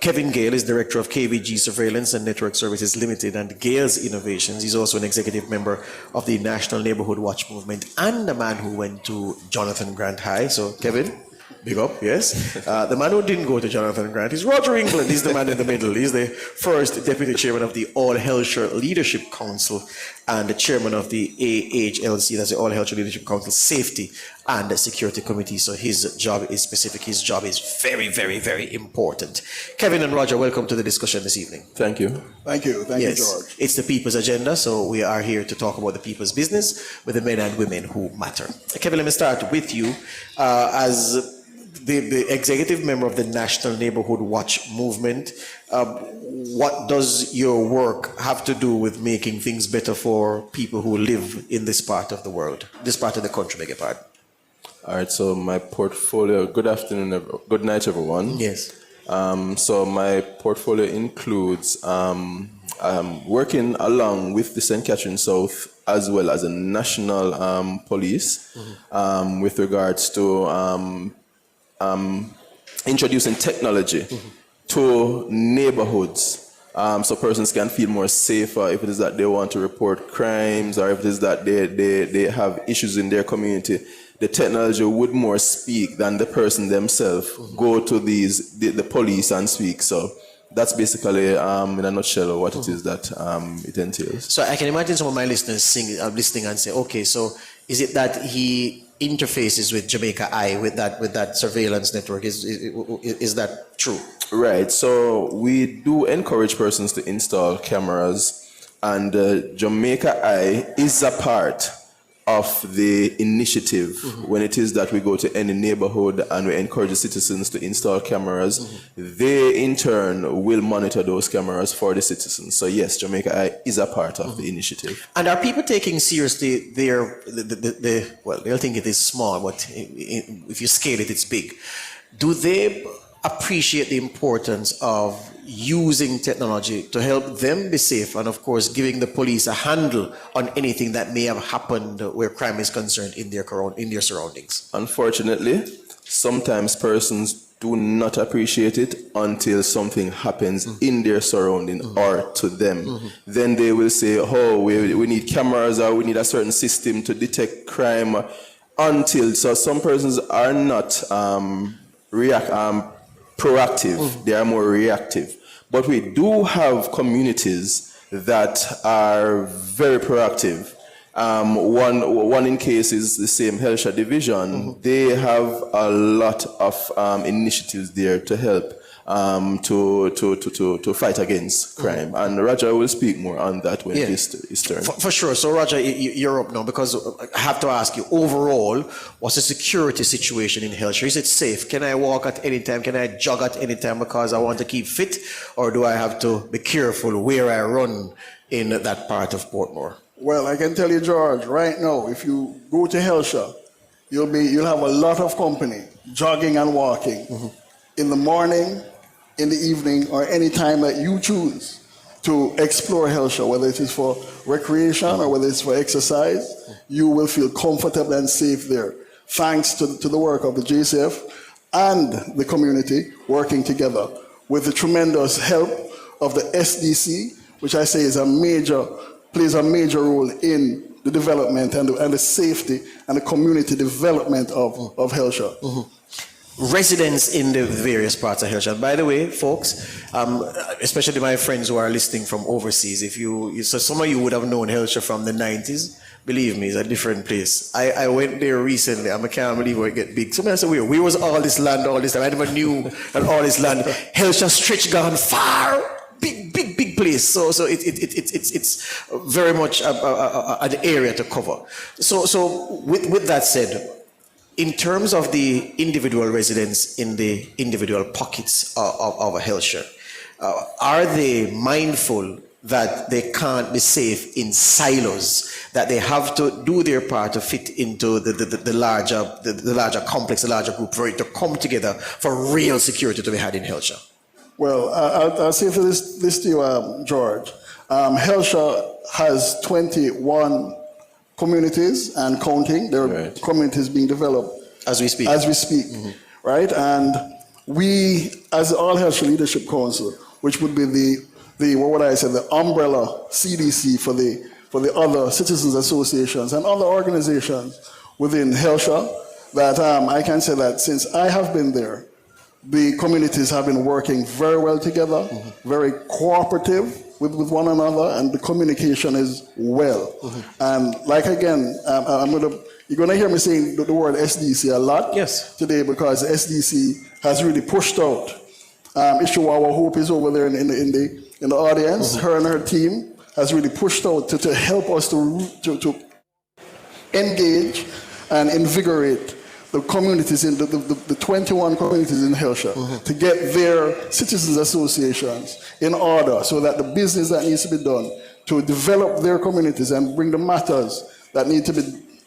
Kevin Gale is Director of KVG Surveillance and Network Services Limited and Gale's Innovations. He's also an executive member of the National Neighborhood Watch Movement and a man who went to Jonathan Grant High. So, Kevin, big up, yes. The man who didn't go to Jonathan Grant is Roger England. He's the man in the middle. He's the first deputy chairman of the All Healthshire Leadership Council and the chairman of the AHLC, that's the All Healthshire Leadership Council Safety and Security Committee. So his job is specific. His job is very, very, very important. Kevin and Roger, welcome to the discussion this evening. Thank you. Thank you. Thank you, George. It's the people's agenda, so we are here to talk about the people's business with the men and women who matter. Kevin, let me start with you. As the executive member of the National Neighborhood Watch Movement, what does your work have to do with making things better for people who live in this part of the world, this part of the country, beg your pardon? All right, so my portfolio, good afternoon, good night, everyone. Yes. So my portfolio includes working along with the St. Catherine South as well as a national police with regards to introducing technology to neighborhoods. So persons can feel more safer if it is that they want to report crimes or if it is that they have issues in their community. The technology would more speak than the person themselves go to the police and speak. So that's basically, in a nutshell, what it is that it entails. So I can imagine some of my listeners listening and say, okay, so is it that he interfaces with Jamaica Eye with that surveillance network? Is that true? Right. So we do encourage persons to install cameras, and Jamaica Eye is a part of the initiative when it is that we go to any neighborhood and we encourage the citizens to install cameras. They in turn will monitor those cameras for the citizens. So yes, Jamaica Eye is a part of the initiative. And are people taking seriously well, they'll think it is small, but if you scale it, it's big. Do they appreciate the importance of using technology to help them be safe, and of course giving the police a handle on anything that may have happened where crime is concerned in their surroundings? Unfortunately, sometimes persons do not appreciate it until something happens in their surrounding or to them. Then they will say, oh, we need cameras, or we need a certain system to detect crime. So some persons are not proactive, they are more reactive. But we do have communities that are very proactive. One in case is the same Helsha division. They have a lot of initiatives there to help to fight against crime. And Roger will speak more on that when his turn. For sure. So Roger, you're up now, because I have to ask you, overall, what's the security situation in Helsha? Is it safe? Can I walk at any time? Can I jog at any time because I want to keep fit? Or do I have to be careful where I run in that part of Portmore? Well, I can tell you, George, right now, if you go to Helsha, you'll have a lot of company jogging and walking in the morning, in the evening, or any time that you choose to explore Helsha, whether it is for recreation or whether it's for exercise. You will feel comfortable and safe there, thanks to the work of the JCF and the community working together with the tremendous help of the SDC, which I say plays a major role in the development and the safety and the community development of Helsha. Residents in the various parts of Helsha. And by the way, folks, especially my friends who are listening from overseas, so some of you would have known Helsha from the 90s. Believe me, it's a different place. I went there recently. I can't believe where it get big. Somebody said, where was all this land all this time? I never knew that all this land. Helsha stretched gone far. Big place. So it's very much an area to cover. So with that said, in terms of the individual residents in the individual pockets of Helsha, are they mindful that they can't be safe in silos, that they have to do their part to fit into the larger complex, the larger group, for it to come together for real security to be had in Helsha? Well, I'll say for this to you, George. Helsha has 21 communities and counting. There are communities being developed as we speak. Right? And we, as the All Helsha Leadership Council, which would be the umbrella CDC for the other citizens associations and other organizations within Helsha, that I can say that since I have been there, the communities have been working very well together, very cooperative with one another, and the communication is well. And like again, you're going to hear me saying the word SDC a lot today, because the SDC has really pushed out. Ishiwawa Hope is over there in the audience. Her and her team has really pushed out to help us to engage and invigorate the communities in the 21 communities in Helsha to get their citizens associations in order, so that the business that needs to be done to develop their communities and bring the matters that need to be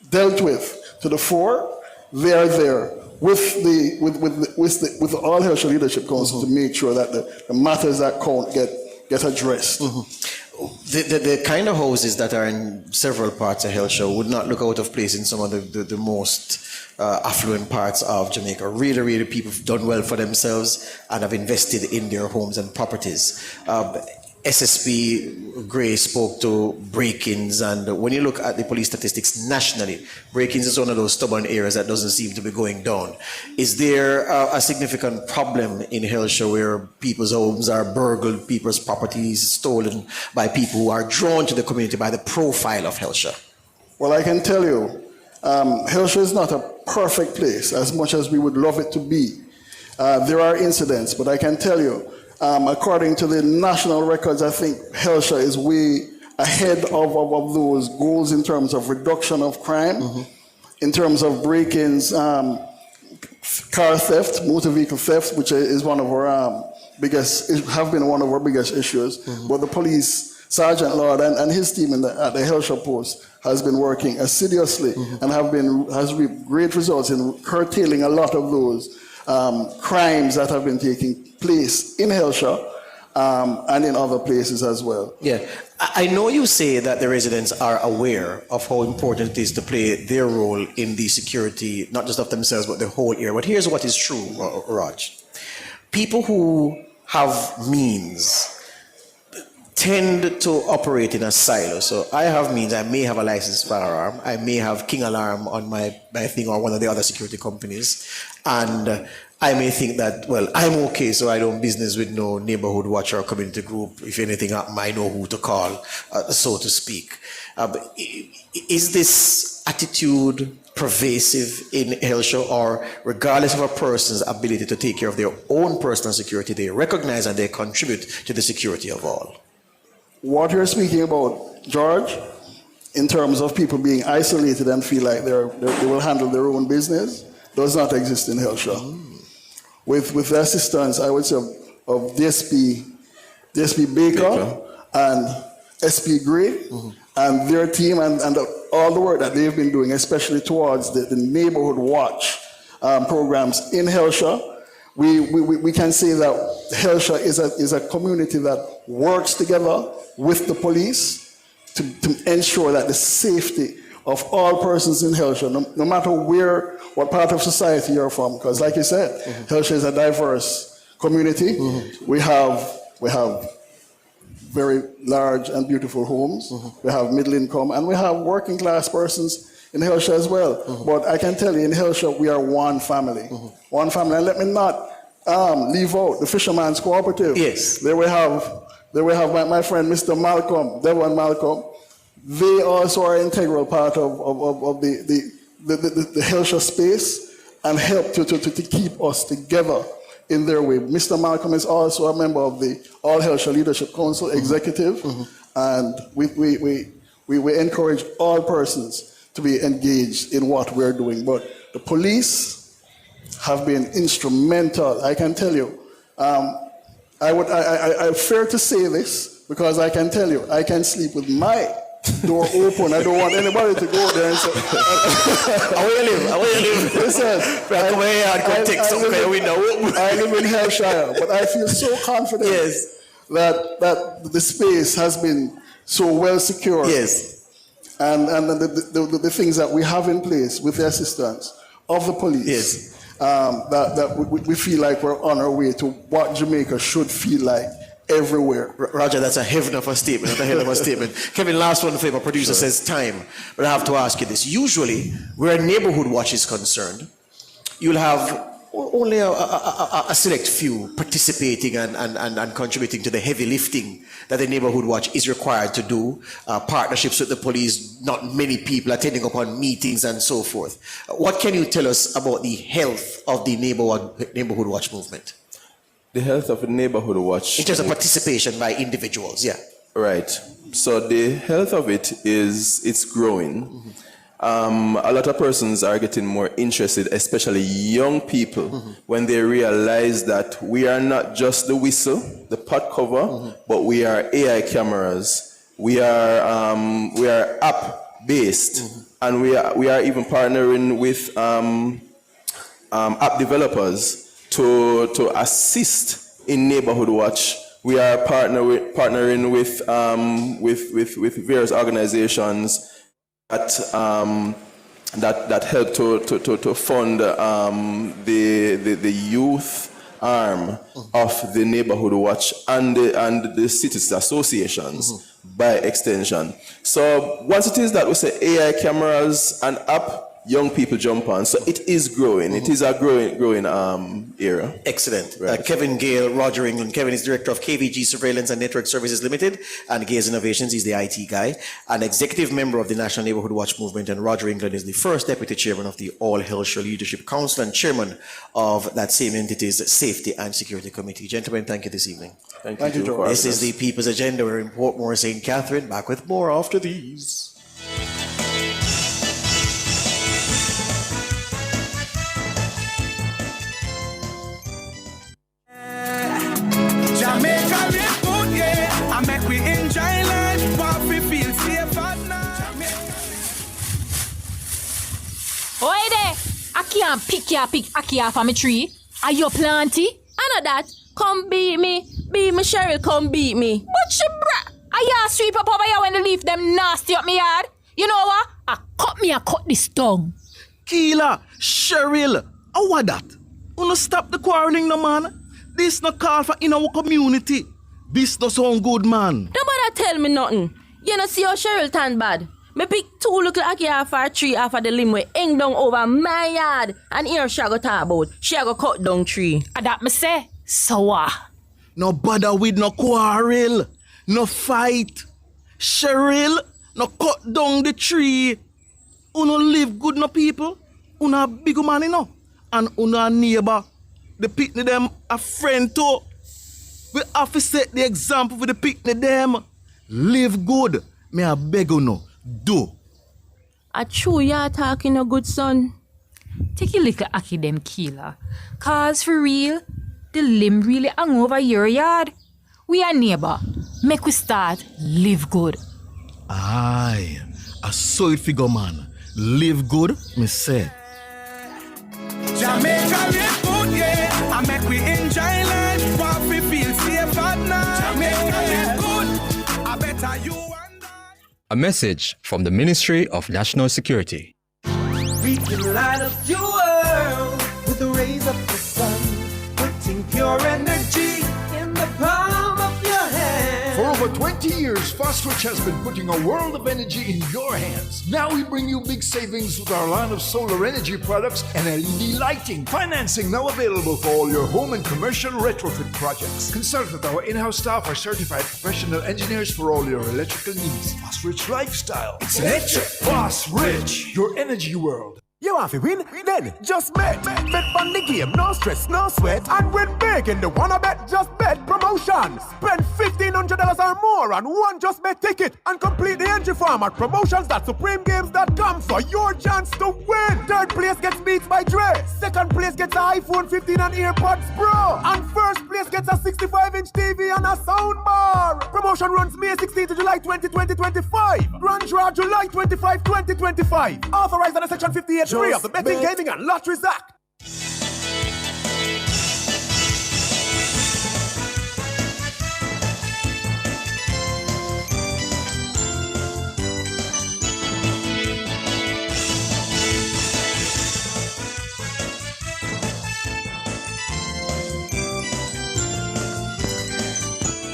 dealt with to the fore, they are there with the All Helsha Leadership Council to make sure that the matters that count get addressed. The kind of houses that are in several parts of Helsha would not look out of place in some of the most affluent parts of Jamaica. Really, people have done well for themselves and have invested in their homes and properties. SSP Gray spoke to break-ins, and when you look at the police statistics nationally, break-ins is one of those stubborn areas that doesn't seem to be going down. Is there a significant problem in Hellshire where people's homes are burgled, people's properties stolen by people who are drawn to the community by the profile of Hellshire? Well, I can tell you, Hellshire is not a perfect place as much as we would love it to be. There are incidents, but I can tell you, according to the national records, I think Hellshire is way ahead of those goals in terms of reduction of crime, in terms of break-ins, car theft, motor vehicle theft, which is one of our have been one of our biggest issues. But the police, Sergeant Lord and his team at the Hellshire Post has been working assiduously and has reaped great results in curtailing a lot of those crimes that have been taking place in Hellshire and in other places as well. Yeah, I know you say that the residents are aware of how important it is to play their role in the security, not just of themselves, but the whole area. But here's what is true, Raj. People who have means tend to operate in a silo. So I have means, I may have a licensed firearm, I may have King Alarm on my thing or one of the other security companies, and I may think that, well, I'm okay, so I don't business with no neighborhood watch or community group. If anything, I know who to call, so to speak. Is this attitude pervasive in Hellshire, or regardless of a person's ability to take care of their own personal security, they recognize and they contribute to the security of all? What you're speaking about, George, in terms of people being isolated and feel like they will handle their own business, does not exist in Hellshire. With the assistance, I would say, of DSP Baker and SP Gray and their team and all the work that they've been doing, especially towards the neighborhood watch programs in Hellshire, we can say that Hellshire is a community that works together with the police to ensure that the safety of all persons in Hellshire, no matter what part of society you're from, because like you said, Hellshire is a diverse community. We have very large and beautiful homes. We have middle income, and we have working class persons in Hellshire as well. But I can tell you, in Hellshire, we are one family. One family. And let me not leave out the Fisherman's Cooperative. Yes. There we have my friend, Mr. Malcolm, Devon Malcolm. They also are an integral part of the Hellshire space and help to keep us together in their way. Mr. Malcolm is also a member of the All Hellshire Leadership Council Executive, and we encourage all persons to be engaged in what we're doing. But the police have been instrumental, I can tell you. I fear to say this because I can tell you, I can sleep with my door open. I don't want anybody to go there and say, "How you live? How you live?" Listen, I live in Hellshire, but I feel so confident that the space has been so well secured. Yes, and the things that we have in place with the assistance of the police. Yes. That we feel like we're on our way to what Jamaica should feel like everywhere. Roger, that's a heaven of a statement. That's a hell of a statement. Kevin, last one for you. My producer says time, but I have to ask you this. Usually, where a neighborhood watch is concerned, you'll have only a select few participating and contributing to the heavy lifting that the neighborhood watch is required to do. Partnerships with the police, not many people attending upon meetings and so forth. What can you tell us about the health of the neighborhood watch movement? The health of the neighborhood watch. In terms of participation by individuals, yeah. Right. So the health of it's growing. A lot of persons are getting more interested, especially young people, when they realize that we are not just the whistle, the pot cover, but we are AI cameras. We are app based, and we are even partnering with app developers to assist in neighborhood watch. We are partnering with various organizations that help to fund the youth arm of the Neighborhood Watch and the cities associations by extension. So once it is that we say AI cameras and app, young people jump on. So it is growing. It is a growing era. Excellent. Right. Kevin Gale, Roger England. Kevin is director of KVG Surveillance and Network Services Limited and Gaze Innovations. He's the IT guy. An executive member of the National Neighborhood Watch Movement. And Roger England is the first deputy chairman of the All Hillshire Leadership Council and chairman of that same entity's Safety and Security Committee. Gentlemen, thank you this evening. Thank you, George. This is the People's Agenda. We're in Portmore, St. Catherine. Back with more after these. Jamaica live good, yeah. I make we enjoy life, but we feel safe at night. Oi there, I can't pick Aki off of my tree. Are you planty? I know that. Come beat me, Cheryl, come beat me. But she I ya sweep up over here when the leaf them nasty up me yard. You know what? I cut this tongue. Keela, Cheryl, how was that? Wanna stop the quarreling, no man? This no call for in our community. This no sound good, man. Don't bother tell me nothing. You know see how Cheryl turn bad. Me pick two little Aki off her tree off of the limb way hang down over my yard. And here she go talk about. She go cut down tree. And that me say, so what? No bother with no quarrel. No fight. Cheryl, no cut down the tree. Uno live good no people. Uno a big man you know. And uno a neighbor. The picnic them a friend too. We have to set the example for the picnic them. Live good. Me a beg you no. Do. A true you talking a good son. Take a look at Aki them Keela. Cause for real, the limb really hung over your yard. We are neighbor. Make we start live good. Aye. A solid figure man. Live good, me say. Jamaica live good, yeah. I make we enjoy life, but we feel safe at night. Jamaica live good. I better you and I. A message from the Ministry of National Security. We can light up your world with the rays of the sun, putting pure energy in the palm of your hand. For over 20 years, Fosrich has been putting a world of energy in your hands. Now we bring you big savings with our line of solar energy products and LED lighting. Financing now available for all your home and commercial retrofit projects. Consult with our in-house staff or certified professional engineers for all your electrical needs. Fosrich Lifestyle. It's electric. Fosrich, your energy world. You want to win? Then just bet. Bet on the game, no stress, no sweat. And win big in the Wanna Bet Just Bet promotion. Spend $1,500 or more on one Just Bet ticket and complete the entry form at promotions.supremegames.com for your chance to win. Third place gets Beats by Dre. Second place gets an iPhone 15 and AirPods Pro. And first place gets a 65-inch TV and a soundbar. Promotion runs May 16 to July 20, 2025. Grand draw July 25, 2025. Authorized under Section 58. Free of the Betting, Gaming and Lotteries Act.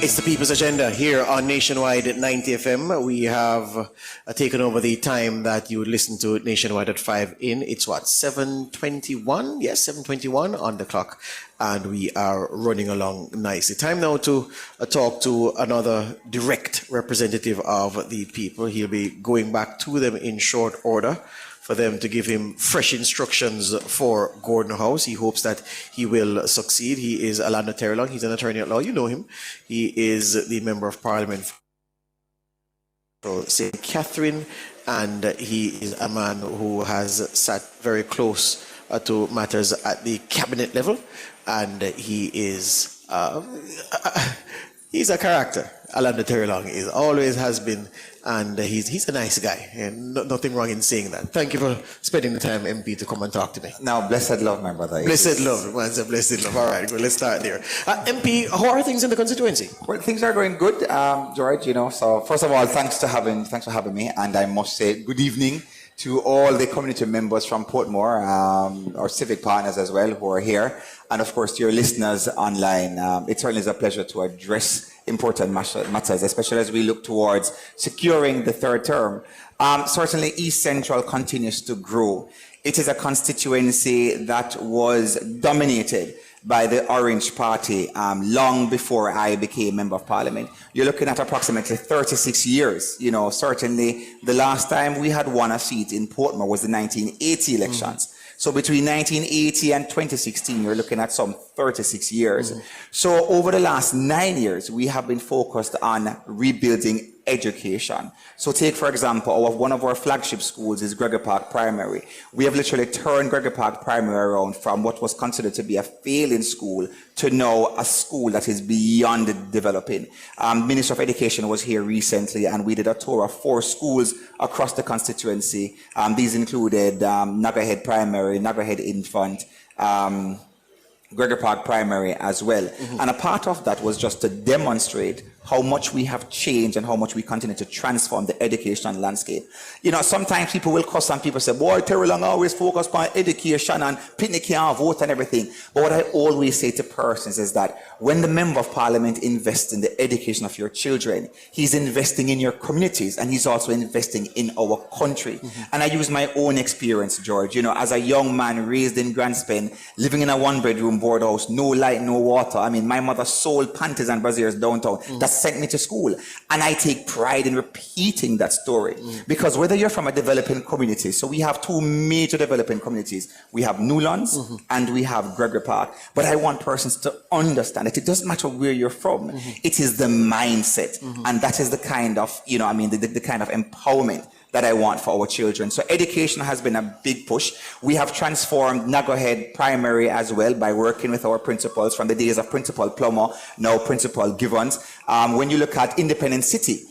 It's the People's Agenda here on Nationwide at 90 FM. We have taken over the time that you would listen to Nationwide at 5 in. It's what, 7:21? Yes, 7:21 on the clock. And we are running along nicely. Time now to talk to another direct representative of the people. He'll be going back to them in short order for them to give him fresh instructions for Gordon House. He hopes that he will succeed. He is Alando Terrelong. He's an attorney at law. You know him. He is the Member of Parliament for St. Catherine, and he is a man who has sat very close to matters at the cabinet level, and he is he's a character. Alando Terrelong is, always has been, and he's a nice guy, and nothing wrong in saying that. Thank you for spending the time, MP, to come and talk to me. Now, blessed love, my brother. Blessed love, man's a blessed love. All right, good, let's start there. MP, how are things in the constituency? Well, things are going good, George. You know, so first of all, thanks for having me, and I must say good evening to all the community members from Portmore, our civic partners as well who are here, and of course to your listeners online. It certainly is a pleasure to address important matters, especially as we look towards securing the third term. Certainly East Central continues to grow. It is a constituency that was dominated by the Orange Party long before I became Member of Parliament. You're looking at approximately 36 years. You know, certainly the last time we had won a seat in Portmore was the 1980 elections. So between 1980 and 2016, you're looking at some 36 years. So over the last 9 years, we have been focused on rebuilding education. So take, for example, one of our flagship schools is Gregory Park Primary. We have literally turned Gregory Park Primary around from what was considered to be a failing school to now a school that is beyond developing. Minister of Education was here recently and we did a tour of 4 schools across the constituency. These included Nuggerhead Primary, Nuggerhead Infant, Gregory Park Primary as well. And a part of that was just to demonstrate how much we have changed and how much we continue to transform the education landscape. You know, sometimes people will cuss and people say, boy, Terry Long always focus on education and picnic can't vote and everything. But what I always say to persons is that when the Member of Parliament invests in the education of your children, he's investing in your communities and he's also investing in our country. And I use my own experience, George. You know, as a young man raised in Grandspen, living in a 1-bedroom board house, no light, no water. I mean, my mother sold panties and brassieres downtown. That sent me to school. And I take pride in repeating that story. Because whether you're from a developing community, so we have 2 major developing communities. We have Newlands and we have Gregory Park. But I want persons to understand that it doesn't matter where you're from. It is the mindset. And that is the kind of, you know, I mean, the kind of empowerment that I want for our children. So education has been a big push. We have transformed Nuggerhead Primary as well by working with our principals from the days of Principal Plummer, now Principal Givens. When you look at Independent City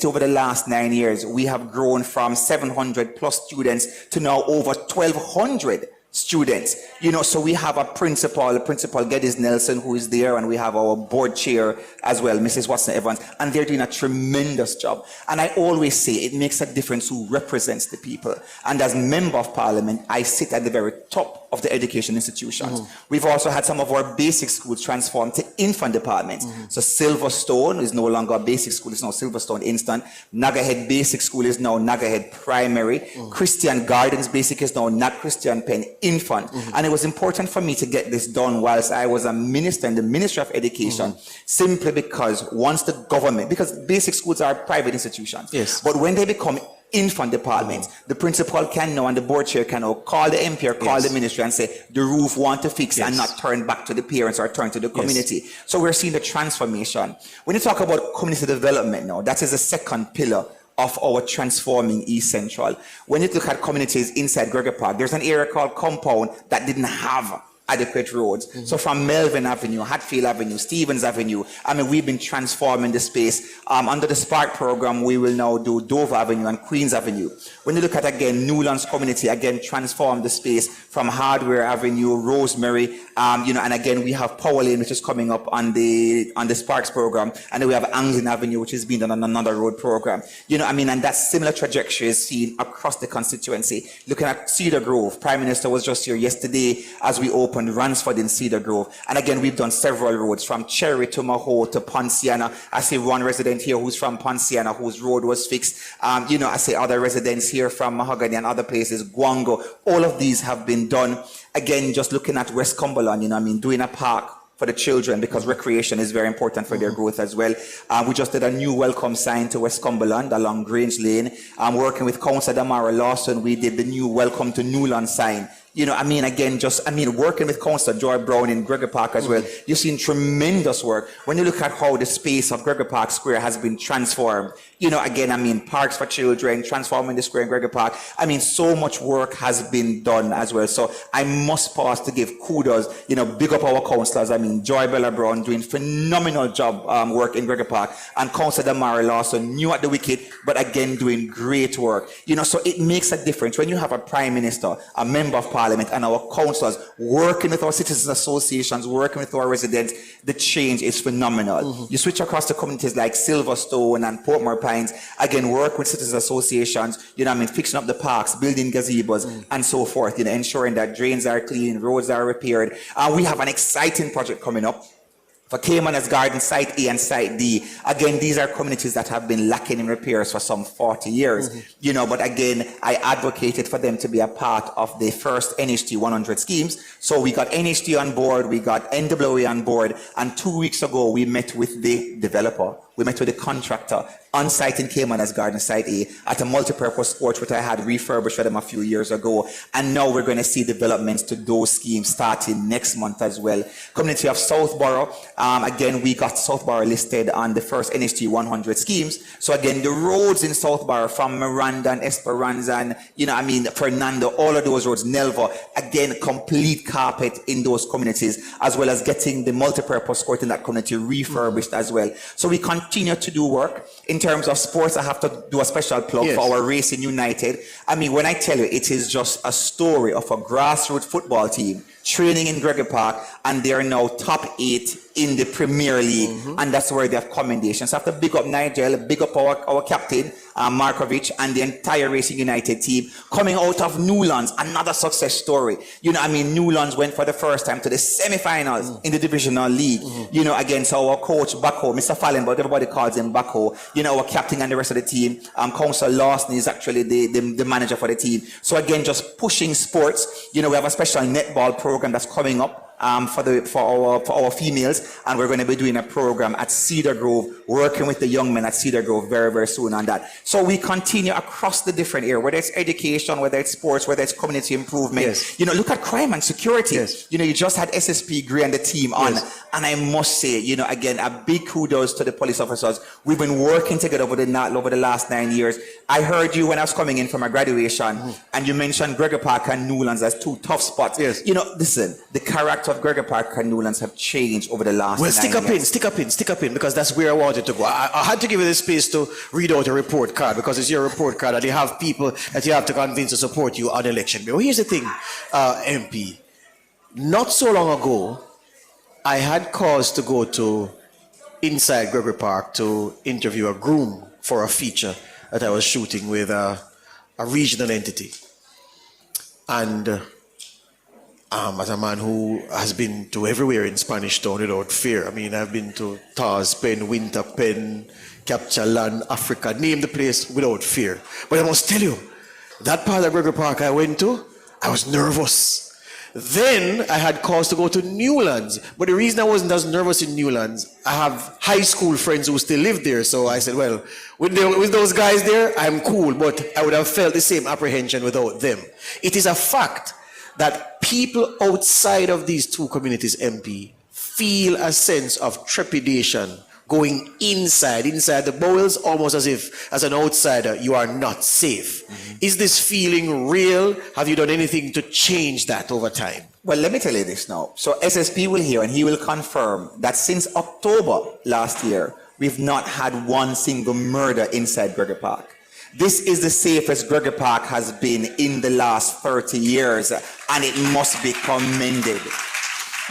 over the last 9 years, we have grown from 700 plus students to now over 1,200 students. You know, so we have a Principal Geddes Nelson, who is there, and we have our board chair as well, Mrs. Watson Evans, and they're doing a tremendous job. And I always say it makes a difference who represents the people. And as Member of Parliament, I sit at the very top of the education institutions. We've also had some of our basic schools transformed to infant departments. So Silverstone is no longer a basic school, it's now Silverstone Instant. Nuggerhead Basic School is now Nuggerhead Primary. Christian Gardens Basic is now Not Christian Penn Infant. And it was important for me to get this done whilst I was a minister in the Ministry of Education, simply because once the government, because basic schools are private institutions, but when they become infant departments, the principal can now and the board chair can now call the MP or call the ministry and say the roof want to fix and not turn back to the parents or turn to the community. So we're seeing the transformation. When you talk about community development now, that is the second pillar of our transforming East Central. When you look at communities inside Gregory Park, there's an area called Compound that didn't have adequate roads. So from Melvin Avenue, Hatfield Avenue, Stevens Avenue, I mean, we've been transforming the space. Under the Spark program, we will now do Dover Avenue and Queens Avenue. When you look at, again, Newlands community, again, transform the space from Hardware Avenue, Rosemary, you know, and again, we have Power Lane, which is coming up on the Sparks program, and then we have Anglin Avenue, which is being done on another road program. You know, I mean, and that similar trajectory is seen across the constituency. Looking at Cedar Grove, Prime Minister was just here yesterday as we opened Ransford in Cedar Grove. And again, we've done several roads from Cherry to Maho to Ponciana. I see one resident here who's from Ponciana, whose road was fixed. You know, I see other residents here from Mahogany and other places, Guango. All of these have been done. Again, just looking at West Cumberland, you know, I mean, doing a park for the children because recreation is very important for their growth as well. We just did a new welcome sign to West Cumberland along Grange Lane. Working with Councillor Damara Lawson, we did the new welcome to Newland sign. You know, I mean, again, working with Councillor Joy Brown in Gregory Park as well, you've seen tremendous work. When you look at how the space of Gregory Park Square has been transformed, you know, again, I mean, parks for children, transforming the square in Gregory Park. I mean, so much work has been done as well. So I must pause to give kudos, you know, big up our councillors. I mean, Joy Bella Brown doing phenomenal job work in Gregory Park, and Councillor Damara Lawson, new at the wicket, but again, doing great work. You know, so it makes a difference when you have a Prime Minister, a Member of Parliament, Parliament and our councillors, working with our citizens associations, working with our residents, the change is phenomenal. You switch across to communities like Silverstone and Portmore Pines, again, work with citizens associations, fixing up the parks, building gazebos, and so forth, ensuring that drains are clean, roads are repaired. We have an exciting project coming up for Caymanas Garden, Site A and Site D. Again, these are communities that have been lacking in repairs for some 40 years, but again, I advocated for them to be a part of the first NHT 100 schemes. So we got NHT on board, we got NWA on board, and 2 weeks ago, we met with the developer. We met with the contractor on site in Caymanas Garden, Site A, at a multi-purpose sports which I had refurbished for them a few years ago. And now we're going to see developments to those schemes starting next month as well. Community of Southborough, again, we got Southborough listed on the first NHT 100 schemes. So again, the roads in Southborough from Miranda and Esperanza and, Fernando, all of those roads, Nelva, again, complete carpet in those communities, as well as getting the multi-purpose court in that community refurbished as well. So we continue to do work. In terms of sports, I have to do a special plug for our Racing United. When I tell you, it is just a story of a grassroots football team training in Gregory Park, and they are now top 8 in the Premier League, and that's where they have commendations. So I have to big up Nigel, big up our captain, Markovic, and the entire Racing United team coming out of Newlands, another success story. Newlands went for the first time to the semi-finals in the Divisional League. Again, so our coach, Bako, Mr. Fallen, but everybody calls him Bako, our captain and the rest of the team. Councillor Lawson is actually the manager for the team. So again, just pushing sports. We have a special netball program that's coming up for our females, and we're going to be doing a program at Cedar Grove, working with the young men at Cedar Grove very, very soon on that. So we continue across the different areas, whether it's education, whether it's sports, whether it's community improvement. Look at crime and security. You just had SSP Gray and the team on, and I must say, again, a big kudos to the police officers. We've been working together over the last 9 years. I heard you when I was coming in from my graduation, and you mentioned Gregory Park and Newlands as two tough spots. Listen, the character of Gregory Park and Newlands have changed over the last 9 years. Stick up in, because that's where I wanted to go. I had to give you the space to read out a report card, because it's your report card, and you have people that you have to convince to support you on election day. Well, here's the thing, MP. Not so long ago, I had cause to go to inside Gregory Park to interview a groom for a feature that I was shooting with a regional entity. And as a man who has been to everywhere in Spanish Town without fear, I've been to Tars Pen, Winter Pen, Capture Land, Africa, name the place without fear. But I must tell you, that part of Gregory Park I went to, I was nervous. Then I had cause to go to Newlands. But the reason I wasn't as nervous in Newlands, I have high school friends who still live there. So I said, well, with those guys there, I'm cool, but I would have felt the same apprehension without them. It is a fact that people outside of these two communities, MP, feel a sense of trepidation going inside the bowels, almost as if, as an outsider, you are not safe. Is this feeling real? Have you done anything to change that over time? Well, let me tell you this now. So SSP will hear, and he will confirm that since October last year, we've not had one single murder inside Gregory Park. This is the safest Gregory Park has been in the last 30 years, and it must be commended.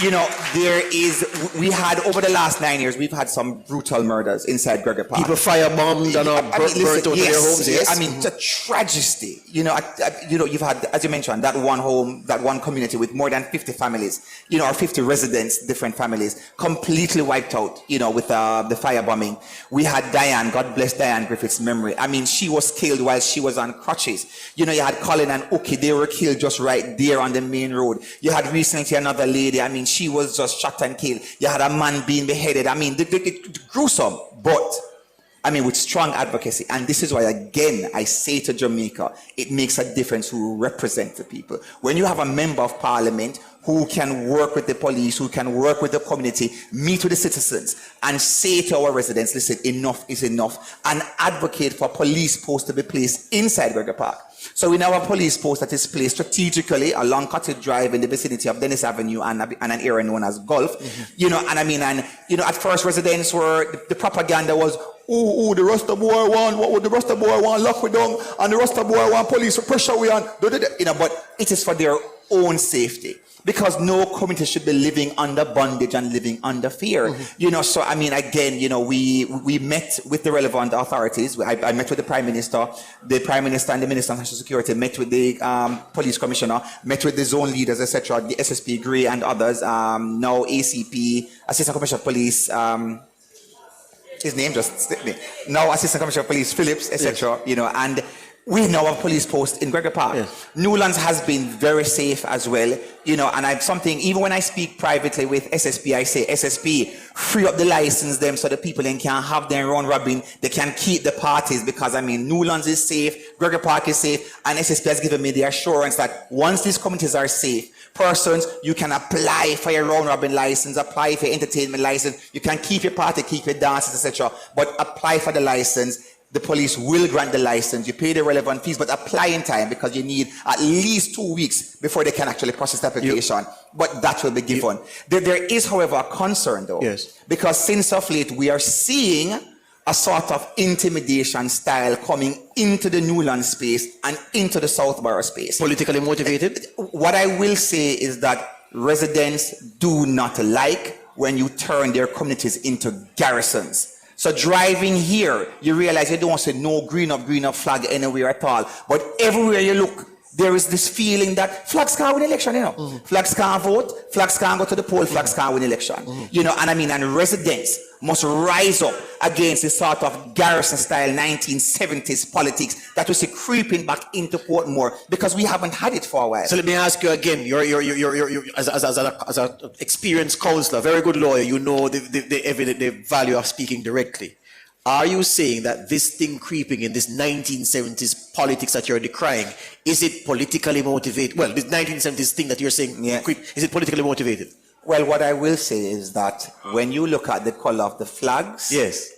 We had, over the last 9 years, we've had some brutal murders inside Gregory Park. People firebombed and burnt out their homes, it's a tragedy. You've had, as you mentioned, that one home, that one community with more than 50 families, or 50 residents, different families, completely wiped out, with the firebombing. We had Diane, God bless Diane Griffith's memory. She was killed while she was on crutches. You had Colin and Uki, they were killed just right there on the main road. You had recently another lady, she was just shot and killed. You had a man being beheaded. Gruesome, but with strong advocacy. And this is why, again, I say to Jamaica, it makes a difference who represent the people. When you have a member of parliament who can work with the police, who can work with the community, meet with the citizens, and say to our residents, listen, enough is enough, and advocate for police posts to be placed inside Gregory Park. So we now have a police post that is placed strategically along Cottage Drive in the vicinity of Dennis Avenue and an area known as Gulf. At first residents were, the propaganda was, the Rasta boy want, what would the Rasta boy want, lock we down, and the Rasta boy want police pressure we on, but it is for their own safety. Because no community should be living under bondage and living under fear. So I mean, again, we met with the relevant authorities. I met with the Prime Minister and the Minister of National Security, met with the Police Commissioner, met with the zone leaders, etc., the SSP Gray and others, now ACP, Assistant Commissioner of Police, his name just slipped me. Now Assistant Commissioner of Police Phillips, etc., and we now have a police post in Gregory Park. Newlands has been very safe as well, and I've something, even when I speak privately with SSP, I say, SSP, free up the license them so the people then can have their own robbing, they can keep the parties, because Newlands is safe, Gregory Park is safe, and SSP has given me the assurance that once these communities are safe, persons, you can apply for your round robin license, apply for your entertainment license, you can keep your party, keep your dances, etc., but apply for the license. The police will grant the license. You pay the relevant fees, but apply in time, because you need at least 2 weeks before they can actually process the application. But that will be given. There is, however, a concern, though. Yes. Because since of late, we are seeing a sort of intimidation style coming into the Newlands space and into the Southborough space. Politically motivated? What I will say is that residents do not like when you turn their communities into garrisons. So driving here, you realize you don't see no green up flag anywhere at all. But everywhere you look, there is this feeling that flags can't win election, Flags can't vote, flags can't go to the poll, flags can't win election. And residents must rise up against this sort of garrison-style 1970s politics that we see creeping back into Portmore, because we haven't had it for a while. So let me ask you again, you're as an experienced counselor, very good lawyer, you know the value of speaking directly. Are you saying that this thing creeping in, this 1970s politics that you're decrying, is it politically motivated? Well, this 1970s thing that you're saying, is it politically motivated? Well, what I will say is that when you look at the color of the flags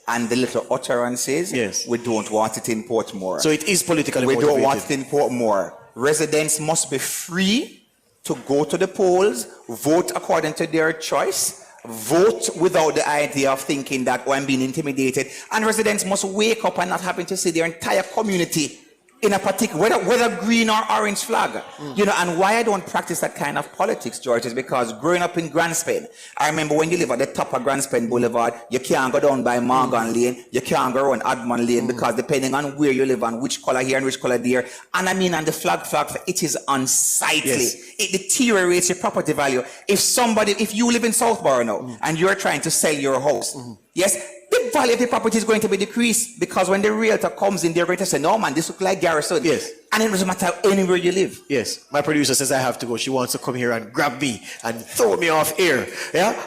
and the little utterances, we don't want it in Portmore. So it is politically motivated. We don't want it in Portmore. Residents must be free to go to the polls, vote according to their choice, vote without the idea of thinking that, I'm being intimidated. And residents must wake up and not having to see their entire community in a particular, whether green or orange flag. And why I don't practice that kind of politics, George, is because growing up in Granspin, I remember when you live at the top of Granspin Boulevard, you can't go down by Morgan Lane, you can't go around Admon Lane, because depending on where you live and which color here and which color there, and and the flag, it is unsightly. It deteriorates your property value. If you live in Southborough now, and you're trying to sell your house, the value of the property is going to be decreased, because when the realtor comes in, they're going to say, no man, this looks like garrison. And it doesn't matter anywhere you live. My producer says I have to go. She wants to come here and grab me and throw me off air.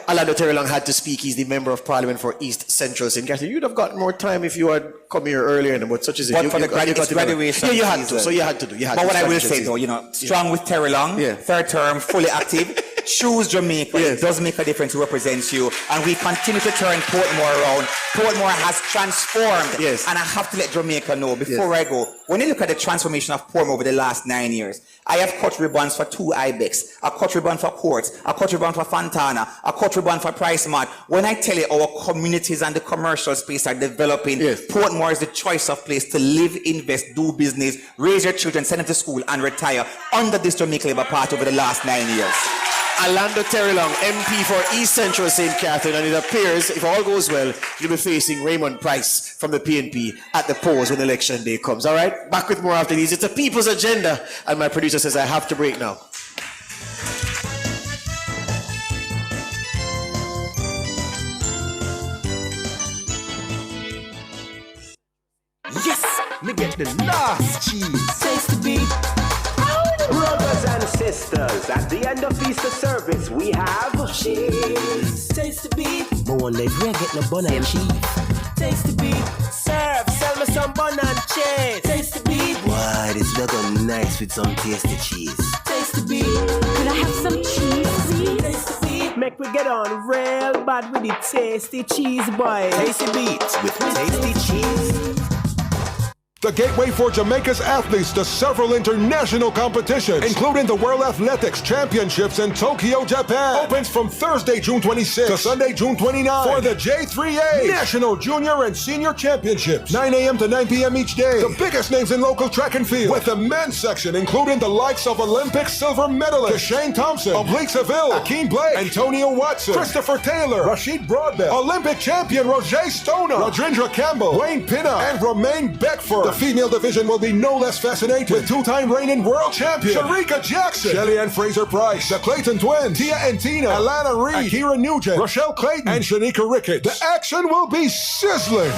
Alando Terrelong had to speak. He's the Member of Parliament for East Central St. Catherine. You'd have gotten more time if you had come here earlier, but such is it. But for the graduation. You had to. So you had to do. But what I will say though, strong with Terrelong, third term, fully active. Choose Jamaica. It does make a difference who represents you. And we continue to turn Portmore around. Portmore has transformed. And I have to let Jamaica know before I go, when you look at the transformation of Portmore over the last 9 years, I have cut ribbons for 2 IBEX, I cut ribbon for Quartz, I cut ribbon for Fontana, I cut ribbon for Price Mart. When I tell you our communities and the commercial space are developing, Portmore is the choice of place to live, invest, do business, raise your children, send them to school and retire under this Jamaica Labour Party over the last 9 years. Alando Terrelong, MP for East Central St. Catherine, and it appears, if all goes well, you'll be facing Raymond Price from the PNP at the polls when election day comes. All right? Back with more after these. It's a people's agenda, and my producer says I have to break now. Yes, me get the last cheese. Taste the beat. Brothers and sisters, at the end of Easter service, we have cheese. Taste the beat. Bon, les vrais get no bun and cheese. Taste the beat. Serve, sell me some bun and cheese. Taste the beat. Why, this looking nice with some tasty cheese. Taste the beat. Could I have some cheese, please? Taste the beat. Make we get on real bad with the tasty cheese, boy. Tasty beat with tasty cheese. the gateway for Jamaica's athletes to several international competitions, including the World Athletics Championships in Tokyo, Japan. Opens from Thursday, June 26 to Sunday, June 29 for the J3A National Junior and Senior Championships, 9 a.m. to 9 p.m. each day. The biggest names in local track and field, with the men's section including the likes of Olympic silver medalist Shane Thompson, Oblique Seville, Akeem Blake, Antonio Watson, Christopher Taylor, Rashid Broadbent, Olympic champion Roger Stoner, Rajendra Campbell, Wayne Pinner, and Romaine Beckford. The female division will be no less fascinating, with two-time reigning world champion Sharika Jackson, Shelly Ann Fraser-Price, the Clayton Twins, Tia and Tina, Alana Reed, Akira Nugent, Rochelle Clayton, and Shanika Ricketts. The action will be sizzling.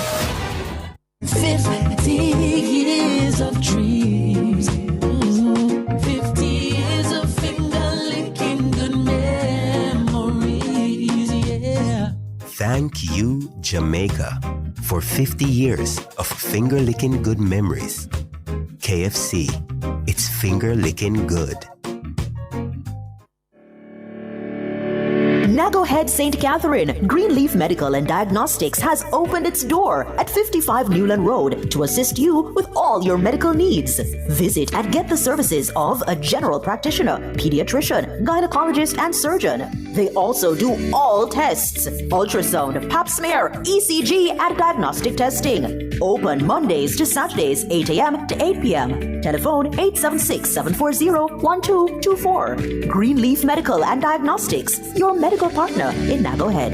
50 years of dreams. 50 years of finger-licking good memories, yeah. Thank you, Jamaica, for 50 years of finger-licking good memories. KFC, it's finger-licking good. Nago Head St. Catherine, Greenleaf Medical and Diagnostics has opened its door at 55 Newland Road to assist you with all your medical needs. Visit and get the services of a general practitioner, pediatrician, gynecologist, and surgeon. They also do all tests: ultrasound, pap smear, ECG, and diagnostic testing. Open Mondays to Saturdays, 8 a.m. to 8 p.m. Telephone 876-740-1224. Greenleaf Medical and Diagnostics, your medical partner in Nago Head.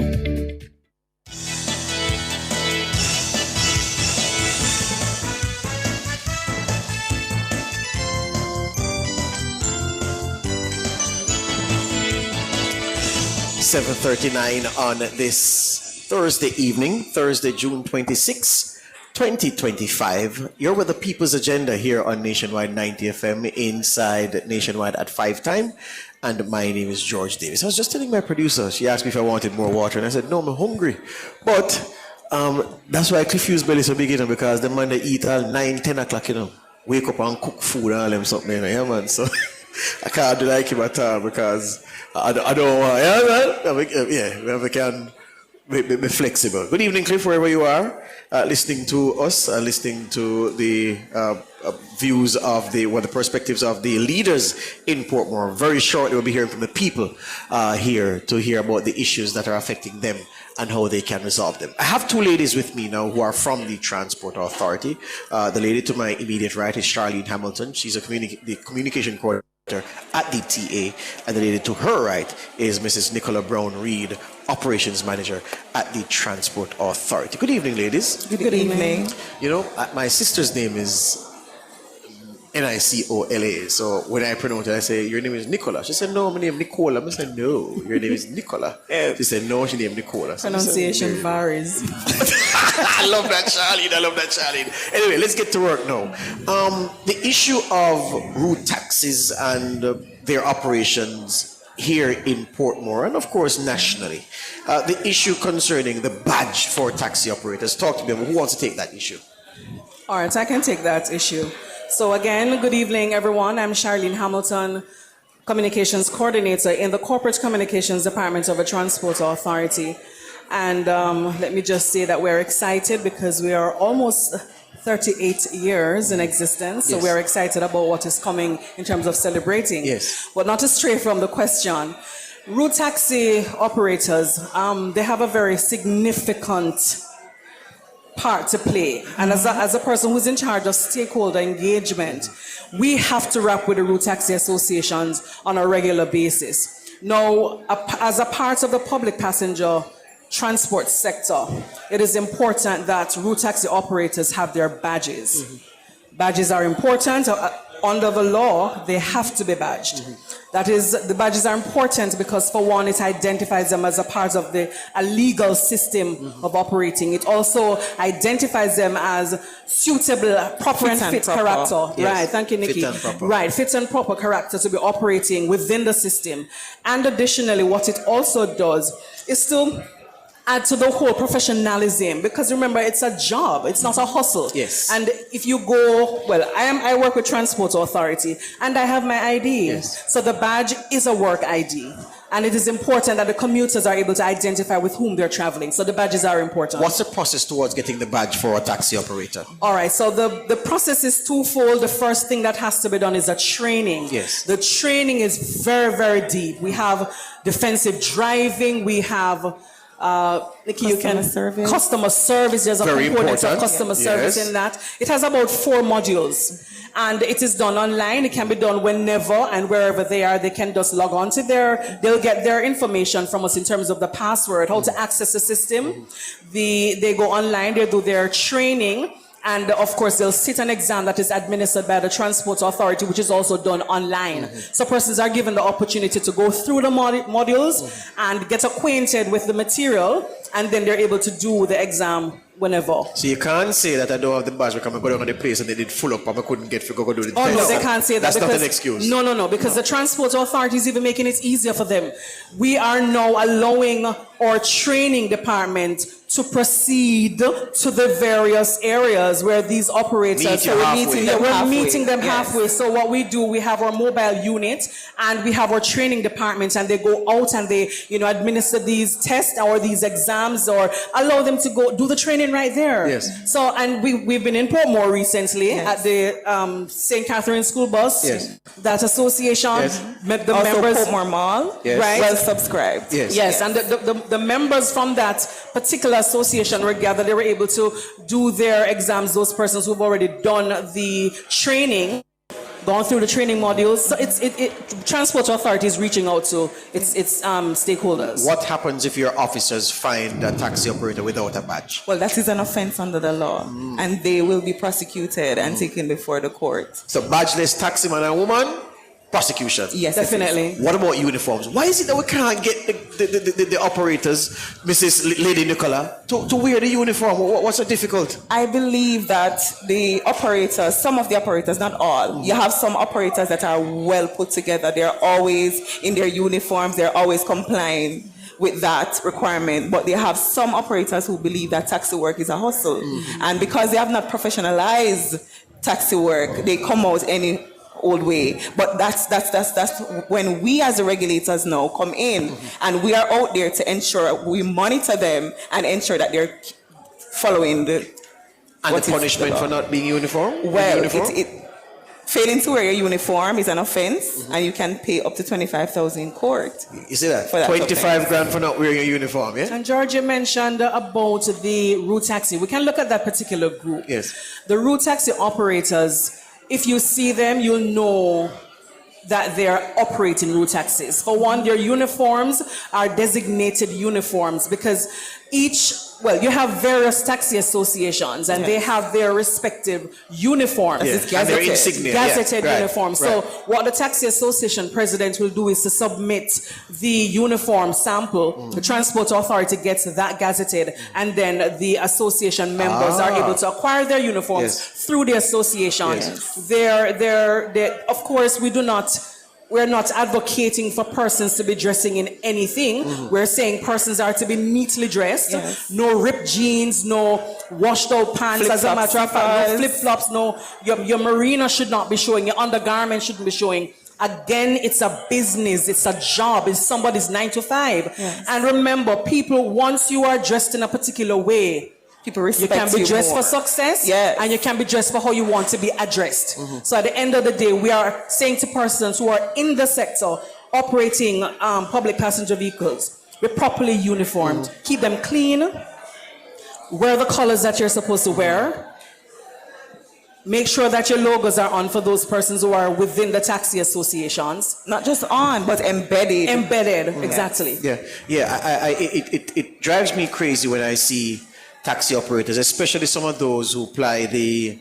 .39 on this Thursday evening, Thursday, June 26, 2025. You're with the People's Agenda here on Nationwide 90 FM, inside Nationwide at 5 time. And my name is George Davis. I was just telling my producer, she asked me if I wanted more water, and I said, no, I'm hungry. But that's why Cliff Hughes belly so big, you know, because the man they eat all 9, 10 o'clock, you know, wake up and cook food and all them something, you know, yeah, man. So I can't do like him at all because I don't want, we can be flexible. Good evening, Cliff, wherever you are, listening to us, listening to the views of the perspectives of the leaders in Portmore. Very shortly, we'll be hearing from the people here to hear about the issues that are affecting them and how they can resolve them. I have two ladies with me now who are from the Transport Authority. The lady to my immediate right is Charlene Hamilton. She's the communication coordinator at the TA, and the lady to her right is Mrs. Nicola Brown Reed, operations manager at the Transport Authority. Good evening, ladies. Good evening. You know, my sister's name is Nicola. So when I pronounce it, I say, your name is Nicola. She said, no, my name is Nicola. I said, no, your name is Nicola. She said, no, she named Nicola. So pronunciation varies. I love that, Charlene. Anyway, let's get to work now. The issue of route taxis and their operations here in Portmore, and of course nationally. The issue concerning the badge for taxi operators. Talk to me. Who wants to take that issue? All right, I can take that issue. So again, good evening, everyone. I'm Charlene Hamilton, Communications Coordinator in the Corporate Communications Department of the Transport Authority. And let me just say that we're excited because we are almost 38 years in existence. So we're excited about what is coming in terms of celebrating. Yes. But not to stray from the question. Route taxi operators, they have a very significant part to play. And as a person who's in charge of stakeholder engagement, we have to work with the route taxi associations on a regular basis. Now, as a part of the public passenger transport sector, it is important that route taxi operators have their badges. Mm-hmm. Badges are important. Under the law, they have to be badged. Mm-hmm. That is, the badges are important because, for one, it identifies them as a part of a legal system of operating. It also identifies them as suitable, proper and fit character. Yes. Right, thank you, Nikki. Fit and proper. Right, fit and proper character to be operating within the system. And additionally, what it also does is to add to the whole professionalism, because remember, it's a job, it's not a hustle. Yes. And if you go, well, I work with Transport Authority and I have my ID. Yes. So the badge is a work ID. And it is important that the commuters are able to identify with whom they're traveling. So the badges are important. What's the process towards getting the badge for a taxi operator? All right, so the process is twofold. The first thing that has to be done is a training. Yes. The training is very, very deep. We have defensive driving. We have customer service. There's a Very component of important. customer service Yes. in that. It has about 4 modules. And it is done online. It can be done whenever and wherever they are. They can just log on to they'll get their information from us in terms of the password, how to access the system. They go online, they do their training. And of course, they'll sit an exam that is administered by the Transport Authority, which is also done online. So persons are given the opportunity to go through the modules and get acquainted with the material, and then they're able to do the exam whenever. So you can't say that I don't have the badge because I go down to the place and they did full up and I couldn't get to go do the Oh test. no, they can't say that. That's because, not an excuse. No, because the Transport Authority is even making it easier for them. We are now allowing our training department to proceed to the various areas where these operators we're meeting them halfway. So what we do, we have our mobile unit and we have our training department, and they go out and they administer these tests or these exams or allow them to go do the training right there. Yes. So and we've been in Portmore recently at the St. Catherine School Bus. Yes. That association. Yes. The Also members Portmore Mall. Yes. Right. Well subscribed. Yes, and the members from that particular association were gathered. They were able to do their exams, those persons who've already done the training, gone through the training modules. So Transport Authority is reaching out to its stakeholders. What happens if your officers find a taxi operator without a badge? Well, that is an offense under the law, and they will be prosecuted and taken before the court. So badgeless taxi man and woman, prosecution. Yes, definitely. What about uniforms? Why is it that we can't get the operators, Mrs. Lady Nicola, to wear the uniform? What's so difficult? I believe that the operators, some of the operators, not all, you have some operators that are well put together. They're always in their uniforms. They're always complying with that requirement. But they have some operators who believe that taxi work is a hustle. And because they have not professionalized taxi work, they come out any old way. But that's when we as the regulators now come in and we are out there to ensure we monitor them and ensure that they're following the punishment for not being uniform? Well, failing to wear your uniform is an offense, and you can pay up to 25,000 in court. You see that? For that 25 grand for not wearing a uniform, yeah? And Georgia mentioned about the route taxi. We can look at that particular group. Yes. The route taxi operators, if you see them, you'll know that they're operating route taxis. For one, their uniforms are designated uniforms because you have various taxi associations and they have their respective uniforms. Yeah. And their insignia. Gazetted Right. uniforms. Right. So what the taxi association president will do is to submit the uniform sample. The Transport Authority gets that gazetted, and then the association members are able to acquire their uniforms through the association. They're of course, we're not advocating for persons to be dressing in anything. We're saying persons are to be neatly dressed. No ripped jeans, no washed out pants. As a matter of fact, no flip-flops, your marina should not be showing, your undergarment shouldn't be showing. Again, it's a business, it's a job, it's somebody's 9 to 5. And remember, people, once you are dressed in a particular way, people respect you can be dressed more. for success, and you can be dressed for how you want to be addressed. So at the end of the day, we are saying to persons who are in the sector operating public passenger vehicles, be properly uniformed, keep them clean, wear the colors that you're supposed to wear, make sure that your logos are on for those persons who are within the taxi associations. Not just on, but embedded. Exactly. It drives me crazy when I see taxi operators, especially some of those who ply the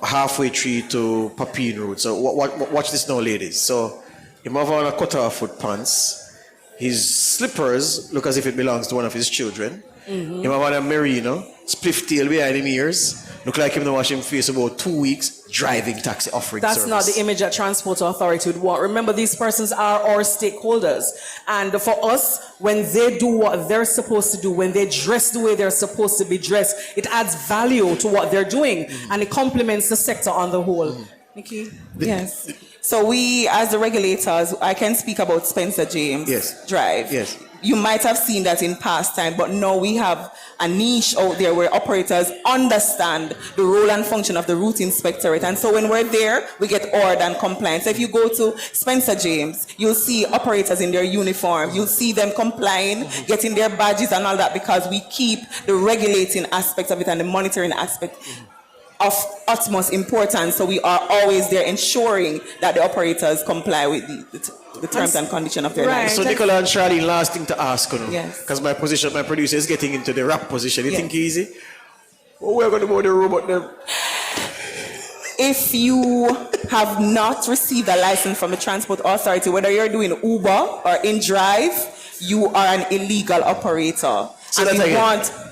halfway tree to Papine route. So watch this now, ladies. So him have on a cut-off foot pants. His slippers look as if it belongs to one of his children. Him have on a merino, spliff tail behind him ears. Look like him to wash him face about 2 weeks driving taxi offering That's service. not the image that Transport Authority would want. Remember, these persons are our stakeholders. And for us, when they do what they're supposed to do, when they dress the way they're supposed to be dressed, it adds value to what they're doing. And it complements the sector on the whole. Nikki? Yes. So we, as the regulators, I can speak about Spencer James Drive. Yes. You might have seen that in past time, but now we have a niche out there where operators understand the role and function of the route inspectorate. And so when we're there, we get order and compliance. So if you go to Spencer James, you'll see operators in their uniform. You'll see them complying, getting their badges and all that, because we keep the regulating aspect of it and the monitoring aspect of utmost importance. So we are always there ensuring that the operators comply with the terms and conditions of their life. So Nicola and Charlene, last thing to ask, Yes. because my producer is getting into the rap position. You think easy? Well, we're going to go the robot them. If you have not received a license from the Transport Authority, whether you're doing Uber or InDrive, you are an illegal operator.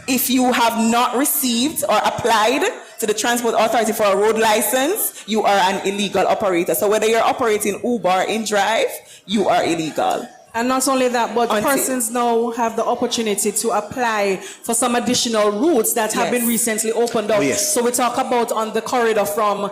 If you have not received or applied to the Transport Authority for a road license, you are an illegal operator. So whether you're operating Uber or InDrive, you are illegal. And not only that, but persons now have the opportunity to apply for some additional routes that have been recently opened up. So we talk about on the corridor from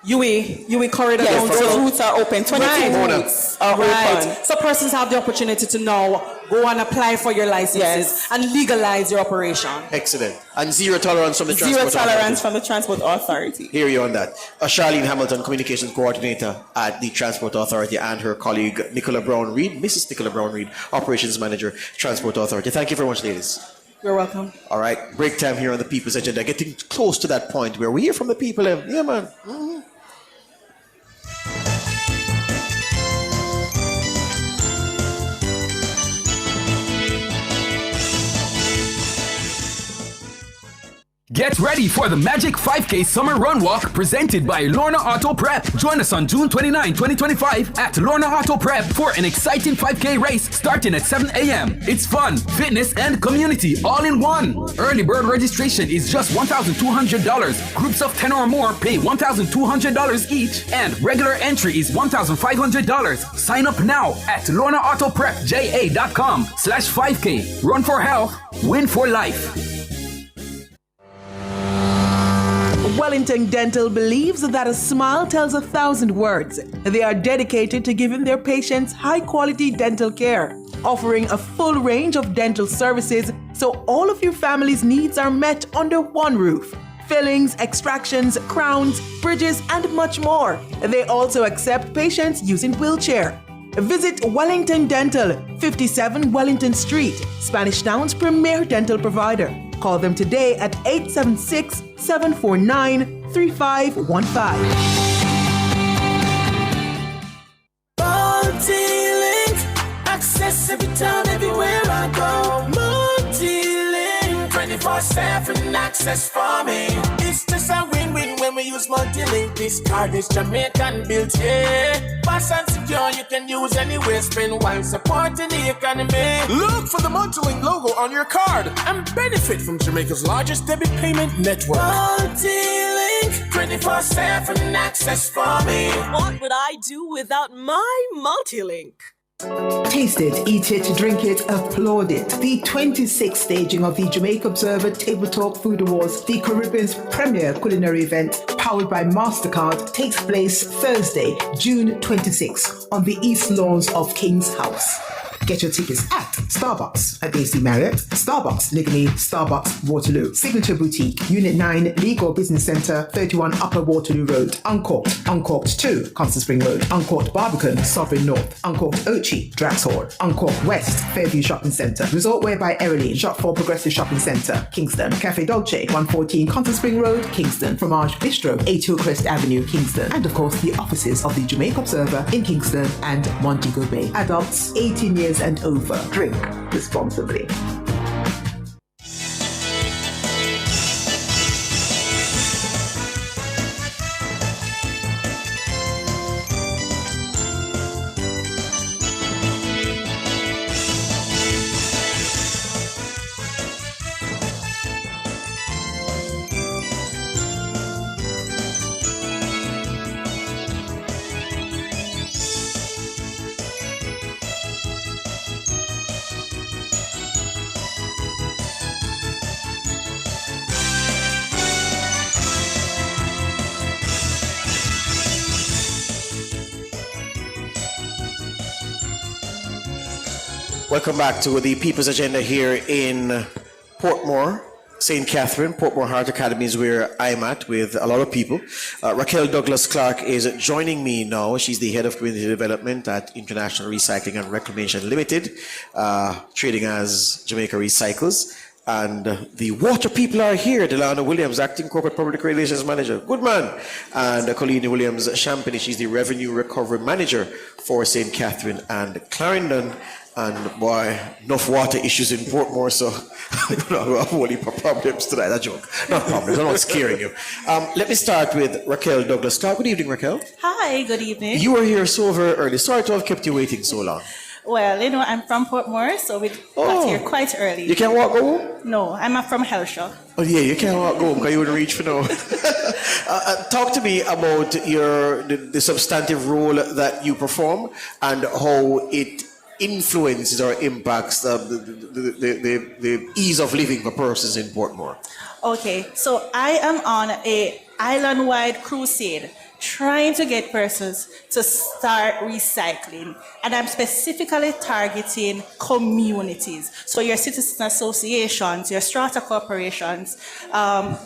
UE corridor. Yes, down those to- routes are open. 22 routes are open. So persons have the opportunity to now go and apply for your licenses and legalize your operation. Excellent. And zero tolerance from the Transport Zero tolerance Authority. from the Transport Authority. Hear you on that. Charlene Hamilton, Communications Coordinator at the Transport Authority, and her colleague Nicola Brown Reed, Mrs. Nicola Brown Reed, Operations Manager, Transport Authority. Thank you very much, ladies. You're welcome. All right, break time here on the People's Agenda. Getting close to that point where we hear from the people. Yeah, man. Get ready for the Magic 5K Summer Run Walk presented by Lorna Auto Prep. Join us on June 29, 2025 at Lorna Auto Prep for an exciting 5K race starting at 7 a.m. It's fun, fitness, and community all in one. Early bird registration is just $1,200. Groups of 10 or more pay $1,200 each, and regular entry is $1,500. Sign up now at lornaautopprepja.com/5K. Run for health, win for life. Wellington Dental believes that a smile tells 1,000 words. They are dedicated to giving their patients high-quality dental care, offering a full range of dental services so all of your family's needs are met under one roof. Fillings, extractions, crowns, bridges, and much more. They also accept patients using wheelchair. Visit Wellington Dental, 57 Wellington Street, Spanish Town's premier dental provider. Call them today at 876-749-3515. Multi-link, access every time, everywhere I go. Multi-link, 24/7 access for me. It's just a win-win when we use multi-link. This card is Jamaican built, yeah. Fast and secure, you can use anywhere. Spend while supporting the economy. Look for the Multilink logo on your card and benefit from Jamaica's largest debit payment network. Multi-link, 24/7 access for me. What would I do without my Multilink? Taste it, eat it, drink it, applaud it. The 26th staging of the Jamaica Observer Table Talk Food Awards, the Caribbean's premier culinary event, powered by MasterCard, takes place Thursday, June 26th, on the East Lawns of King's House. Get your tickets at Starbucks at AC Marriott, Starbucks Ligony, Starbucks Waterloo, Signature Boutique, Unit 9, Legal Business Centre, 31 Upper Waterloo Road, Uncorked, Uncorked 2, Constant Spring Road, Uncorked Barbican, Sovereign North, Uncorked Ochi, Draxhall, Uncorked West, Fairview Shopping Centre, Resort Wear by Ereline, Shop 4 Progressive Shopping Centre, Kingston, Cafe Dolce, 114 Constant Spring Road, Kingston, Fromage Bistro, 8 Hillcrest Avenue, Kingston, and of course the offices of the Jamaica Observer in Kingston and Montego Bay. Adults 18 years and over. Drink responsibly. Welcome back to the People's Agenda here in Portmore, St. Catherine. Portmore Heart Academy is where I'm at with a lot of people. Raquel Douglas Clark is joining me now. She's the head of community development at International Recycling and Reclamation Limited, trading as Jamaica Recycles. And the water people are here. Delano Williams, acting corporate public relations manager. Good man. And Colleen Williams Champagny, she's the revenue recovery manager for St. Catherine and Clarendon. And boy, enough water issues in Portmore, so I'm going to have a whole heap of problems tonight. That's a joke. Not problems, I'm not scaring you. Let me start with Raquel Douglas Clark. Good evening, Raquel. Hi, good evening. You were here so very early. Sorry to have kept you waiting so long. Well, you know, I'm from Portmore, so we got here quite early. You can't walk home? No, I'm from Helshaw. Oh yeah, you can't walk home because you wouldn't reach for now. Talk to me about the substantive role that you perform and how it influences or impacts the ease of living for persons in Portmore. Okay, so I am on a island-wide crusade trying to get persons to start recycling. And I'm specifically targeting communities. So your citizen associations, your strata corporations,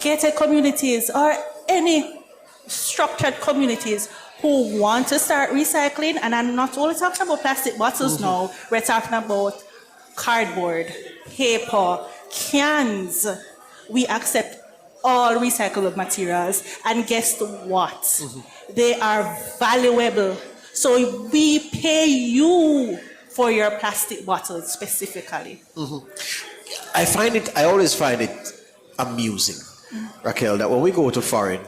gated communities, or any structured communities who want to start recycling. And I'm not only talking about plastic bottles now, we're talking about cardboard, paper, cans. We accept all recyclable materials, and guess what? They are valuable. So we pay you for your plastic bottles specifically. I always find it amusing, Raquel, that when we go to foreign,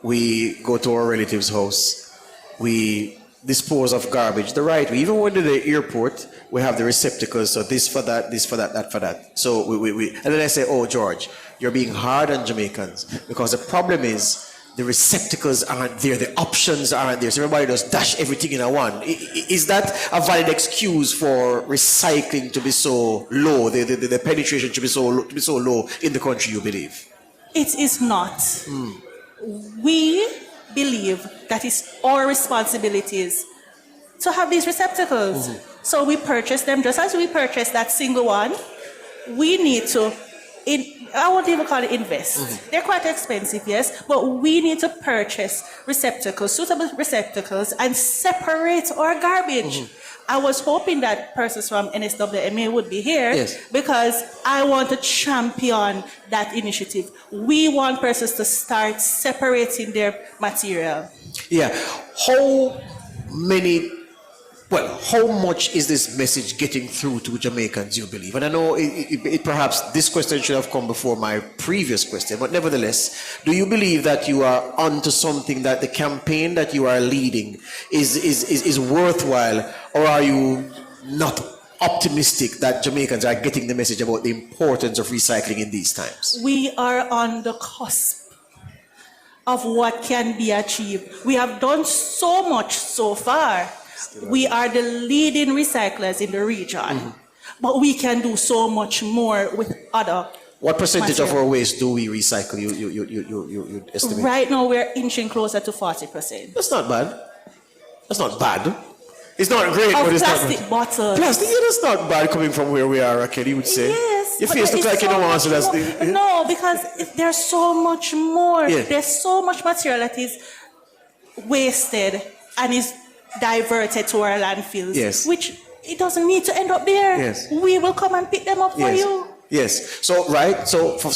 we go to our relatives' house, we dispose of garbage the right way. Even when to the airport, we have the receptacles, so this for that, that for that. So and then I say, oh, George, you're being hard on Jamaicans, because the problem is the receptacles aren't there, the options aren't there, so everybody just dash everything in a one. Is that a valid excuse for recycling to be so low, the penetration to be so low in the country, you believe? It is not. We believe that it's our responsibilities to have these receptacles. So we purchase them just as we purchase that single one. We need to, I won't even call it invest. They're quite expensive, yes, but we need to purchase receptacles, suitable receptacles, and separate our garbage. I was hoping that persons from NSWMA would be here because I want to champion that initiative. We want persons to start separating their material. Yeah. How much is this message getting through to Jamaicans, you believe? And I know perhaps this question should have come before my previous question, but nevertheless, do you believe that you are onto something, that the campaign that you are leading is worthwhile, or are you not optimistic that Jamaicans are getting the message about the importance of recycling in these times? We are on the cusp of what can be achieved. We have done so much so far. We are the leading recyclers in the region, but we can do so much more with other. What percentage of our waste do we recycle? You estimate? Right now, we're inching closer to 40%. That's not bad. That's not bad. It's not great, but it's plastic not bad. bottles. Plastic, yeah, that's not bad coming from where we are, Raquel, you would say. Yes. Your face looks like you don't answer that. No, because there's so much more. Yeah. There's so much material that is wasted and is diverted to our landfills, which it doesn't need to end up there. Yes. We will come and pick them up for you. Yes. So, right. So, for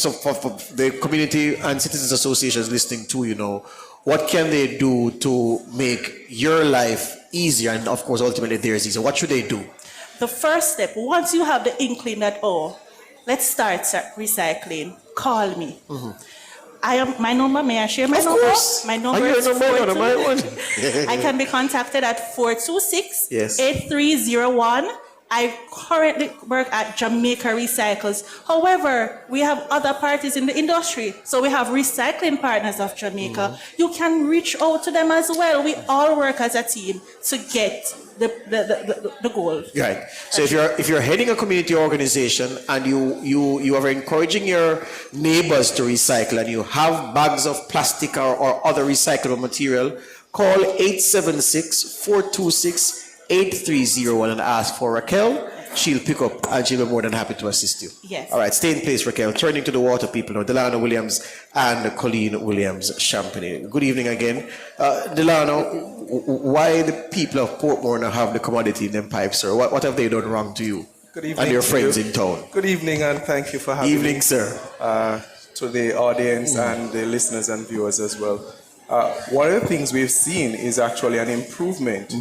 the community and citizens associations listening to, what can they do to make your life easier, and of course, ultimately theirs easier? What should they do? The first step, once you have the inkling that, let's start recycling, call me. My number, may I share my number? Of course. My number is 422. I can be contacted at 426-8301. I currently work at Jamaica Recycles. However, we have other parties in the industry. So we have Recycling Partners of Jamaica. You can reach out to them as well. We all work as a team to get the goal. Right. So if you're heading a community organization and you are encouraging your neighbors to recycle, and you have bags of plastic or other recyclable material, call 876-426-8301 and ask for Raquel she'll pick up and she'll be more than happy to assist you. Yes. All right, stay in place, Raquel. Turning to the water people now, Delano Williams and Colleen Williams Champagne. Good evening again. Delano, why the people of Portmore now have the commodity in them pipes, sir? What have they done wrong to you? Good evening and your to friends you. in town? Good evening and thank you for having me. Evening, sir. To the audience and the listeners and viewers as well. One of the things we've seen is actually an improvement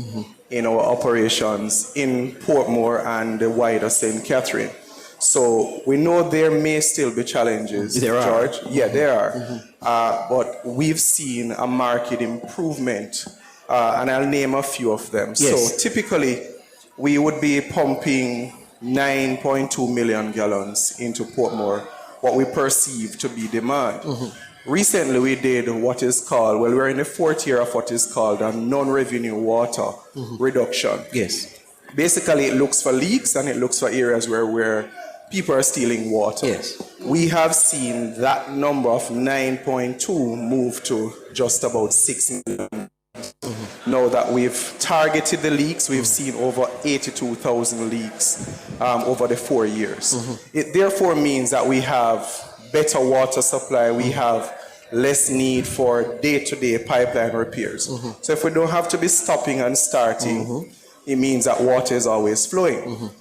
in our operations in Portmore and the wider St. Catherine. So we know there may still be challenges, There are. George. Yeah, there are. But we've seen a marked improvement, and I'll name a few of them. Yes. So typically, we would be pumping 9.2 million gallons into Portmore, what we perceive to be demand. Recently, we did what is called, well, we're in the fourth year of what is called a non-revenue water reduction. Yes. Basically, it looks for leaks and it looks for areas where people are stealing water. Yes. We have seen that number of 9.2 move to just about 6 million. Now that we've targeted the leaks, we've seen over 82,000 leaks over the 4 years. It therefore means that we have better water supply, we have less need for day-to-day pipeline repairs. So if we don't have to be stopping and starting, it means that water is always flowing.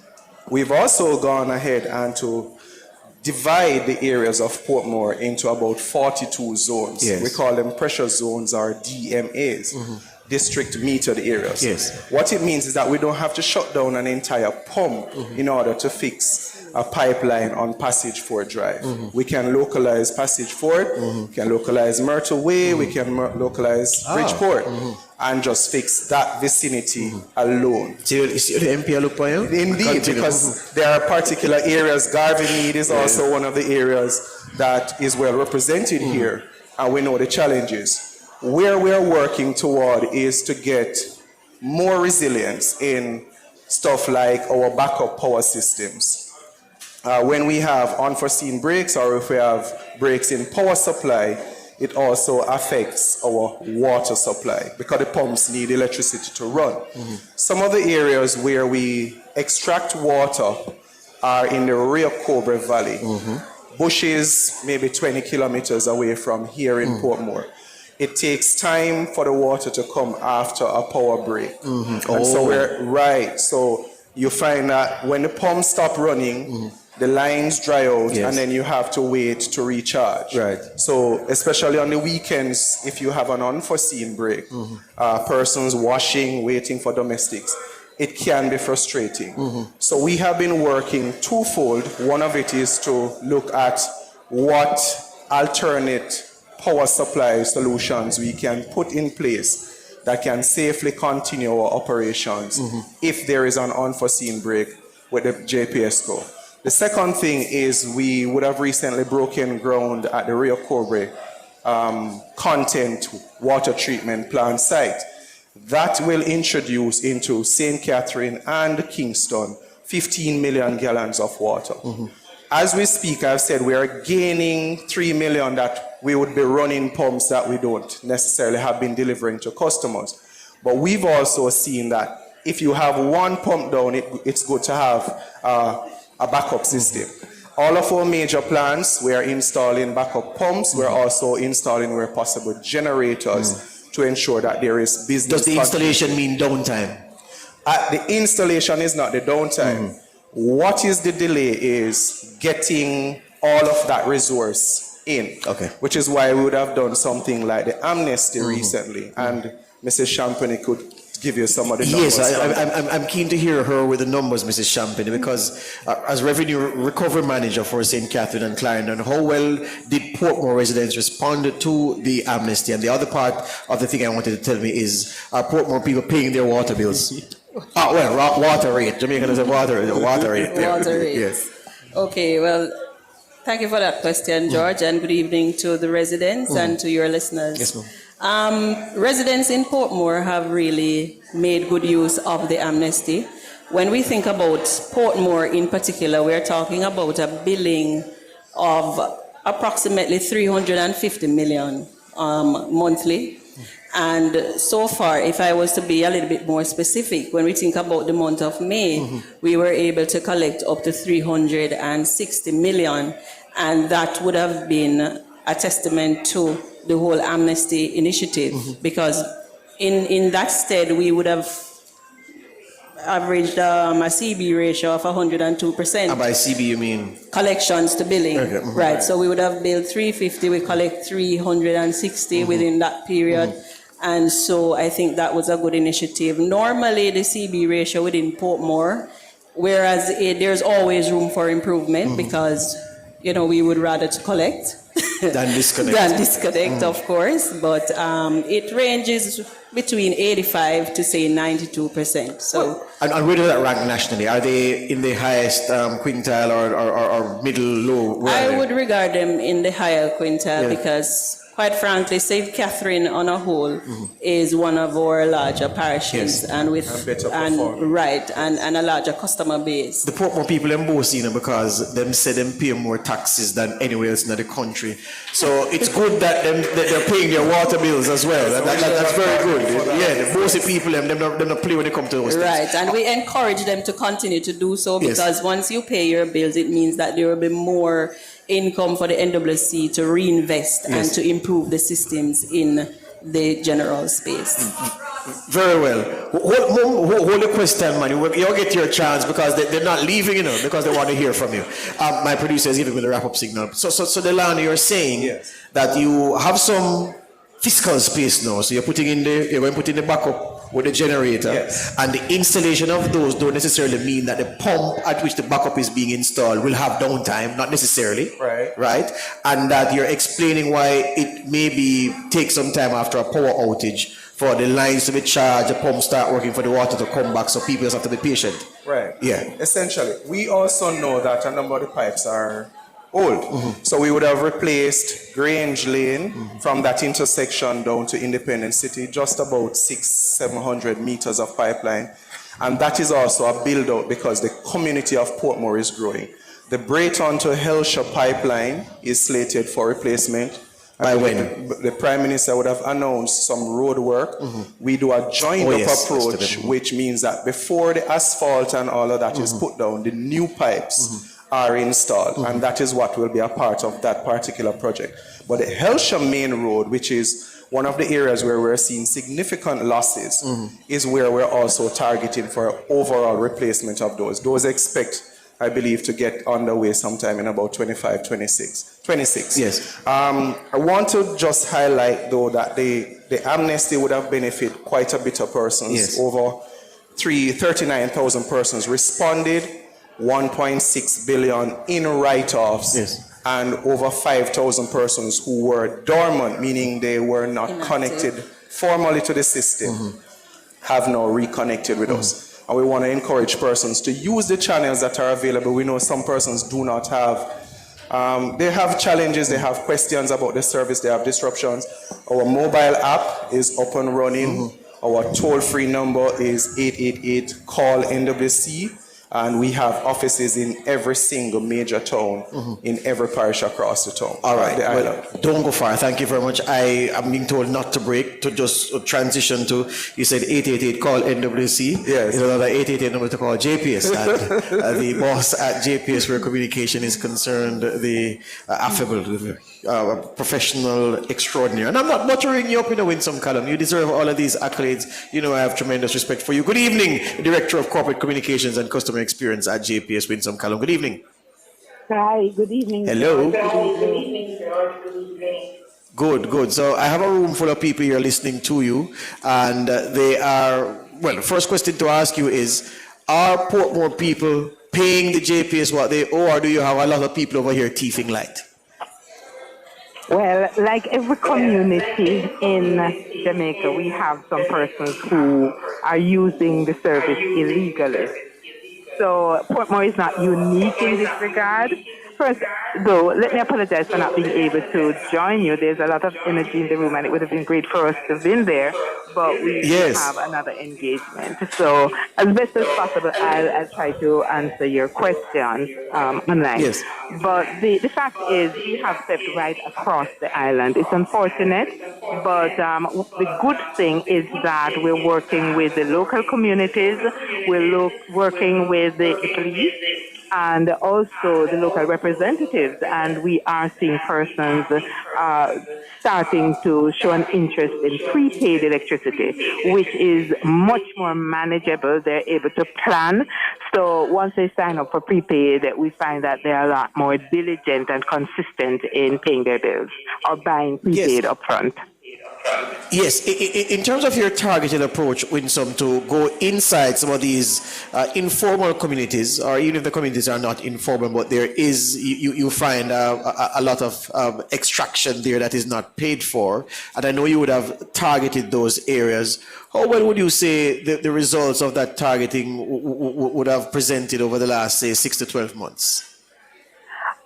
We've also gone ahead and to divide the areas of Portmore into about 42 zones. Yes. We call them pressure zones or DMAs. District metered areas. Yes. What it means is that we don't have to shut down an entire pump in order to fix a pipeline on Passage 4 Drive. We can localize Passage 4, we can localize Myrtle Way, we can localize Bridgeport, and just fix that vicinity alone. So the MP look for you? Indeed, Continue. because there are particular areas. Garvey Mead is also one of the areas that is well represented here, and we know the challenges. Where we're working toward is to get more resilience in stuff like our backup power systems. When we have unforeseen breaks or if we have breaks in power supply, it also affects our water supply because the pumps need electricity to run. Some of the areas where we extract water are in the Rio Cobre Valley. Bushes maybe 20 kilometers away from here in Portmore. It takes time for the water to come after a power break. And so we're right. So you find that when the pumps stop running, the lines dry out, and then you have to wait to recharge. Right. So especially on the weekends, if you have an unforeseen break, persons washing, waiting for domestics, it can be frustrating. So we have been working twofold. One of it is to look at what alternate power supply solutions we can put in place that can safely continue our operations if there is an unforeseen break with the JPSCO. The second thing is we would have recently broken ground at the Rio Cobre content water treatment plant site. That will introduce into St. Catherine and Kingston 15 million gallons of water. As we speak, I've said we are gaining 3 million that we would be running pumps that we don't necessarily have been delivering to customers. But we've also seen that if you have one pump down, it's good to have a backup system. All of our major plants, we are installing backup pumps. We're also installing, where possible, generators to ensure that there is business. Does the installation mean downtime? The installation is not the downtime. What is the delay is getting all of that resource in. Okay. Which is why we would have done something like the amnesty recently. And Mrs. Champagne could give you some of the numbers. Yes, I'm keen to hear her with the numbers, Mrs. Champagne, because as revenue recovery manager for St. Catherine and Clarendon, how well did Portmore residents respond to the amnesty? And the other part of the thing I wanted to tell me is, are Portmore people paying their water bills? Water rate. Jamaican is a water rate. Water rate. Yes. Okay, well, thank you for that question, George, and good evening to the residents and to your listeners. Yes, ma'am. Residents in Portmore have really made good use of the amnesty. When we think about Portmore in particular, we're talking about a billing of approximately 350 million monthly. And so far, if I was to be a little bit more specific, when we think about the month of May, we were able to collect up to 360 million, and that would have been a testament to the whole amnesty initiative, because in that stead, we would have averaged a CB ratio of 102%. And by CB, you mean? Collections to billing. Okay. Right, so we would have billed 350, we collect 360 within that period. And so I think that was a good initiative. Normally, the CB ratio within Portmore, whereas there's always room for improvement because, we would rather to collect than disconnect. Of course. But it ranges between 85 to say 92%. So, and where does that rank nationally? Are they in the highest quintile or middle, low? I would regard them in the higher quintile because, quite frankly, St. Catherine on a whole is one of our larger parishes and a larger customer base. The Portmore people in both because them say them pay more taxes than anywhere else in the country. So it's good that they're paying their water bills as well. That's very good. Yeah, the Bossy people them not play when they come to those things. Right, and we encourage them to continue to do so because once you pay your bills, it means that there will be more income for the NWC to reinvest and to improve the systems in the general space. Very well. Hold the question, man. You'll get your chance because they're not leaving, because they want to hear from you. My producer is giving me the wrap-up signal. So Delano, you're saying that you have some fiscal space now. So you're going to put in the backup with the generator, and the installation of those don't necessarily mean that the pump at which the backup is being installed will have downtime, not necessarily, right? And that you're explaining why it maybe takes some time after a power outage for the lines to be charged, the pump start working for the water to come back, so people just have to be patient. Right. Yeah. Essentially, we also know that a number of the pipes are old. So we would have replaced Grange Lane from that intersection down to Independence City, just about 600-700 meters of pipeline. And that is also a build out because the community of Portmore is growing. The Brayton to Helsher pipeline is slated for replacement. By when? The Prime Minister would have announced some road work. We do a joined up approach, which means that before the asphalt and all of that is put down, the new pipes are installed, and that is what will be a part of that particular project. But the Helsher Main Road, which is one of the areas where we're seeing significant losses, is where we're also targeting for overall replacement of those. Those expect, I believe, to get underway sometime in about 26. Yes. I want to just highlight, though, that the amnesty would have benefited quite a bit of persons. Yes. Over 39,000 persons responded, 1.6 billion in write-offs, and over 5,000 persons who were dormant, meaning they were not connected formally to the system, have now reconnected with us. And we want to encourage persons to use the channels that are available. We know some persons do not have, they have challenges, they have questions about the service, they have disruptions. Our mobile app is up and running. Our toll-free number is 888-CALL-NWC. And we have offices in every single major town, in every parish across the town. All right. Well, don't go far. Thank you very much. I am being told not to break, to just transition to, you said 888 call NWC. Yes. It's another 888 number to call JPS. And the boss at JPS, where communication is concerned, the affable, professional extraordinary. And I'm not muttering you up in a winsome column. You deserve all of these accolades. I have tremendous respect for you. Good evening, Director of Corporate Communications and Customer Experience at JPS Winsome Column. Good evening. Hi, good evening. Hello. Good evening, George. Good evening. Good. So I have a room full of people here listening to you, and they are, well, the first question to ask you is, are Portmore people paying the JPS what they owe, or do you have a lot of people over here thieving light? Well, like every community in Jamaica, we have some persons who are using the service illegally. So Portmore is not unique in this regard. First, though, let me apologize for not being able to join you. There's a lot of energy in the room, and it would have been great for us to have been there, but we have another engagement. So, as best as possible, I'll try to answer your questions online. Yes. But the fact is, we have stepped right across the island. It's unfortunate, but the good thing is that we're working with the local communities, we're working with the police, and also the local representatives, and we are seeing persons starting to show an interest in prepaid electricity, which is much more manageable. They're able to plan. So once they sign up for prepaid, we find that they're a lot more diligent and consistent in paying their bills or buying prepaid upfront. Yes, in terms of your targeted approach, Winsome, to go inside some of these informal communities, or even if the communities are not informal, but there is, you find a lot of extraction there that is not paid for, and I know you would have targeted those areas. How well would you say the results of that targeting would have presented over the last, say, 6 to 12 months?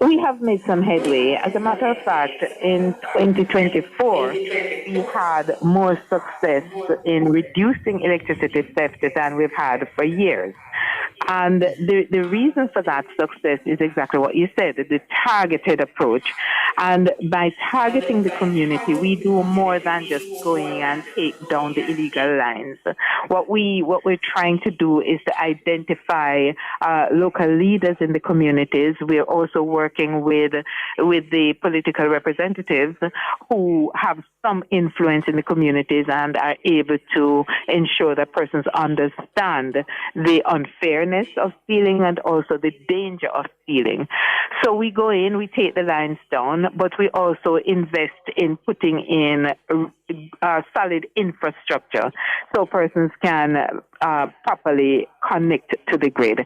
We have made some headway. As a matter of fact, in 2024, we had more success in reducing electricity theft than we've had for years. And the reason for that success is exactly what you said, the targeted approach. And by targeting the community, we do more than just going and take down the illegal lines. What we're trying to do is to identify local leaders in the communities. We're also working with the political representatives who have some influence in the communities and are able to ensure that persons understand the unfairness of stealing and also the danger of stealing. So we go in, we take the lines down, but we also invest in putting in solid infrastructure so persons can properly connect to the grid.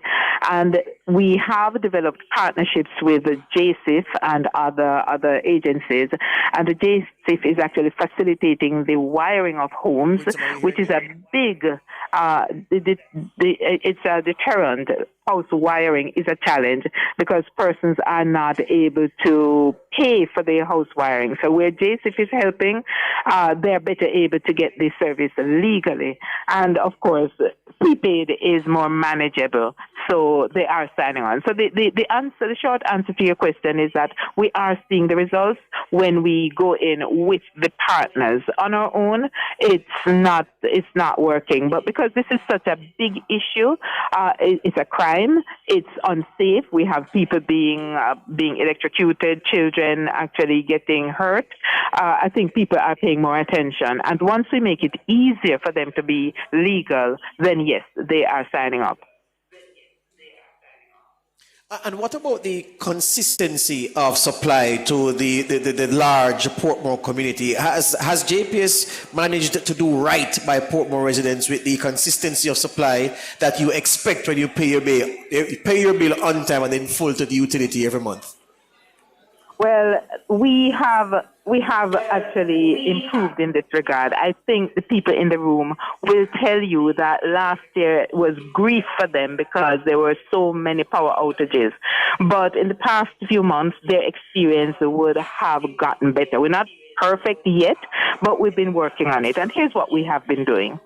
And we have developed partnerships with the JCIF and other agencies, and the JCIF is actually facilitating the wiring of homes, which is a big, it's a deterrent. House wiring is a challenge because persons are not able to pay for their house wiring. So where JCIF is helping, they're better able to get this service legally. And of course, prepaid is more manageable, so they are signing on. So the short answer to your question is that we are seeing the results when we go in with the partners. On our own, it's not working. But because this is such a big issue, it's a crime. It's unsafe. We have people being electrocuted, children actually getting hurt. I think people are paying more attention. And once we make it easier for them to be legal, then yes, they are signing up. And what about the consistency of supply to the large Portmore community? Has JPS managed to do right by Portmore residents with the consistency of supply that you expect when you pay your bill? You pay your bill on time and in full to the utility every month? Well, we have actually improved in this regard. I think the people in the room will tell you that last year was grief for them because there were so many power outages. But in the past few months, their experience would have gotten better. We're not perfect yet, but we've been working on it. And here's what we have been doing.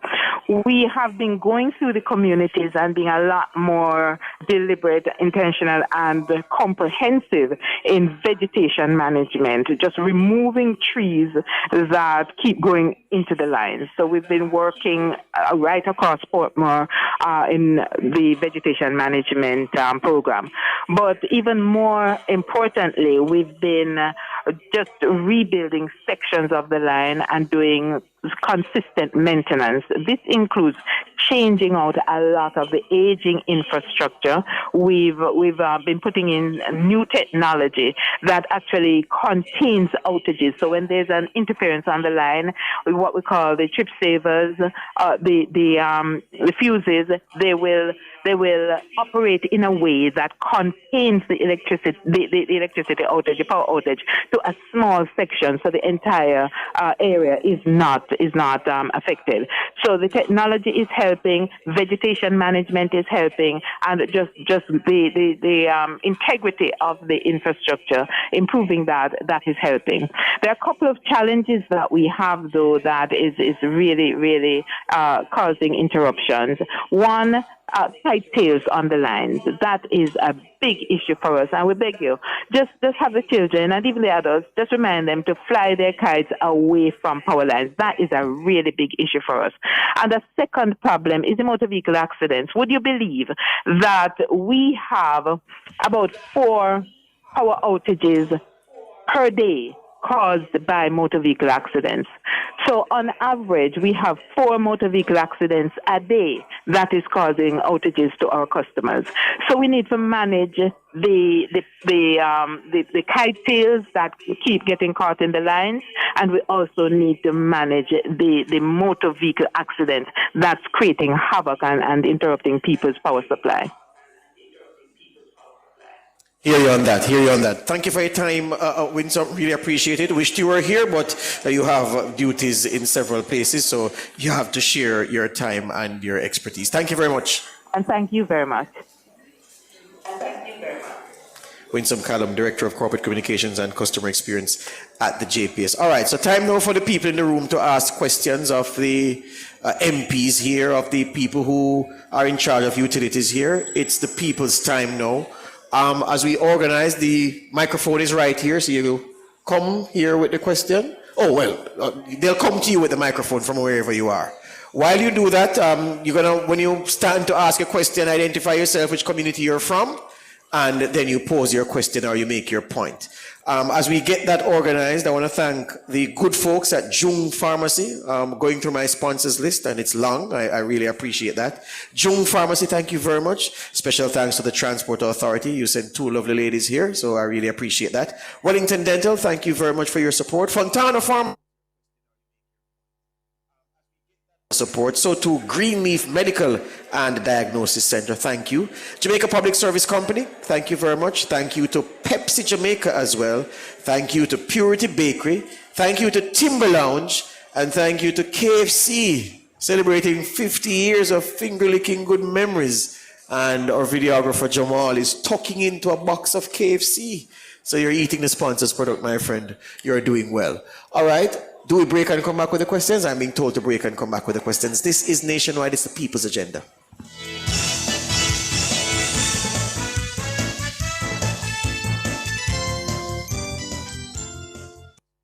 We have been going through the communities and being a lot more deliberate, intentional, and comprehensive in vegetation management, just removing trees that keep going into the lines. So we've been working right across Portmore in the vegetation management program. But even more importantly, we've been just rebuilding sections of the line and doing consistent maintenance. This includes changing out a lot of the aging infrastructure. We've been putting in new technology that actually contains outages. So when there's an interference on the line, what we call the trip savers, the fuses, they will operate in a way that contains the electricity, the electricity outage, the power outage, to a small section, so the entire area is not affected. So the technology is helping, vegetation management is helping, and just the integrity of the infrastructure, improving that is helping. There are a couple of challenges that we have, though, that is really causing interruptions. One, tight tails on the lines. That is a big issue for us, and we beg you, just have the children and even the adults, just remind them to fly their kites away from power lines. That is a really big issue for us. And the second problem is the motor vehicle accidents. Would you believe that we have about 4 power outages per day caused by motor vehicle accidents? So on average, we have 4 motor vehicle accidents a day that is causing outages to our customers. So we need to manage the kite tails that keep getting caught in the lines, and we also need to manage the motor vehicle accident that's creating havoc and interrupting people's power supply. Hear you on that. Thank you for your time, Winsome. Really appreciate it. Wished you were here, but you have duties in several places, so you have to share your time and your expertise. Thank you very much. And thank you very much. Winsome Callum, Director of Corporate Communications and Customer Experience at the JPS. All right, so time now for the people in the room to ask questions of the MPs here, of the people who are in charge of utilities here. It's the people's time now. As we organize, the microphone is right here, so you come here with the question. Oh, well, they'll come to you with the microphone from wherever you are. While you do that, when you stand to ask a question, identify yourself, which community you're from, and then you pose your question or you make your point. As we get that organized, I want to thank the good folks at Jung Pharmacy. Going through my sponsors list, and it's long. I really appreciate that. Jung Pharmacy, thank you very much. Special thanks to the Transport Authority. You sent 2 lovely ladies here, so I really appreciate that. Wellington Dental, thank you very much for your support. Fontana Pharma support. So to Greenleaf Medical and Diagnosis Center, thank you. Jamaica Public Service Company, thank you very much. Thank you to Pepsi Jamaica as well. Thank you to Purity Bakery. Thank you to Timber Lounge. And thank you to KFC, celebrating 50 years of finger-licking good memories. And our videographer Jamal is tucking into a box of KFC. So you're eating the sponsor's product, my friend. You're doing well. All right. Do we break and come back with the questions? I'm being told to break and come back with the questions. This is Nationwide. It's the People's Agenda.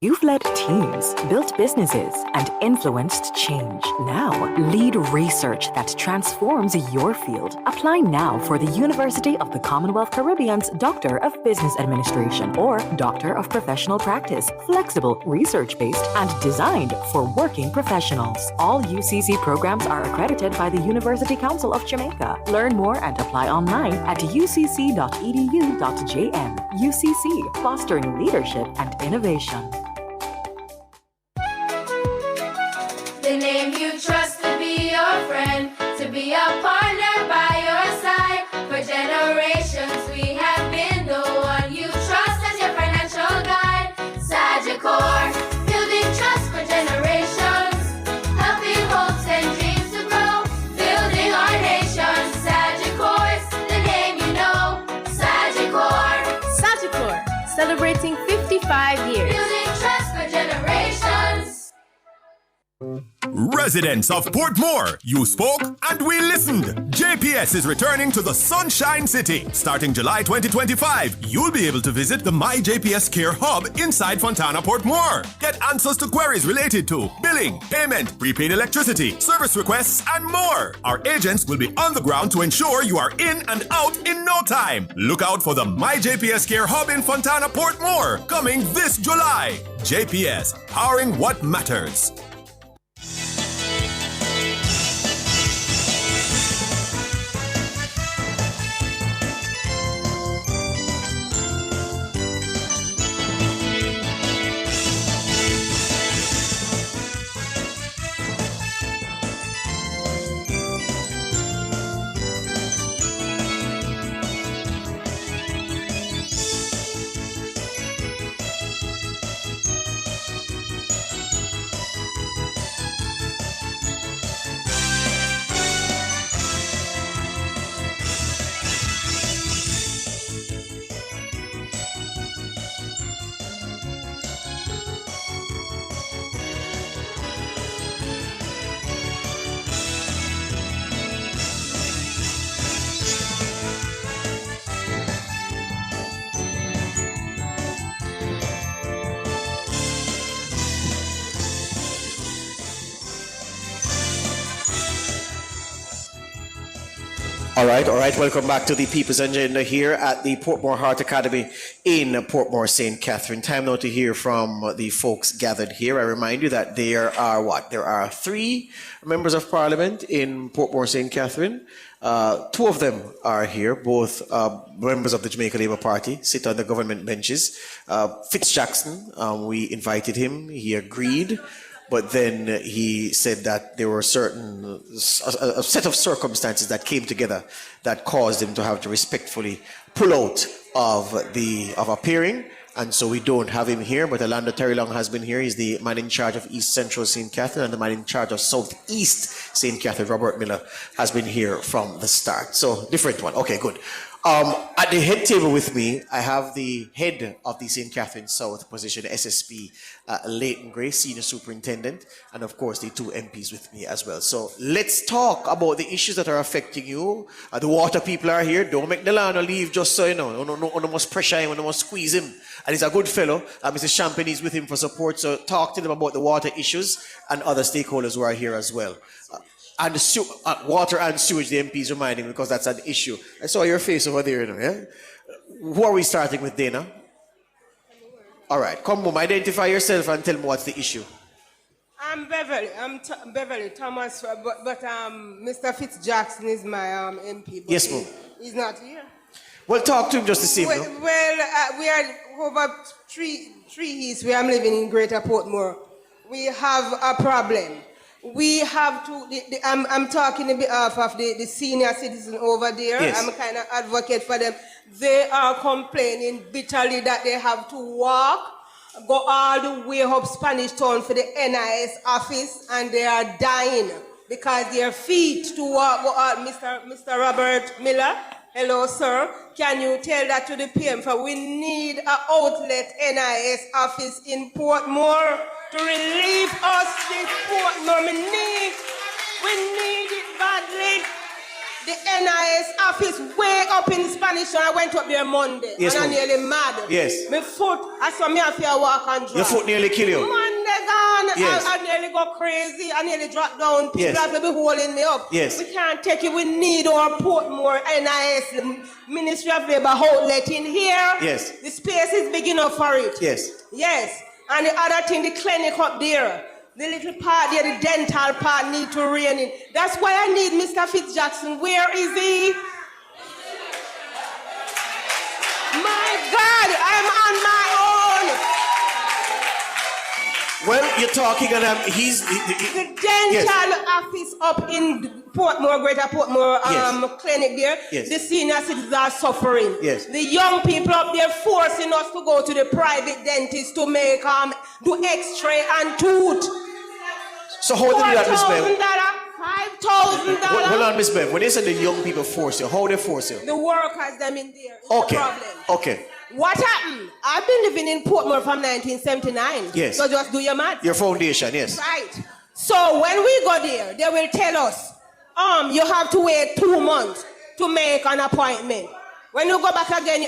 You've led teams, built businesses, and influenced change. Now, lead research that transforms your field. Apply now for the University of the Commonwealth Caribbean's Doctor of Business Administration or Doctor of Professional Practice. Flexible, research-based, and designed for working professionals. All UCC programs are accredited by the University Council of Jamaica. Learn more and apply online at ucc.edu.jm. UCC, fostering leadership and innovation. The name you trust to be your friend, to be a partner by your side. For generations we have been the one you trust as your financial guide. Sagicor, building trust for generations, helping hopes and dreams to grow, building our nation. Sagicor's the name you know. Sagicor. Sagicor, celebrating 55 years. Building trust for generations. Residents of Portmore, you spoke and we listened. JPS is returning to the Sunshine City. Starting July 2025, you'll be able to visit the My JPS Care Hub inside Fontana Portmore. Get answers to queries related to billing, payment, prepaid electricity, service requests, and more. Our agents will be on the ground to ensure you are in and out in no time. Look out for the My JPS Care Hub in Fontana Portmore, coming this July. JPS, powering what matters. All right. Welcome back to the People's Agenda here at the Portmore Heart Academy in Portmore, St. Catherine. Time now to hear from the folks gathered here. I remind you that there are 3 members of Parliament in Portmore, St. Catherine. 2 of them are here, both members of the Jamaica Labour Party, sit on the government benches. Fitz Jackson, we invited him, he agreed. But then he said that there were a set of circumstances that came together that caused him to have to respectfully pull out of appearing. And so we don't have him here, but Orlando Terrylong has been here. He's the man in charge of East Central St. Catherine, and the man in charge of Southeast St. Catherine, Robert Miller, has been here from the start. So different one. Okay, good. At the head table with me, I have the head of the St. Catherine South position, SSP, Leighton Gray, Senior Superintendent, and of course the 2 MPs with me as well. So let's talk about the issues that are affecting you. The water people are here. Don't make Delano leave just so you know. No must pressure him, no must squeeze him. And he's a good fellow. Mr. Champagne is with him for support. So talk to them about the water issues and other stakeholders who are here as well. And water and sewage, the MPs reminding me, because that's an issue. I saw your face over there, yeah? Who are we starting with, Dana? All right, come home, identify yourself and tell me what's the issue. I'm Beverly. Beverly Thomas, but Mr. Fitz Jackson is my MP. Yes, ma'am. He's not here. Well, talk to him just to see. Well, we are over three East, where I'm living in Greater Portmore. We have a problem. We have to, I'm talking on behalf of the senior citizen over there. Yes. I'm a kind of advocate for them. They are complaining bitterly that they have to walk, go all the way up Spanish Town for the NIS office, and they are dying because their feet to walk go out. Mr. Robert Miller, hello, sir. Can you tell that to the PM? For we need an outlet NIS office in Portmore to relieve us this Portmore. We need it badly. The NIS office way up in Spanish Town. I went up there Monday. Yes, and I'm nearly mad. Yes. My foot, I saw me have to walk and drive. Your foot nearly kill you. Monday gone. Yes. I nearly go crazy. I nearly drop down. People Yes. have to be holding me up. Yes. We can't take it. We need our Portmore NIS, Ministry of Labour outlet in here. Yes. The space is big enough for it. Yes. Yes. And the other thing, the clinic up there, the little part there, the dental part need to rein in. That's why I need Mr. Fitz Jackson. Where is he? My God, I'm on my own. Well, you're talking and the dental office up in Portmore, Greater Portmore clinic there, Yes. the senior citizens are suffering. Yes. The young people up there forcing us to go to the private dentist to make do x-ray and tooth. So how do you do that, Miss Bev? $5,000. Hold on, Miss Bev. When they say the young people force you, how they force you? The workers them in there. It's Okay. the problem. Okay. What happened? I've been living in Portmore from 1979. Yes. So just do your math. Your foundation, yes. Right. So when we go there, they will tell us, you have to wait 2 months to make an appointment. When you go back again,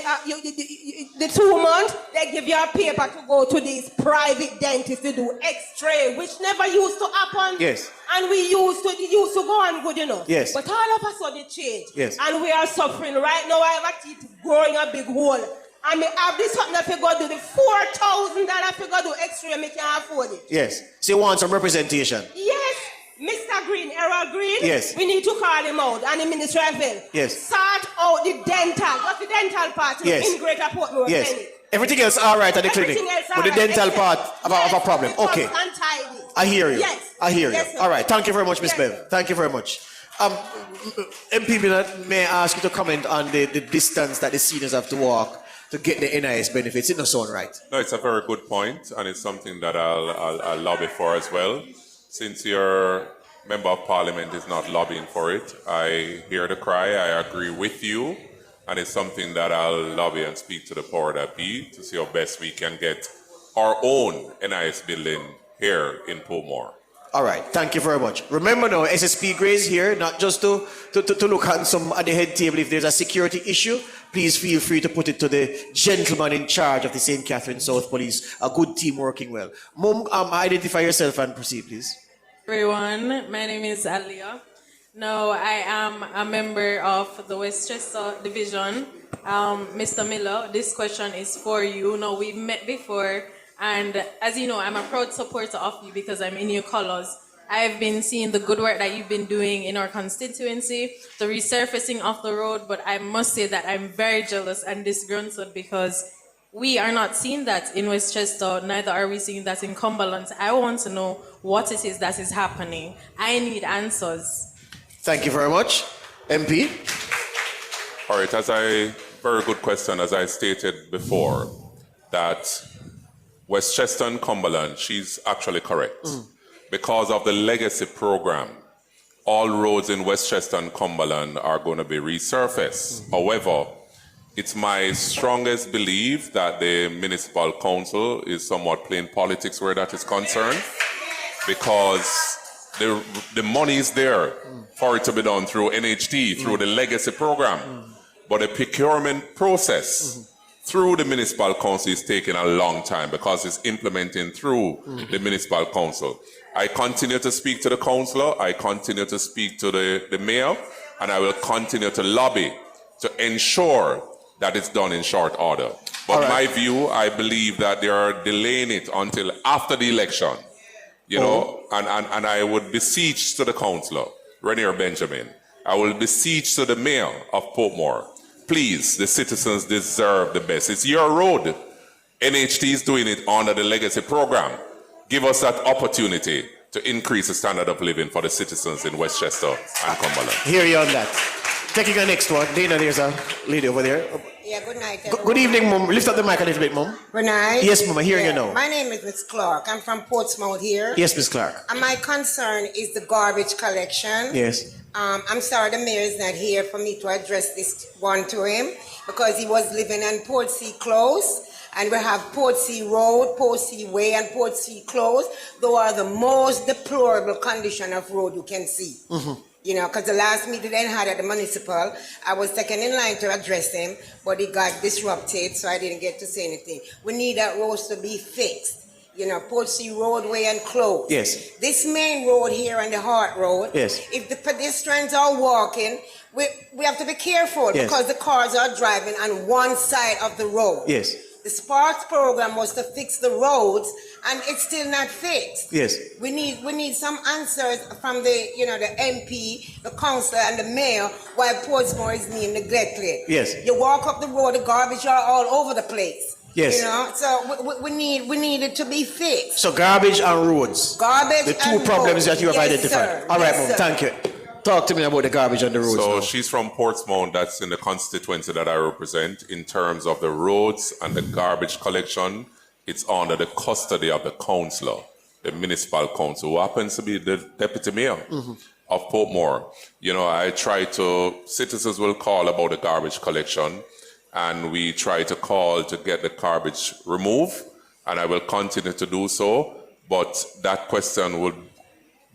the 2 months, they give you a paper to go to these private dentists to do x-ray, which never used to happen. Yes. And it used to go on good, you know. Yes. But all of a sudden it changed. Yes. And we are suffering. Right now I have a teeth growing a big hole. And I have this something if you go do the $4,000 if you go do x-ray, I can't afford it. Yes. So you want some representation? Yes. Mr. Green, Errol Green, Yes. we need to call him out and the Ministry of Health. Yes. Sort out the dental. What's the dental part Yes. in Greater Portmore Yes. Clinic? Everything else all right at the Everything clinic. else all But the right, dental except- part of a problem. It Okay. was untidy. I hear you. Yes. I hear Yes, you. sir. All right. Thank you very much, Miss Yes, Bev. Thank you very much. MP Miller, may I ask you to comment on the distance that the seniors have to walk to get the NIS benefits? It doesn't sound right. No, it's a very good point, and it's something that I'll lobby for as well. Since your member of parliament is not lobbying for it, I hear the cry, I agree with you, and it's something that I'll lobby and speak to the power that be to see how best we can get our own NIS building here in Portmore. All right, thank you very much. Remember now, SSP Gray is here, not just to look handsome at the head table. If there's a security issue, please feel free to put it to the gentleman in charge of the St. Catherine South Police. A good team working well. Mom, identify yourself and proceed, please. Everyone, my name is Alia. No, I am a member of the Westchester Division. Mr. Miller, this question is for you. No, we've met before, and as you know, I'm a proud supporter of you because I'm in your colors. I've been seeing the good work that you've been doing in our constituency, the resurfacing of the road, but I must say that I'm very jealous and disgruntled because we are not seeing that in Westchester, neither are we seeing that in Cumberland. I want to know what it is that is happening. I need answers. Thank you very much. MP? All right, very good question. As I stated before, that Westchester and Cumberland, she's actually correct. Because of the legacy program, all roads in Westchester and Cumberland are going to be resurfaced. However, it's my strongest belief that the municipal council is somewhat playing politics where that is concerned, because the money is there for it to be done through NHT, through the legacy program. But the procurement process through the municipal council is taking a long time because it's implementing through the municipal council. I continue to speak to the councillor, I continue to speak to the mayor, and I will continue to lobby to ensure that it's done in short order. But my view, I believe that they are delaying it until after the election. You know, and I would beseech to the councillor, Rainier Benjamin, I will beseech to the mayor of Portmore, please, the citizens deserve the best. It's your road. NHT is doing it under the legacy program. Give us that opportunity to increase the standard of living for the citizens in Westchester and Cumberland. Hear you on that. Taking the next one. Dana, there's a lady over there. Yeah, good night. Good evening, Mom. Lift up the mic a little bit, Mom. Good night. Yes, Mom, I hear you now. My name is Miss Clark. I'm from Portsmouth here. Yes, Miss Clark. And my concern is the garbage collection. Yes. I'm sorry the mayor is not here for me to address this one to him because he was living in Portsea Close. And we have Portsea Road, Portsea Way, and Portsea Close. Those are the most deplorable condition of road you can see. You know, because the last meeting they had at the municipal, I was second in line to address him, but it got disrupted, so I didn't get to say anything. We need that road to be fixed. You know, Portsea Roadway and Close. Yes. This main road here on the Hart Road, yes. If the pedestrians are walking, we have to be careful because the cars are driving on one side of the road. Yes. The Sparks program was to fix the roads, and it's still not fixed. Yes. We need some answers from the MP, the councillor, and the mayor why Portsmouth is being neglected. Yes. You walk up the road, the garbage are all over the place. Yes. You know, so we need it to be fixed. So garbage and roads. Garbage. The two and problems roads. that you have Yes, identified. sir. All right, Yes, Mom. sir. Thank you. Talk to me about the garbage on the roads. So now. she's from Portsmouth, that's in the constituency that I represent. In terms of the roads and the garbage collection, it's under the custody of the councillor, the municipal council, who happens to be the deputy mayor of Portmore. You know, citizens will call about the garbage collection, and we try to call to get the garbage removed, and I will continue to do so, but that question would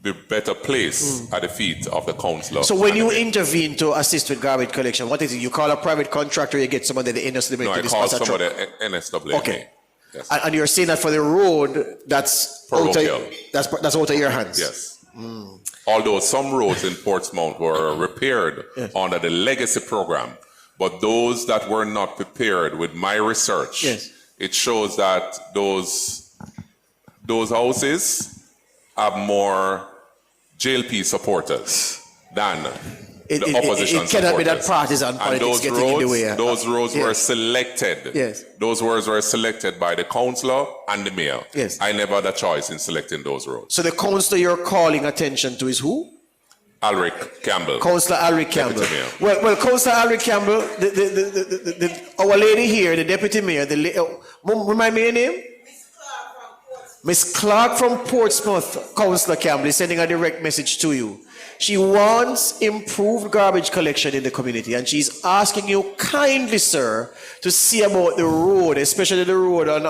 be better placed at the feet of the councillor. So when you intervene to assist with garbage collection, what is it? You call a private contractor, you get somebody the NSWA No, to I dispatch call a truck? somebody NSWA. Okay. Yes. And you're saying that for the road, that's out Parochial. that's out of your hands? Yes. Although some roads in Portsmouth were repaired under the legacy program, but those that were not prepared with my research, it shows that those houses have more JLP supporters than the opposition it cannot be that supporters. partisan And politics those getting in the way. Those roads were Yes. selected. Yes. Those roads were selected by the councillor and the mayor. Yes. I never had a choice in selecting those roads. So the councillor you're calling attention to is who? Alric Campbell. Councillor Alric Campbell. Deputy mayor. Well, Councillor Alric Campbell, our lady here, the deputy mayor, remind me your name? Miss Clark from Portsmouth, Councillor Campbell, is sending a direct message to you. She wants improved garbage collection in the community, and she's asking you kindly, sir, to see about the road, especially the road on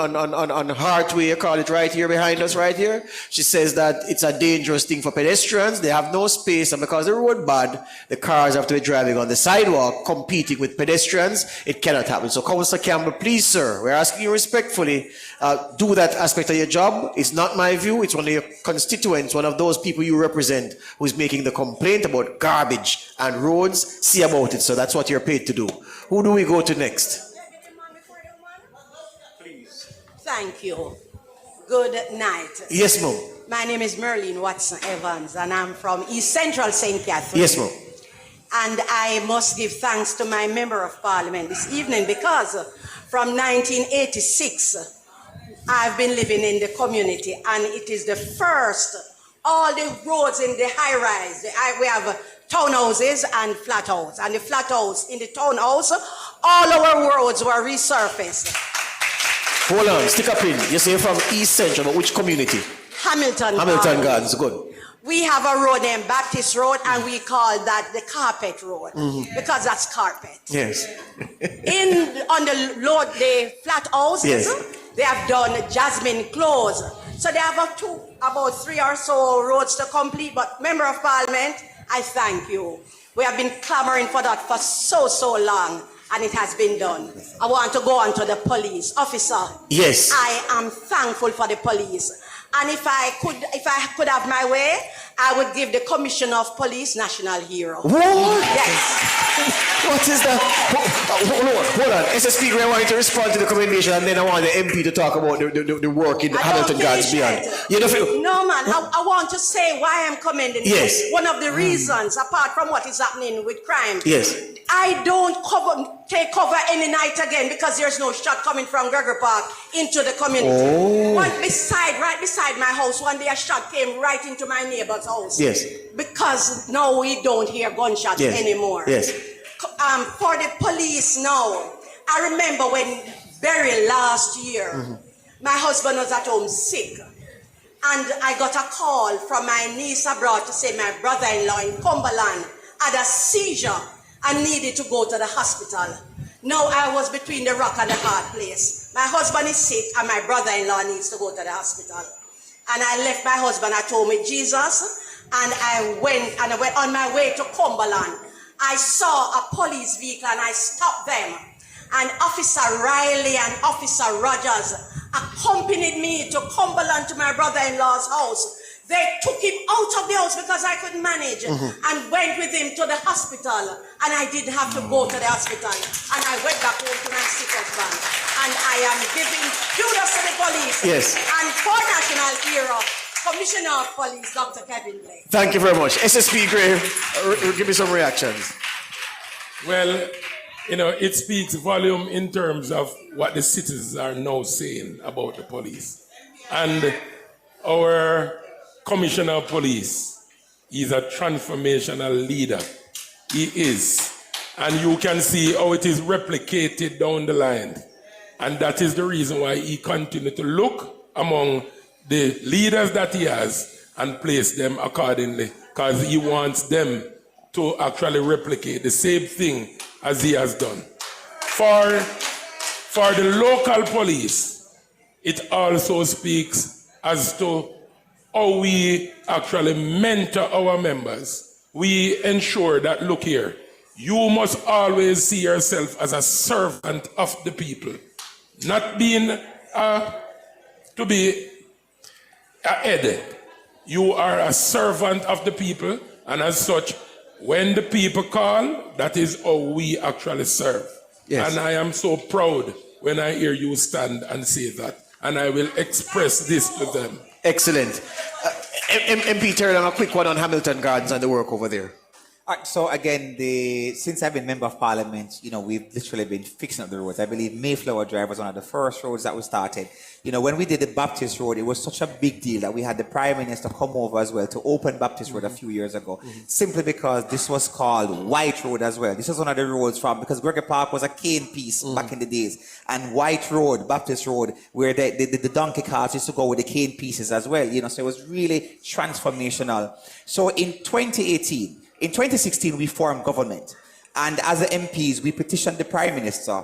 Hartway, you call it right here behind us, right here. She says that it's a dangerous thing for pedestrians. They have no space, and because the road bad, the cars have to be driving on the sidewalk, competing with pedestrians. It cannot happen. So, Councillor Campbell, please, sir, we're asking you respectfully, do that aspect of your job. It's not my view. It's one of your constituents, one of those people you represent, who's making receiving the complaint about garbage and roads, see about it. So that's what you're paid to do. Who do we go to next? Thank you. Good night. Yes, ma'am. My name is Merlene Watson Evans, and I'm from East Central St. Catherine. Yes, ma'am. And I must give thanks to my Member of Parliament this evening because from 1986, I've been living in the community, and it is the first, all the roads in the high-rise, we have townhouses and flat house. And the flat house, in the townhouse, all our roads were resurfaced. Hold on, stick up in. You say you're from East Central, but which community? Hamilton Gardens, good. We have a road named Baptist Road, and we call that the Carpet Road because that's carpet. Yes. On the flat houses, Yes. they have done Jasmine Close. So they have about 3 or so roads to complete. But Member of Parliament, I thank you. We have been clamoring for that for so long, and it has been done. I want to go on to the police officer. Yes. I am thankful for the police. And if I could have my way, I would give the Commissioner of Police National Hero. What? Yes. What is that? Hold on. SSP Gray, I want you to respond to the commendation, and then I want the MP to talk about the work in Hamilton Gardens beyond. You don't feel? No, man. I want to say why I'm commending Yes. you. One of the reasons, apart from what is happening with crime, Yes. I don't take cover any night again because there's no shot coming from Gregory Park into the community. Oh. Right beside my house, one day a shot came right into my neighbor's house. Yes. Because now we don't hear gunshots Yes. anymore. Yes. For the police now, I remember when very last year, my husband was at home sick. And I got a call from my niece abroad to say my brother-in-law in Cumberland had a seizure and needed to go to the hospital. Now I was between the rock and the hard place. My husband is sick and my brother-in-law needs to go to the hospital. And I left my husband at home with Jesus, and I went on my way to Cumberland. I saw a police vehicle and I stopped them. And Officer Riley and Officer Rogers accompanied me to Cumberland to my brother-in-law's house. They took him out of the house because I couldn't manage and went with him to the hospital. And I didn't have to go to the hospital. And I went back home to my sick husband. And I am giving kudos to the police. Yes. And for National Hero, Commissioner of Police, Dr. Kevin Blake. Thank you very much. SSP Gray, give me some reactions. Well, it speaks volume in terms of what the citizens are now saying about the police. And our Commissioner of Police is a transformational leader. He is. And you can see how it is replicated down the line. And that is the reason why he continues to look among the leaders that he has and place them accordingly, because he wants them to actually replicate the same thing as he has done. For the local police, it also speaks as to how we actually mentor our members. We ensure that, look here, you must always see yourself as a servant of the people, not being to be a head. You are a servant of the people, and as such, when the people call, that is how we actually serve. Yes. And I am so proud when I hear you stand and say that, and I will express this to them. Excellent. MP Terrell, a quick one on Hamilton Gardens and the work over there. All right, so again, since I've been Member of Parliament, we've literally been fixing up the roads. I believe Mayflower Drive was one of the first roads that we started. When we did the Baptist Road, it was such a big deal that we had the Prime Minister come over as well to open Baptist Road a few years ago, simply because this was called White Road as well. This was one of the roads because Gregory Park was a cane piece back in the days, and White Road, Baptist Road, where the donkey carts used to go with the cane pieces as well, so it was really transformational. So in 2016, we formed government. And as the MPs, we petitioned the Prime Minister,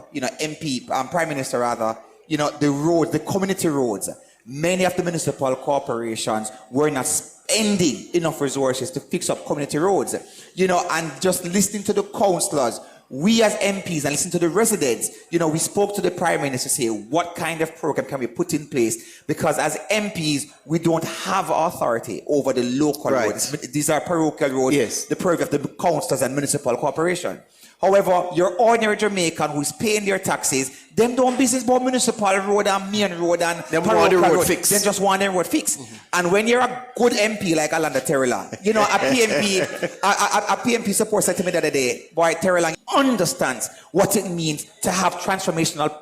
Prime Minister rather, the roads, the community roads. Many of the municipal corporations were not spending enough resources to fix up community roads, and just listening to the councillors, we as MPs and listen to the residents, we spoke to the Prime Minister to say what kind of program can we put in place, because as MPs, we don't have authority over the local roads. These are parochial roads, the purview of the councils and municipal corporation. However, your ordinary Jamaican who is paying their taxes, them don't business about municipal road and main road and parochial road. They just want their road fixed. And when you're a good MP like Alanda Terrella, a PMP support said to me the other day, boy, Terrella understands what it means to have transformational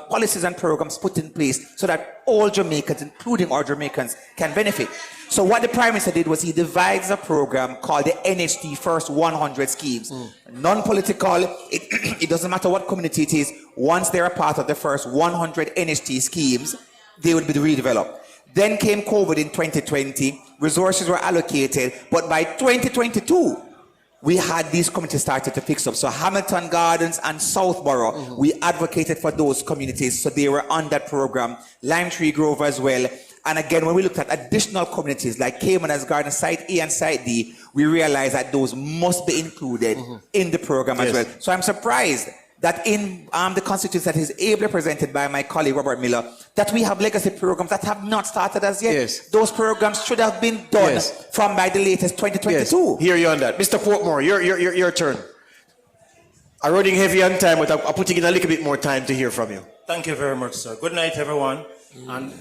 policies and programs put in place so that all Jamaicans, including our Jamaicans, can benefit. So what the Prime Minister did was he devised a program called the NHT First 100 Schemes. Non-political, it doesn't matter what community it is, once they're a part of the first 100 NHT schemes, they would be redeveloped. Then came COVID in 2020, resources were allocated, but by 2022, we had these communities started to fix up. So Hamilton Gardens and Southborough, we advocated for those communities, so they were on that program. Lime Tree Grove as well. And again, when we looked at additional communities like Caymanas Garden, Site A and Site D, we realized that those must be included in the program as well. So I'm surprised that in the constituency that is ably presented by my colleague Robert Miller, that we have legacy programs that have not started as yet. Those programs should have been done from by the latest 2022. Hear you on that. Mr. Portmore, your turn. I'm running heavy on time, but I'm putting in a little bit more time to hear from you. Thank you very much, sir. Good night, everyone. And,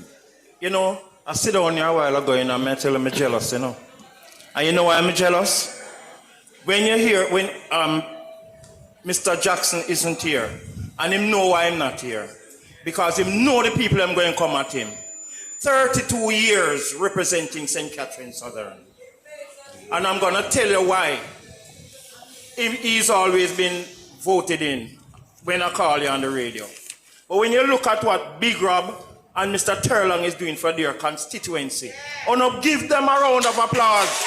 I sit down here a while ago and I'm telling I'm jealous, And you know why I'm jealous? When Mr. Jackson isn't here, and him know why I'm not here, because him know the people I'm going to come at him. 32 years representing St. Catherine Southern. And I'm going to tell you why. He's always been voted in when I call you on the radio. But when you look at what Big Rob and Mr. Terlang is doing for their constituency, give them a round of applause.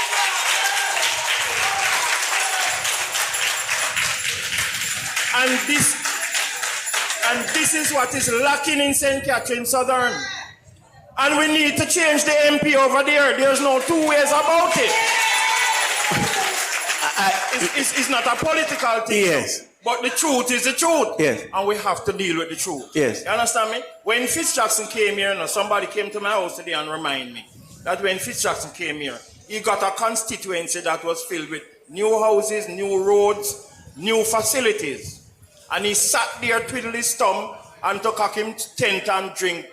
And this is what is lacking in St. Catherine Southern. And we need to change the MP over there. There's no two ways about it. It's not a political thing. But the truth is the truth. And we have to deal with the truth. You understand me? When Fitzjackson came here, somebody came to my house today and reminded me that when Fitzjackson came here, he got a constituency that was filled with new houses, new roads, new facilities. And he sat there, twiddled his thumb, and took him tent and drink.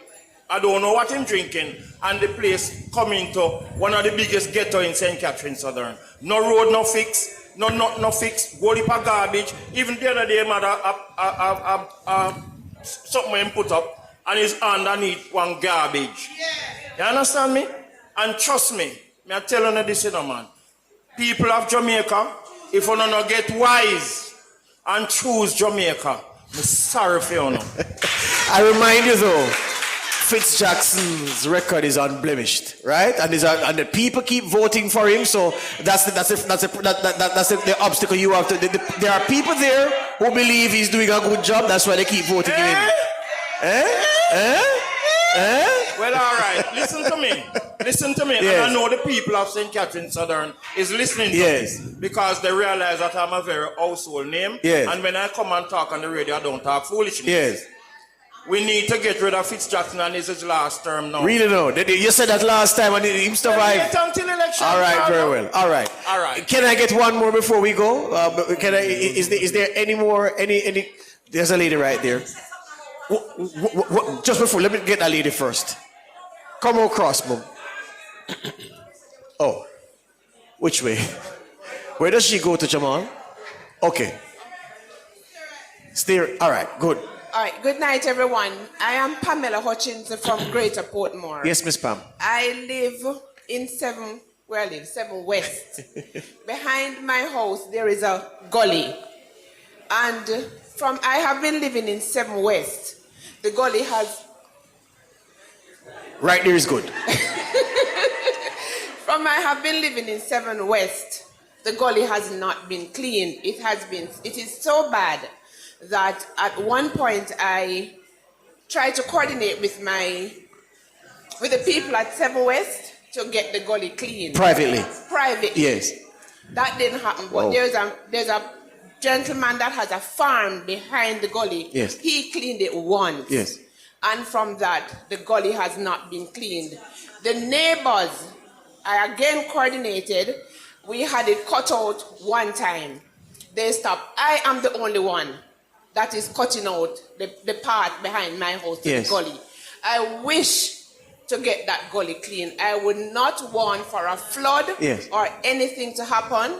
I don't know what him drinking. And the place coming to one of the biggest ghetto in St. Catherine Southern. No road, no fix. No fix. Whole heap of garbage. Even the other day, mother, something him put up, and he's underneath one garbage. You understand me? And trust me, I tell you this, man. People of Jamaica, if you don't get wise and choose Jamaica, I'm sorry for you. I remind you though, Fitzjackson's record is unblemished, right? And the people keep voting for him, so that's the obstacle you have to. There are people there who believe he's doing a good job. That's why they keep voting him in. Well, all right. Listen to me. And I know the people of St. Catherine Southern is listening to me because they realize that I'm a very household name. And when I come and talk on the radio, I don't talk foolishness. We need to get rid of Fitzjackson, and this is his last term now. Really no? You said that last time and him survived. Until election. All right, very well. All right. Can I get one more before we go? Is there any more? Any? There's a lady right there. Just before, let me get that lady first. Come across, mom. Oh, which way? Where does she go to, Jamal? Okay. Stay. All right. Good. All right, good night, everyone. I am Pamela Hutchins from Greater Portmore. Yes, Miss Pam. I live in 7 West. Behind my house, there is a gully. And I have been living in 7 West. The gully has... Right there is good. I have been living in 7 West, the gully has not been cleaned. It is so bad that at one point I tried to coordinate with the people at 7 West to get the gully clean. Privately? Privately. Yes. That didn't happen. But there's a gentleman that has a farm behind the gully. Yes. He cleaned it once. Yes. And from that, the gully has not been cleaned. The neighbors, I again coordinated. We had it cut out one time. They stopped. I am the only one that is cutting out the part behind my house to the gully. I wish to get that gully clean. I would not want for a flood or anything to happen.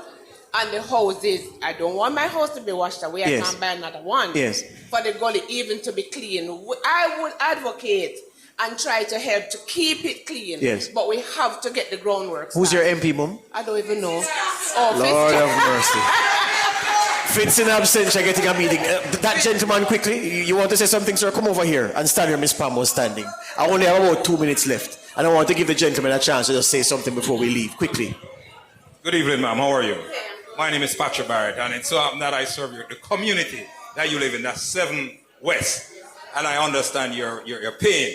And the houses, I don't want my house to be washed away. I can't buy another one. For the gully even to be clean. I would advocate and try to help to keep it clean. But we have to get the groundwork. Who's your MP, Mum? I don't even know. Lord of mercy. Fitz in absentia getting a meeting. That gentleman, quickly, you want to say something, sir? Come over here and stand where Miss Pam was standing. I only have about 2 minutes left. And I want to give the gentleman a chance to just say something before we leave. Quickly. Good evening, ma'am. How are you? My name is Patrick Barrett, and it's so happen that I serve the community that you live in, that's 7 West. And I understand your pain.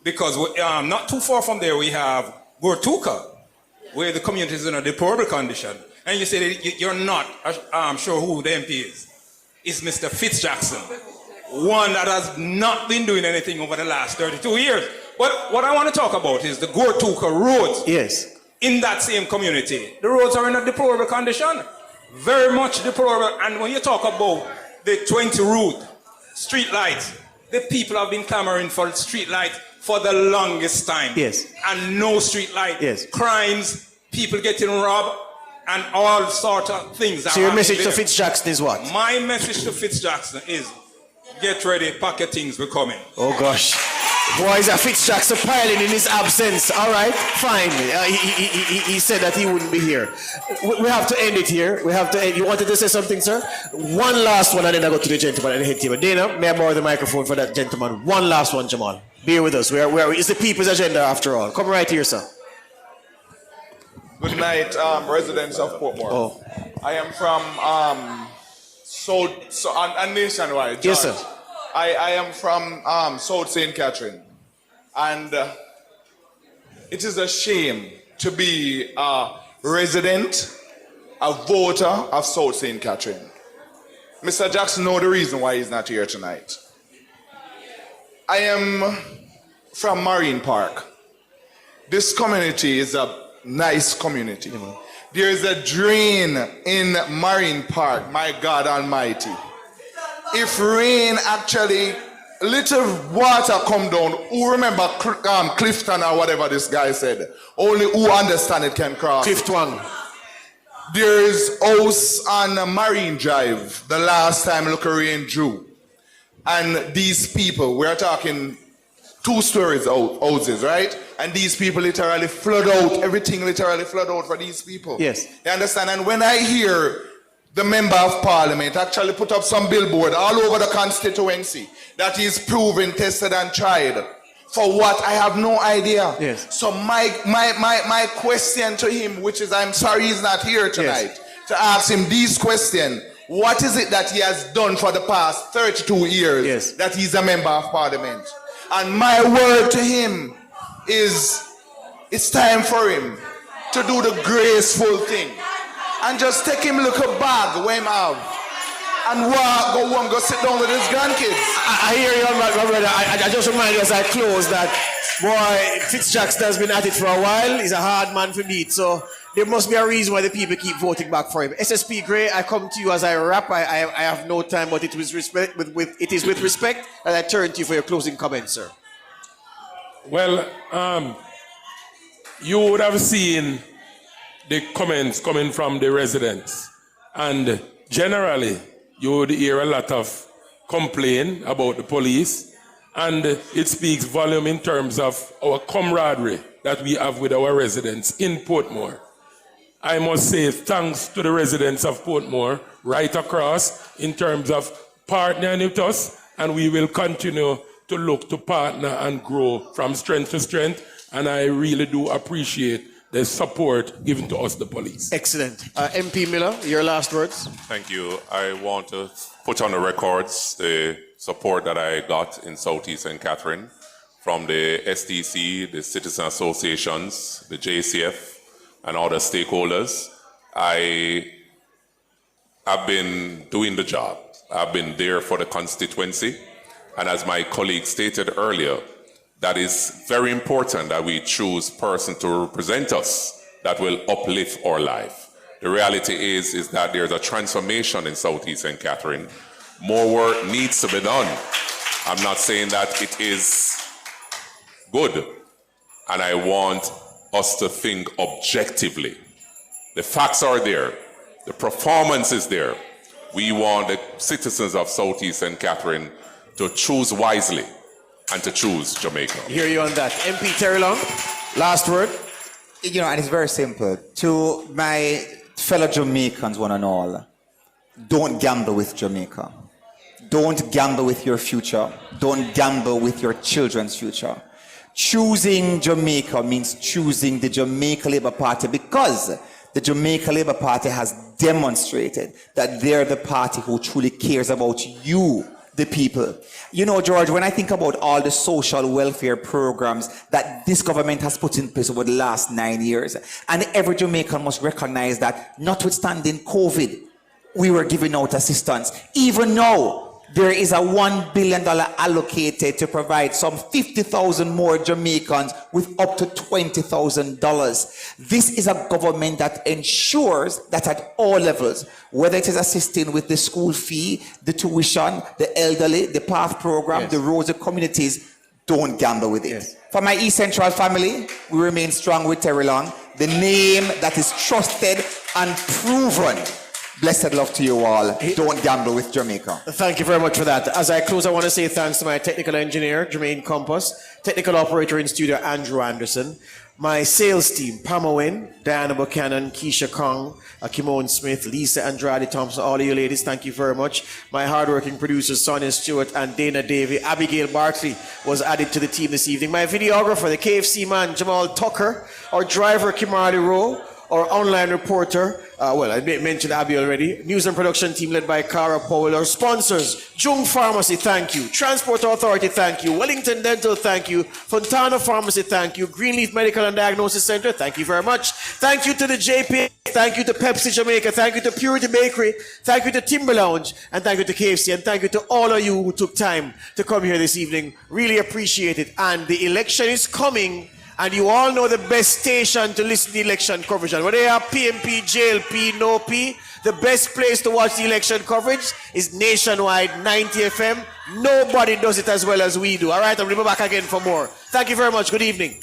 Because not too far from there, we have Gortuka, where the community is in a deplorable condition. And you say that you're not sure who the MP is. It's Mr. Fitzjackson, one that has not been doing anything over the last 32 years. But what I want to talk about is the Gortuka roads. In that same community. The roads are in a deplorable condition. Very much deplorable. And when you talk about the 20 route, street lights, the people have been clamoring for street lights for the longest time. And no street light. Crimes, people getting robbed, and all sorts of things. So your message to Fitzjackson is what? My message to Fitzjackson is, get ready, pack your things, we're coming. Oh gosh. Boy, is a Fitzjackson piling in his absence. All right, fine. He said that he wouldn't be here. We have to end it here. We have to end. You wanted to say something, sir? One last one, and then I go to the gentleman at the head table. Dana, may I borrow the microphone for that gentleman? One last one, Jamal. Bear with us. It's the people's agenda after all. Come right here, sir. Good night, residents of Portmore. I am from nationwide. Yes, sir. I am from South St. Catherine, and it is a shame to be a resident, a voter of South St. Catherine. Mr. Jackson knows the reason why he's not here tonight. I am from Marine Park. This community is a nice community. There is a drain in Marine Park, my God Almighty. If rain actually, little water come down, who remember Clifton or whatever this guy said? Only who understand it can cross. Cliff Twang. There is house on Marine Drive, the last time look rain drew. And these people, we're talking 2 stories houses, right? And these people literally flood out, everything literally flood out for these people. Yes. You understand? And when I hear the member of parliament actually put up some billboard all over the constituency that is proven, tested, and tried. For what? I have no idea. Yes. So my question to him, which is, I'm sorry he's not here tonight, to ask him this question: what is it that he has done for the past 32 years that he's a member of parliament? And my word to him is, it's time for him to do the graceful thing. And just take him look a bag where him have and walk, go home, go sit down with his grandkids. I hear you, my brother. I just remind you as I close that, boy, Fitzjackson has been at it for a while. He's a hard man to beat. So there must be a reason why the people keep voting back for him. SSP Gray, I come to you as I wrap. I have no time, but it is with respect that I turn to you for your closing comments, sir. Well, you would have seen the comments coming from the residents. And generally, you would hear a lot of complaint about the police. And it speaks volume in terms of our camaraderie that we have with our residents in Portmore. I must say thanks to the residents of Portmore right across in terms of partnering with us. And we will continue to look to partner and grow from strength to strength. And I really do appreciate the support given to us, the police. Excellent. MP Miller, your last words. Thank you. I want to put on the records the support that I got in Southeast St. Catherine from the STC, the citizen associations, the JCF, and other stakeholders. I have been doing the job. I've been there for the constituency. And as my colleague stated earlier, that is very important that we choose person to represent us that will uplift our life. The reality is that there's a transformation in Southeast St. Catherine. More work needs to be done. I'm not saying that it is good, and I want us to think objectively. The facts are there. The performance is there. We want the citizens of Southeast St. Catherine to choose wisely and to choose Jamaica. Hear you on that. MP Terry Long, last word. You know, and it's very simple. To my fellow Jamaicans, one and all, don't gamble with Jamaica. Don't gamble with your future. Don't gamble with your children's future. Choosing Jamaica means choosing the Jamaica Labour Party, because the Jamaica Labour Party has demonstrated that they're the party who truly cares about you, the people. You know, George, when I think about all the social welfare programs that this government has put in place over the last 9 years, and every Jamaican must recognize that notwithstanding COVID, we were giving out assistance. Even now, there is a $1 billion allocated to provide some 50,000 more Jamaicans with up to $20,000. This is a government that ensures that at all levels, whether it is assisting with the school fee, the tuition, the elderly, the PATH program, the roads, the communities, don't gamble with it. Yes. For my East Central family, we remain strong with Terry Long, the name that is trusted and proven. Blessed love to you all. Don't gamble with Jamaica. Thank you very much for that. As I close, I want to say thanks to my technical engineer, Jermaine Compass, technical operator in studio, Andrew Anderson, my sales team, Pam Owen, Diana Buchanan, Keisha Kong, Kimone Smith, Lisa Andrade Thompson, all of you ladies, thank you very much. My hardworking producers, Sonia Stewart and Dana Davey. Abigail Bartley was added to the team this evening. My videographer, the KFC man, Jamal Tucker, our driver, Kimberly Rowe, our online reporter, well, I mentioned Abby already. News and production team led by Cara Powell. Our sponsors, Jung Pharmacy, thank you. Transport Authority, thank you. Wellington Dental, thank you. Fontana Pharmacy, thank you. Greenleaf Medical and Diagnosis Center, thank you very much. Thank you to the JP, thank you to Pepsi Jamaica, thank you to Purity Bakery, thank you to Timber Lounge, and thank you to KFC, and thank you to all of you who took time to come here this evening. Really appreciate it. And the election is coming. And you all know the best station to listen to the election coverage. And whether you have PMP, JLP, No P, the best place to watch the election coverage is Nationwide 90 FM. Nobody does it as well as we do. All right, I'll be back again for more. Thank you very much. Good evening.